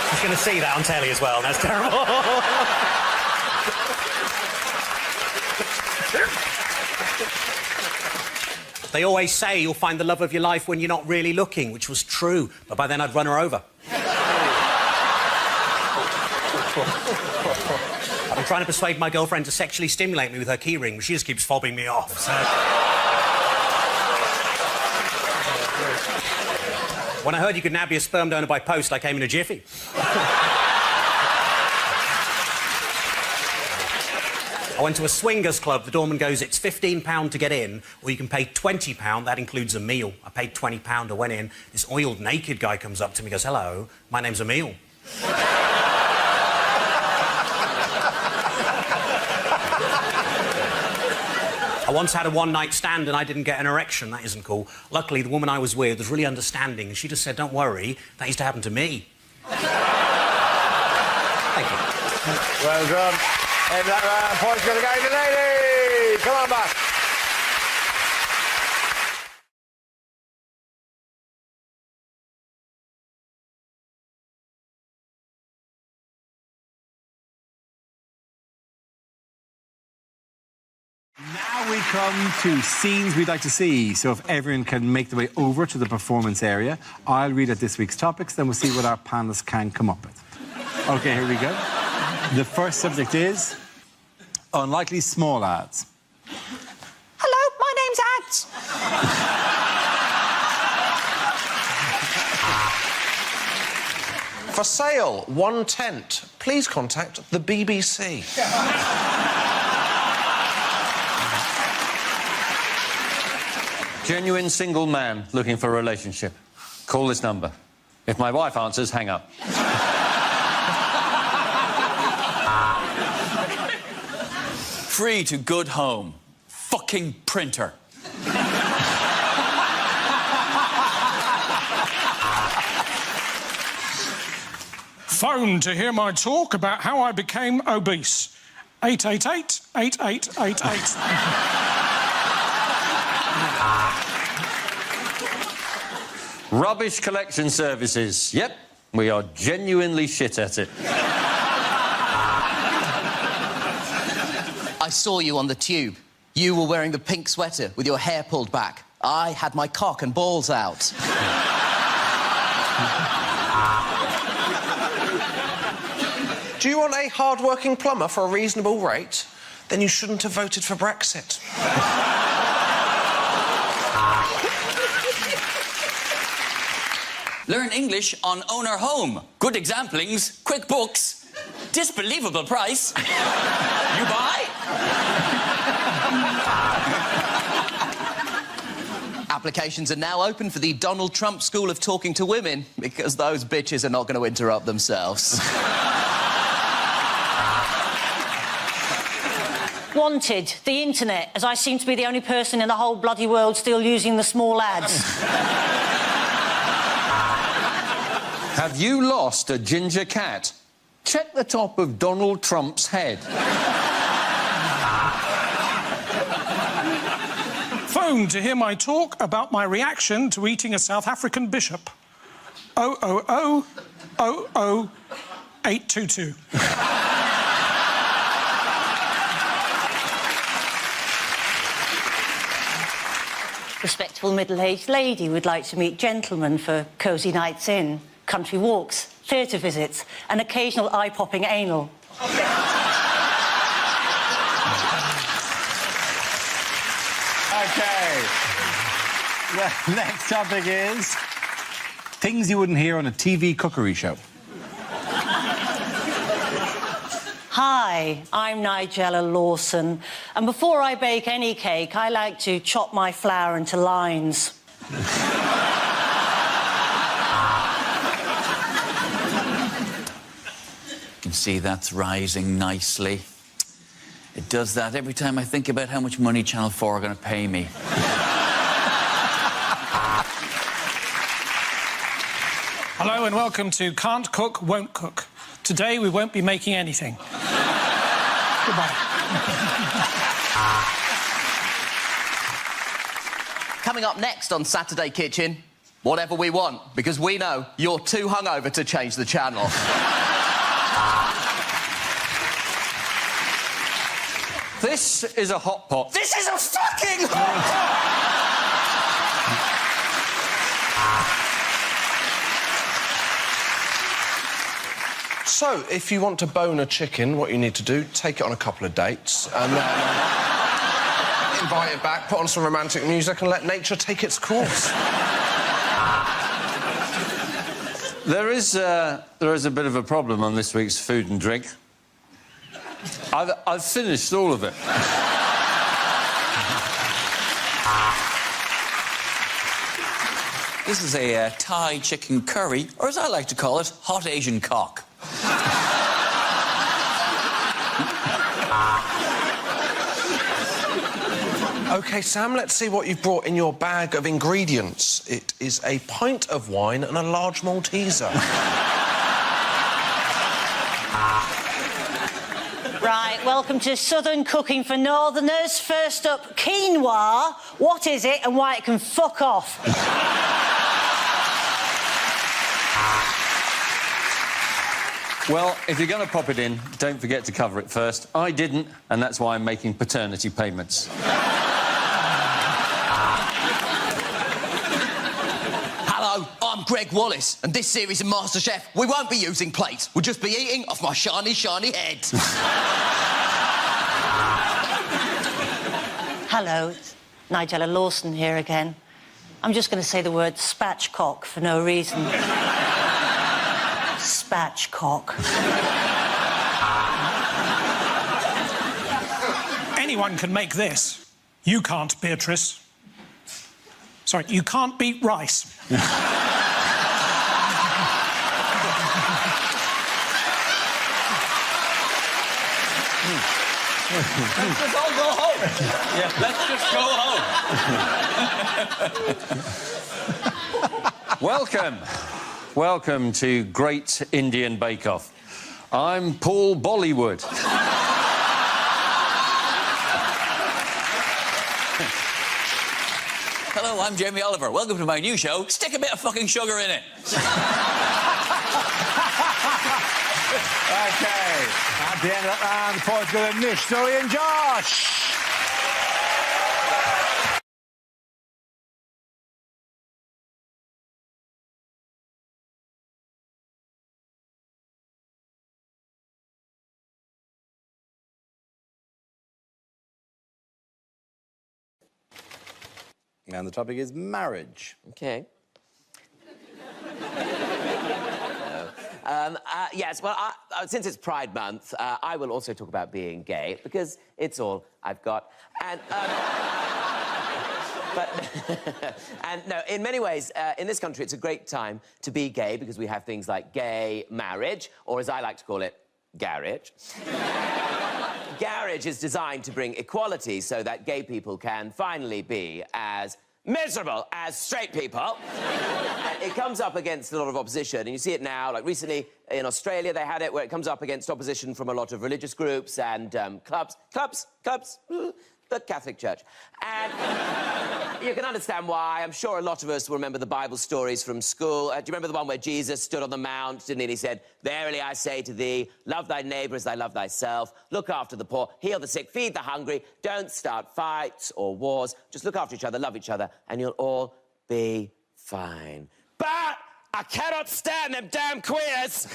She's going to see that on telly as well. That's terrible. They always say you'll find the love of your life when you're not really looking, which was true, but by then I'd run her over. I've been trying to persuade my girlfriend to sexually stimulate me with her keyring, but she just keeps fobbing me off, so... When I heard you could now be a sperm donor by post, I came in a jiffy. I went to a swingers club. The doorman goes, it's £15 to get in, or you can pay £20. That includes a meal. I paid £20. I went in. This oiled, naked guy comes up to me and goes, hello, my name's Emil. I once had a one-night stand and I didn't get an erection. That isn't cool. Luckily, the woman I was with was really understanding, and she just said, don't worry, that used to happen to me. Thank you. Well done. And that point's going to go to the ladies. Come on back. Now we come to scenes we'd like to see. So if everyone can make their way over to the performance area, I'll read out this week's topics, then we'll see what our panellists can come up with. OK, here we go. The first subject is unlikely small ads. Hello, my name's Ads. For sale, 1 tent. Please contact the BBC. Genuine single man looking for a relationship. Call this number. If my wife answers, hang up. Free to good home. Fucking printer. Phone to hear my talk about how I became obese. 888-8888. Rubbish collection services. Yep, we are genuinely shit at it. I saw you on the tube. You were wearing the pink sweater with your hair pulled back. I had my cock and balls out. Do you want a hard-working plumber for a reasonable rate? Then you shouldn't have voted for Brexit. Learn English on Owner Home. Good examplings, quick books, disbelievable price. You buy? Applications are now open for the Donald Trump School of Talking to Women because those bitches are not going to interrupt themselves. Wanted, the internet, as I seem to be the only person in the whole bloody world still using the small ads. Have you lost a ginger cat? Check the top of Donald Trump's head. Phone to hear my talk about my reaction to eating a South African bishop. 000-00-822. Respectable middle-aged lady would like to meet gentlemen for cosy nights in, country walks, theatre visits, and occasional eye-popping anal. Okay. The next topic is things you wouldn't hear on a TV cookery show. Hi, I'm Nigella Lawson, and before I bake any cake, I like to chop my flour into lines. You can see that's rising nicely. It does that every time I think about how much money Channel 4 are going to pay me. Hello and welcome to Can't Cook, Won't Cook. Today we won't be making anything. Goodbye. Coming up next on Saturday Kitchen, whatever we want, because we know you're too hungover to change the channel. This is a hot pot. This is a fucking hot pot! So, if you want to bone a chicken, what you need to do, take it on a couple of dates, and then invite it back, put on some romantic music, and let nature take its course. There is a bit of a problem on this week's food and drink. I've finished all of it. This is a Thai chicken curry, or as I like to call it, hot Asian cock. OK, Sam, let's see what you've brought in your bag of ingredients. It is a pint of wine and a large Malteser. Right, welcome to Southern Cooking for Northerners. First up, quinoa. What is it and why it can fuck off? Well, if you're going to pop it in, don't forget to cover it first. I didn't, and that's why I'm making paternity payments. Hello, I'm Greg Wallace, and this series of MasterChef, we won't be using plates. We'll just be eating off my shiny, shiny head. Hello, it's Nigella Lawson here again. I'm just going to say the word spatchcock for no reason. Spatchcock. Anyone can make this. You can't, Beatrice. Sorry, you can't beat rice. Let's just all go home. Yeah, let's just go home. Welcome to Great Indian Bake Off. I'm Paul Bollywood. Hello, I'm Jamie Oliver. Welcome to my new show. Stick a bit of fucking sugar in it. Okay. At the end of that round, the points go to Nish, Zoe and Josh. And the topic is marriage. OK. Yes, well, since it's Pride Month, I will also talk about being gay, because it's all I've got. And, and no, in many ways, in this country, it's a great time to be gay, because we have things like gay marriage, or as I like to call it, garage. Garage is designed to bring equality so that gay people can finally be as miserable as straight people. And it comes up against a lot of opposition, and you see it now, like recently in Australia they had it, where it comes up against opposition from a lot of religious groups and clubs, the Catholic Church. And you can understand why. I'm sure a lot of us will remember the Bible stories from school. Do you remember the one where Jesus stood on the mount, didn't he? And he said, "Verily I say to thee, love thy neighbour as thy love thyself. Look after the poor, heal the sick, feed the hungry. Don't start fights or wars. Just look after each other, love each other, and you'll all be fine." But I cannot stand them damn queers.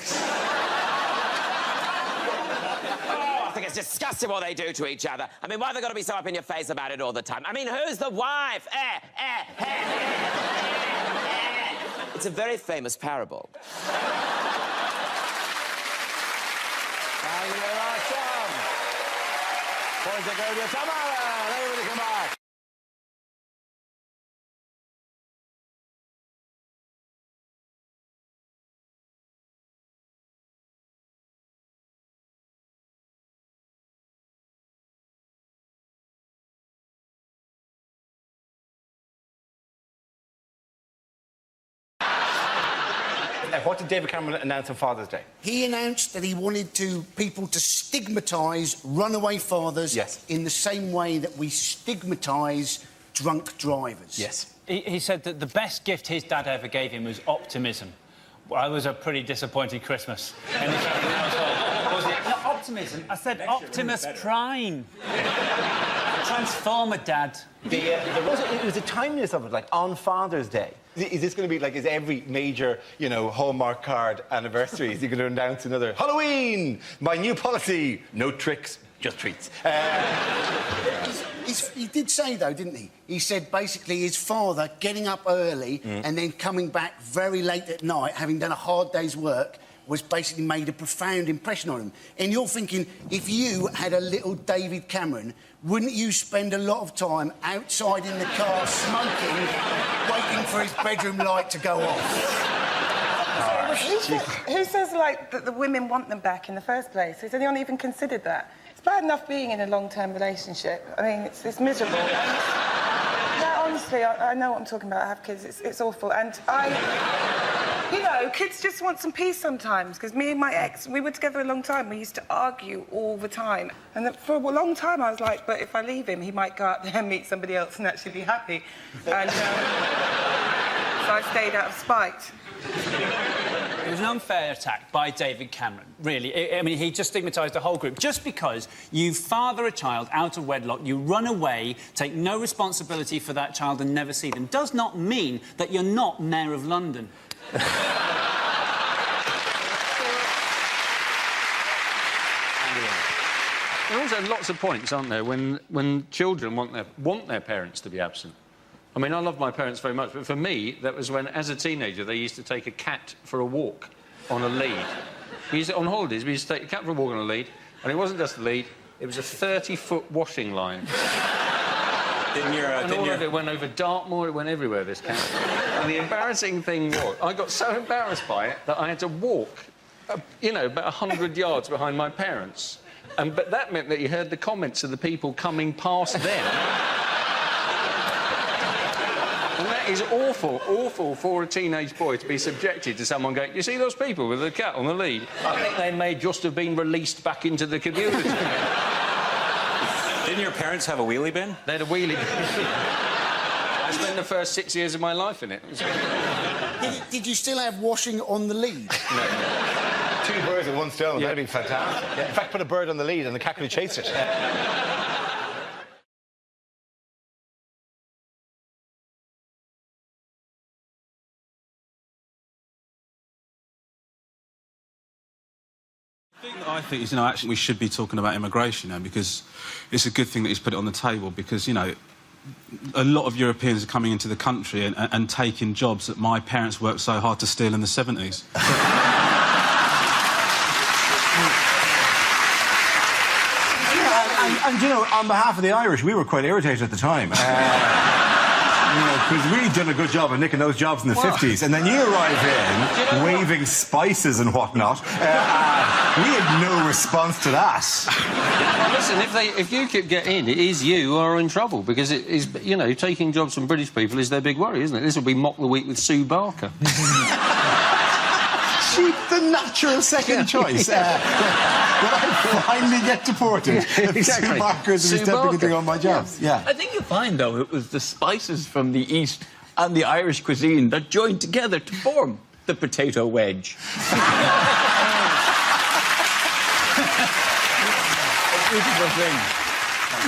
I think it's disgusting what they do to each other. I mean, why have they got to be so up in your face about it all the time? I mean, who's the wife? It's a very famous parable. Thank you very much, Tom. Boys and girls, Tamara. Everybody come back. What did David Cameron announce on Father's Day? He announced that he wanted people to stigmatise runaway fathers in the same way that we stigmatise drunk drivers. Yes. He said that the best gift his dad ever gave him was optimism. Well, it was a pretty disappointing Christmas. And he said, was it? Not optimism. I said Optimus Prime. Transformer Dad. It was the timeliness of it, like, on Father's Day. Is this going to be, like, is every major, you know, Hallmark card anniversary, is he going to announce another Halloween, my new policy, no tricks, just treats? He did say, though, didn't he? He said, basically, his father getting up early and then coming back very late at night, having done a hard day's work, was basically made a profound impression on him. And you're thinking, if you had a little David Cameron, wouldn't you spend a lot of time outside in the car smoking, waiting for his bedroom light to go off? Who says, like, that the women want them back in the first place? Has anyone even considered that? It's bad enough being in a long-term relationship. I mean, it's miserable. Yeah, honestly, I know what I'm talking about. I have kids. It's awful. And you know, kids just want some peace sometimes, because me and my ex, we were together a long time. We used to argue all the time. And for a long time, I was like, but if I leave him, he might go out there and meet somebody else and actually be happy. And so I stayed out of spite. It was an unfair attack by David Cameron, really. I mean, he just stigmatised the whole group. Just because you father a child out of wedlock, you run away, take no responsibility for that child and never see them, does not mean that you're not Mayor of London. There are also lots of points, aren't there, when children want their parents to be absent. I mean, I love my parents very much, but for me, that was when, as a teenager, they used to take a cat for a walk on a lead. On holidays, we used to take a cat for a walk on a lead, and it wasn't just a lead, it was a 30-foot washing line. It went over Dartmoor, it went everywhere, this cat. And the embarrassing thing was, I got so embarrassed by it that I had to walk, you know, about 100 yards behind my parents. But that meant that you heard the comments of the people coming past them. And that is awful, awful for a teenage boy to be subjected to someone going, you see those people with the cat on the lead? I think they may just have been released back into the community. Didn't your parents have a wheelie bin? They had a wheelie bin. I spent the first 6 years of my life in it. Did you still have washing on the lead? No. 2 birds with 1 stone, that'd be fantastic. Yeah. In fact, put a bird on the lead and the cat could chase it. I think is, actually we should be talking about immigration now, because it's a good thing that he's put it on the table, because, a lot of Europeans are coming into the country and taking jobs that my parents worked so hard to steal in the 70s. And, you know, on behalf of the Irish, we were quite irritated at the time. Because we'd done a good job of nicking those jobs in the 50s, and then you arrive in, waving spices and whatnot. We had no response to that. Well, listen, if UKIP get in, it is you who are in trouble, because it is, you know, taking jobs from British people is their big worry, isn't it? This will be Mock the Week with Sue Barker. She's the natural second choice. When I finally get deported, Exactly. Sue Barker's will be stepping into all my jobs. Yeah. I think you'll find, though, it was the spices from the East and the Irish cuisine that joined together to form the potato wedge. A beautiful thing.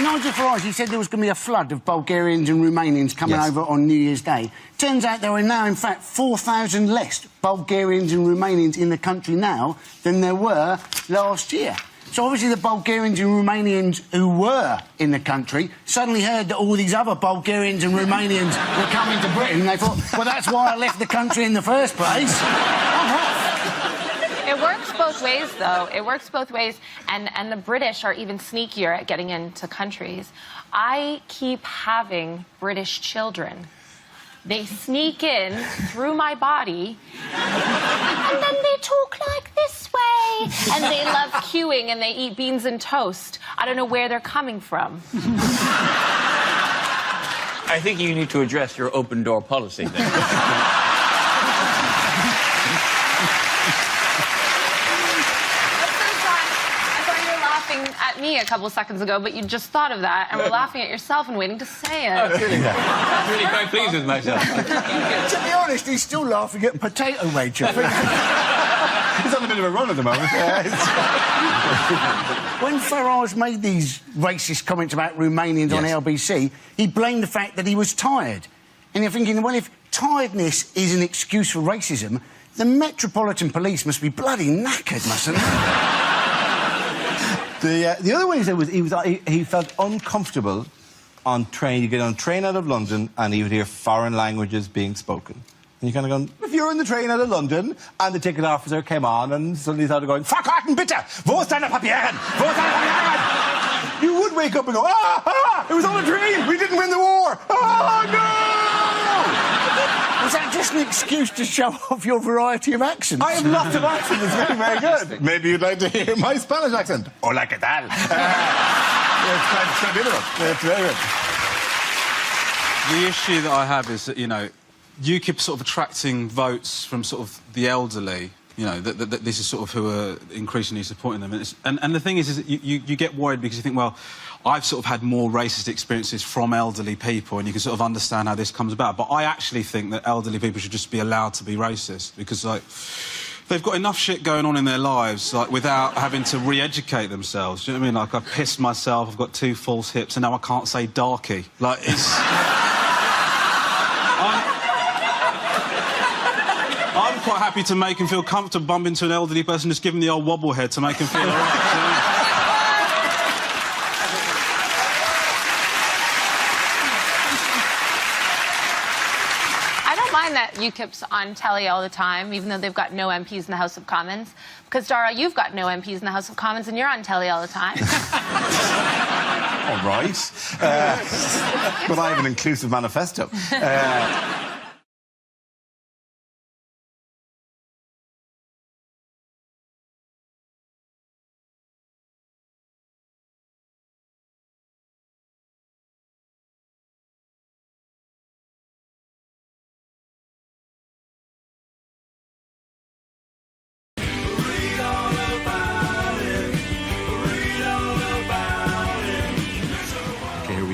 Nigel Farage, he said there was going to be a flood of Bulgarians and Romanians coming over on New Year's Day. Turns out there are now, in fact, 4,000 less Bulgarians and Romanians in the country now than there were last year. So obviously the Bulgarians and Romanians who were in the country suddenly heard that all these other Bulgarians and Romanians were coming to Britain, and they thought, well, that's why I left the country in the first place. It works both ways, though. It works both ways, and the British are even sneakier at getting into countries. I keep having British children. They sneak in through my body, and then they talk like this way, and they love queuing, and they eat beans and toast. I don't know where they're coming from. I think you need to address your open-door policy there. At me a couple seconds ago, but you just thought of that and were laughing at yourself and waiting to say it. I'm really quite pleased with myself. To be honest, he's still laughing at potato wedge. He's on a bit of a run at the moment. When Farage made these racist comments about Romanians on LBC, he blamed the fact that he was tired. And you're thinking, well, if tiredness is an excuse for racism, the Metropolitan Police must be bloody knackered, mustn't they? The other one he said was he felt uncomfortable on train. You get on a train out of London and he would hear foreign languages being spoken. And you kind of go, if you're in the train out of London and the ticket officer came on and suddenly he started going, Verkarten bitte! Wo ist deine Papieren? Wo ist deine Papieren? You would wake up and go, it was on a dream! We didn't win the war! Oh, no! Was that just an excuse to show off your variety of accents? I have lots of accents. It's very, very good. Maybe you'd like to hear my Spanish accent. Hola, ¿qué tal? It's quite beautiful. It's very good. The issue that I have is that, you know, UKIP sort of attracting votes from sort of the elderly. You know, that this is sort of who are increasingly supporting them. And the thing is that you get worried because you think, well, I've sort of had more racist experiences from elderly people and you can sort of understand how this comes about. But I actually think that elderly people should just be allowed to be racist because, like, they've got enough shit going on in their lives, like, without having to re-educate themselves. Do you know what I mean? Like, I've pissed myself, I've got 2 false hips, and now I can't say darky. Like, it's... I'm quite happy to make him feel comfortable, bump into an elderly person, just give him the old wobble head to make him feel all right. I don't mind that UKIP's on telly all the time, even though they've got no MPs in the House of Commons. Because, Dara, you've got no MPs in the House of Commons and you're on telly all the time. All right. But I have an inclusive manifesto.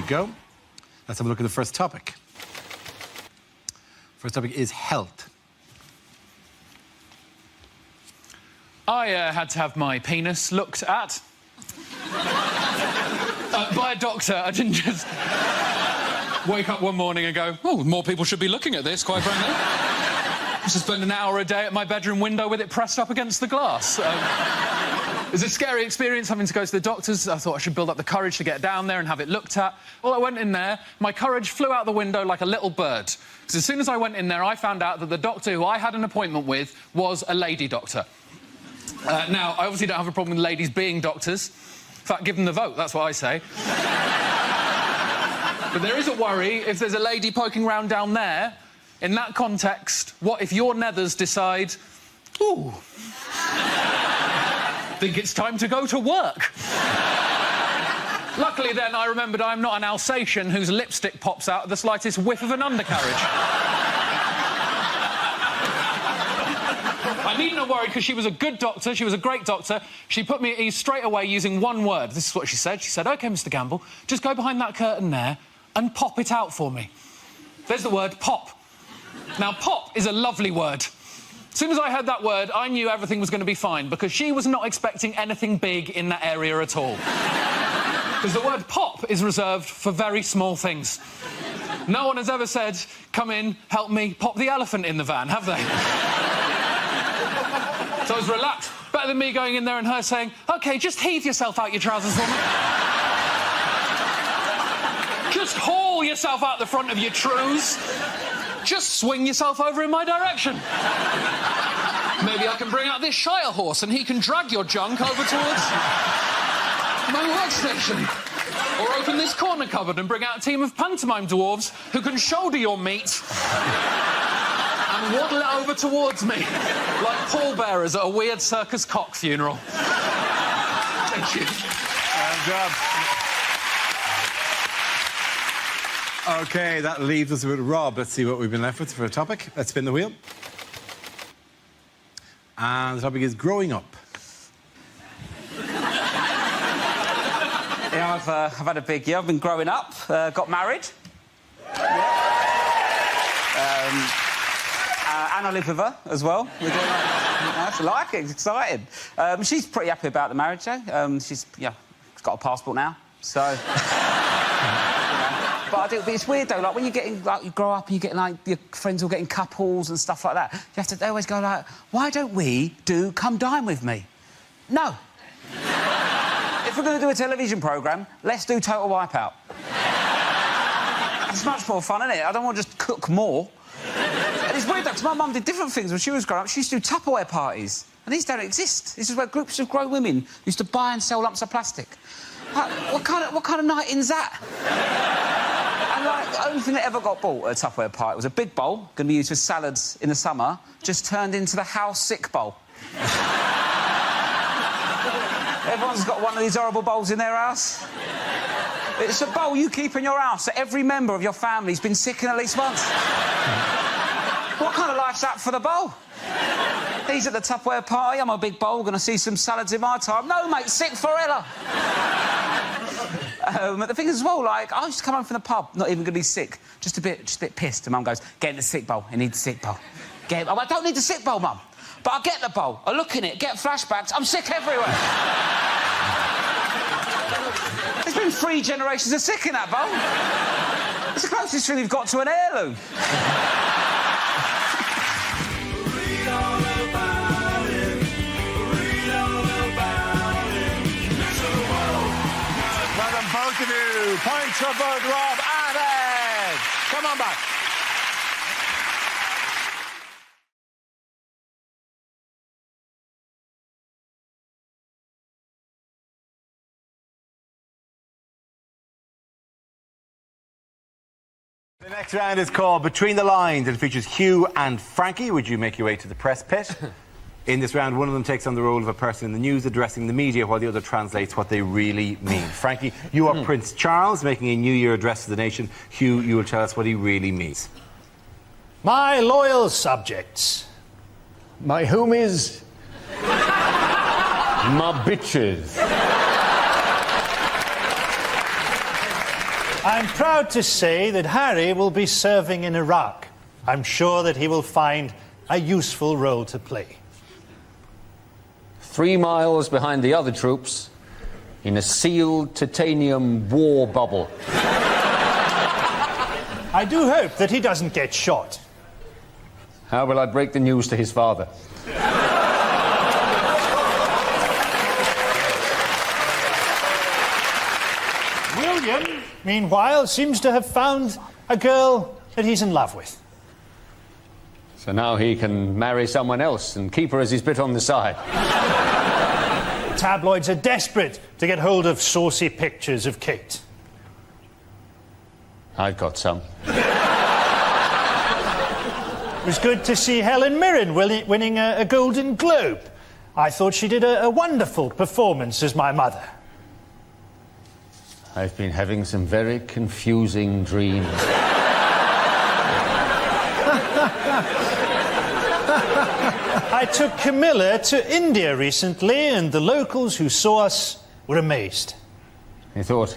Go. Let's have a look at the first topic. First topic is health. I had to have my penis looked at. By a doctor. I didn't just wake up one morning and go, oh, more people should be looking at this, quite frankly. I used to spend an hour a day at my bedroom window with it pressed up against the glass. It was a scary experience having to go to the doctors. I thought I should build up the courage to get down there and have it looked at. Well, I went in there, my courage flew out the window like a little bird. Because as soon as I went in there, I found out that the doctor who I had an appointment with was a lady doctor. Now, I obviously don't have a problem with ladies being doctors. In fact, give them the vote, that's what I say. But there is a worry if there's a lady poking round down there. In that context, what if your nethers decide, ooh, think it's time to go to work? Luckily, then, I remembered I'm not an Alsatian whose lipstick pops out at the slightest whiff of an undercarriage. I needn't have worried because she was a good doctor, she was a great doctor. She put me at ease straight away using one word. This is what she said. She said, OK, Mr Gamble, just go behind that curtain there and pop it out for me. There's the word pop. Now, pop is a lovely word. As soon as I heard that word, I knew everything was going to be fine because she was not expecting anything big in that area at all. Because the word pop is reserved for very small things. No one has ever said, come in, help me, pop the elephant in the van, have they? So I was relaxed. Better than me going in there and her saying, OK, just heave yourself out your trousers for me. Just haul yourself out the front of your trews. Just swing yourself over in my direction. Maybe I can bring out this Shire horse and he can drag your junk over towards my workstation. Or open this corner cupboard and bring out a team of pantomime dwarves who can shoulder your meat and waddle it over towards me like pallbearers at a weird circus cock funeral. Thank you. Good job. OK, that leaves us with Rob. Let's see what we've been left with for a topic. Let's spin the wheel. And the topic is growing up. Yeah, I've had a big year. I've been growing up, got married. And I live with her as well. I like it, it's exciting. She's pretty happy about the marriage, though. She's got a passport now, so... But it's weird though, like when you're getting, like, you grow up and you get like your friends all getting couples and stuff like that. They always go like, why don't we do Come Dine With Me? No. If we're going to do a television programme, let's do Total Wipeout. It's much more fun, isn't it? I don't want to just cook more. And it's weird though, because my mum did different things when she was growing up. She used to do Tupperware parties, and these don't exist. This is where groups of grown women used to buy and sell lumps of plastic. Like, what kind of night in's that? And, like, the only thing that ever got bought at a Tupperware party was a big bowl, going to be used for salads in the summer, just turned into the house sick bowl. Everyone's got one of these horrible bowls in their house. It's a bowl you keep in your house so every member of your family's been sick in at least once. What kind of life's that for the bowl? He's at the Tupperware party, I'm a big bowl, going to see some salads in my time. No, mate, sick forever. But the thing is as well, like, I used to come home from the pub, not even going to be sick, just a bit pissed, and Mum goes, get in the sick bowl, you need the sick bowl. I don't need the sick bowl, Mum. But I get the bowl, I look in it, get flashbacks, I'm sick everywhere. There's been 3 generations of sick in that bowl. It's the closest thing you've got to an heirloom. Both of you. Points for both Rob and Ed. Come on back. The next round is called Between the Lines. It features Hugh and Frankie. Would you make your way to the press pit? In this round, one of them takes on the role of a person in the news addressing the media while the other translates what they really mean. Frankie, you are Prince Charles making a New Year address to the nation. Hugh, you will tell us what he really means. My loyal subjects, my homies, my bitches. I'm proud to say that Harry will be serving in Iraq. I'm sure that he will find a useful role to play. 3 miles behind the other troops, in a sealed titanium war bubble. I do hope that he doesn't get shot. How will I break the news to his father? William, meanwhile, seems to have found a girl that he's in love with. So now he can marry someone else and keep her as his bit on the side. tabloids are desperate to get hold of saucy pictures of Kate. I've got some. It was good to see Helen Mirren winning a Golden Globe. I thought she did a wonderful performance as my mother. I've been having some very confusing dreams. I took Camilla to India recently, and the locals who saw us were amazed. He thought,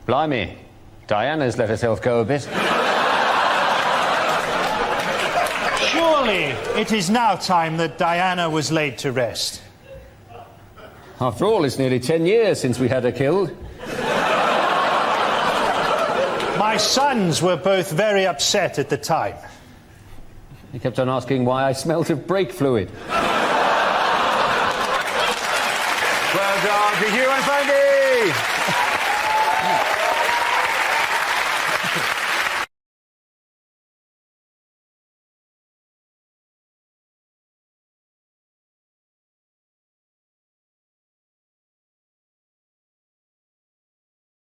blimey, Diana's let herself go a bit. Surely it is now time that Diana was laid to rest. After all, it's nearly 10 years since we had her killed. My sons were both very upset at the time. He kept on asking why I smelt of brake fluid. Well done to Hugh and Frankie!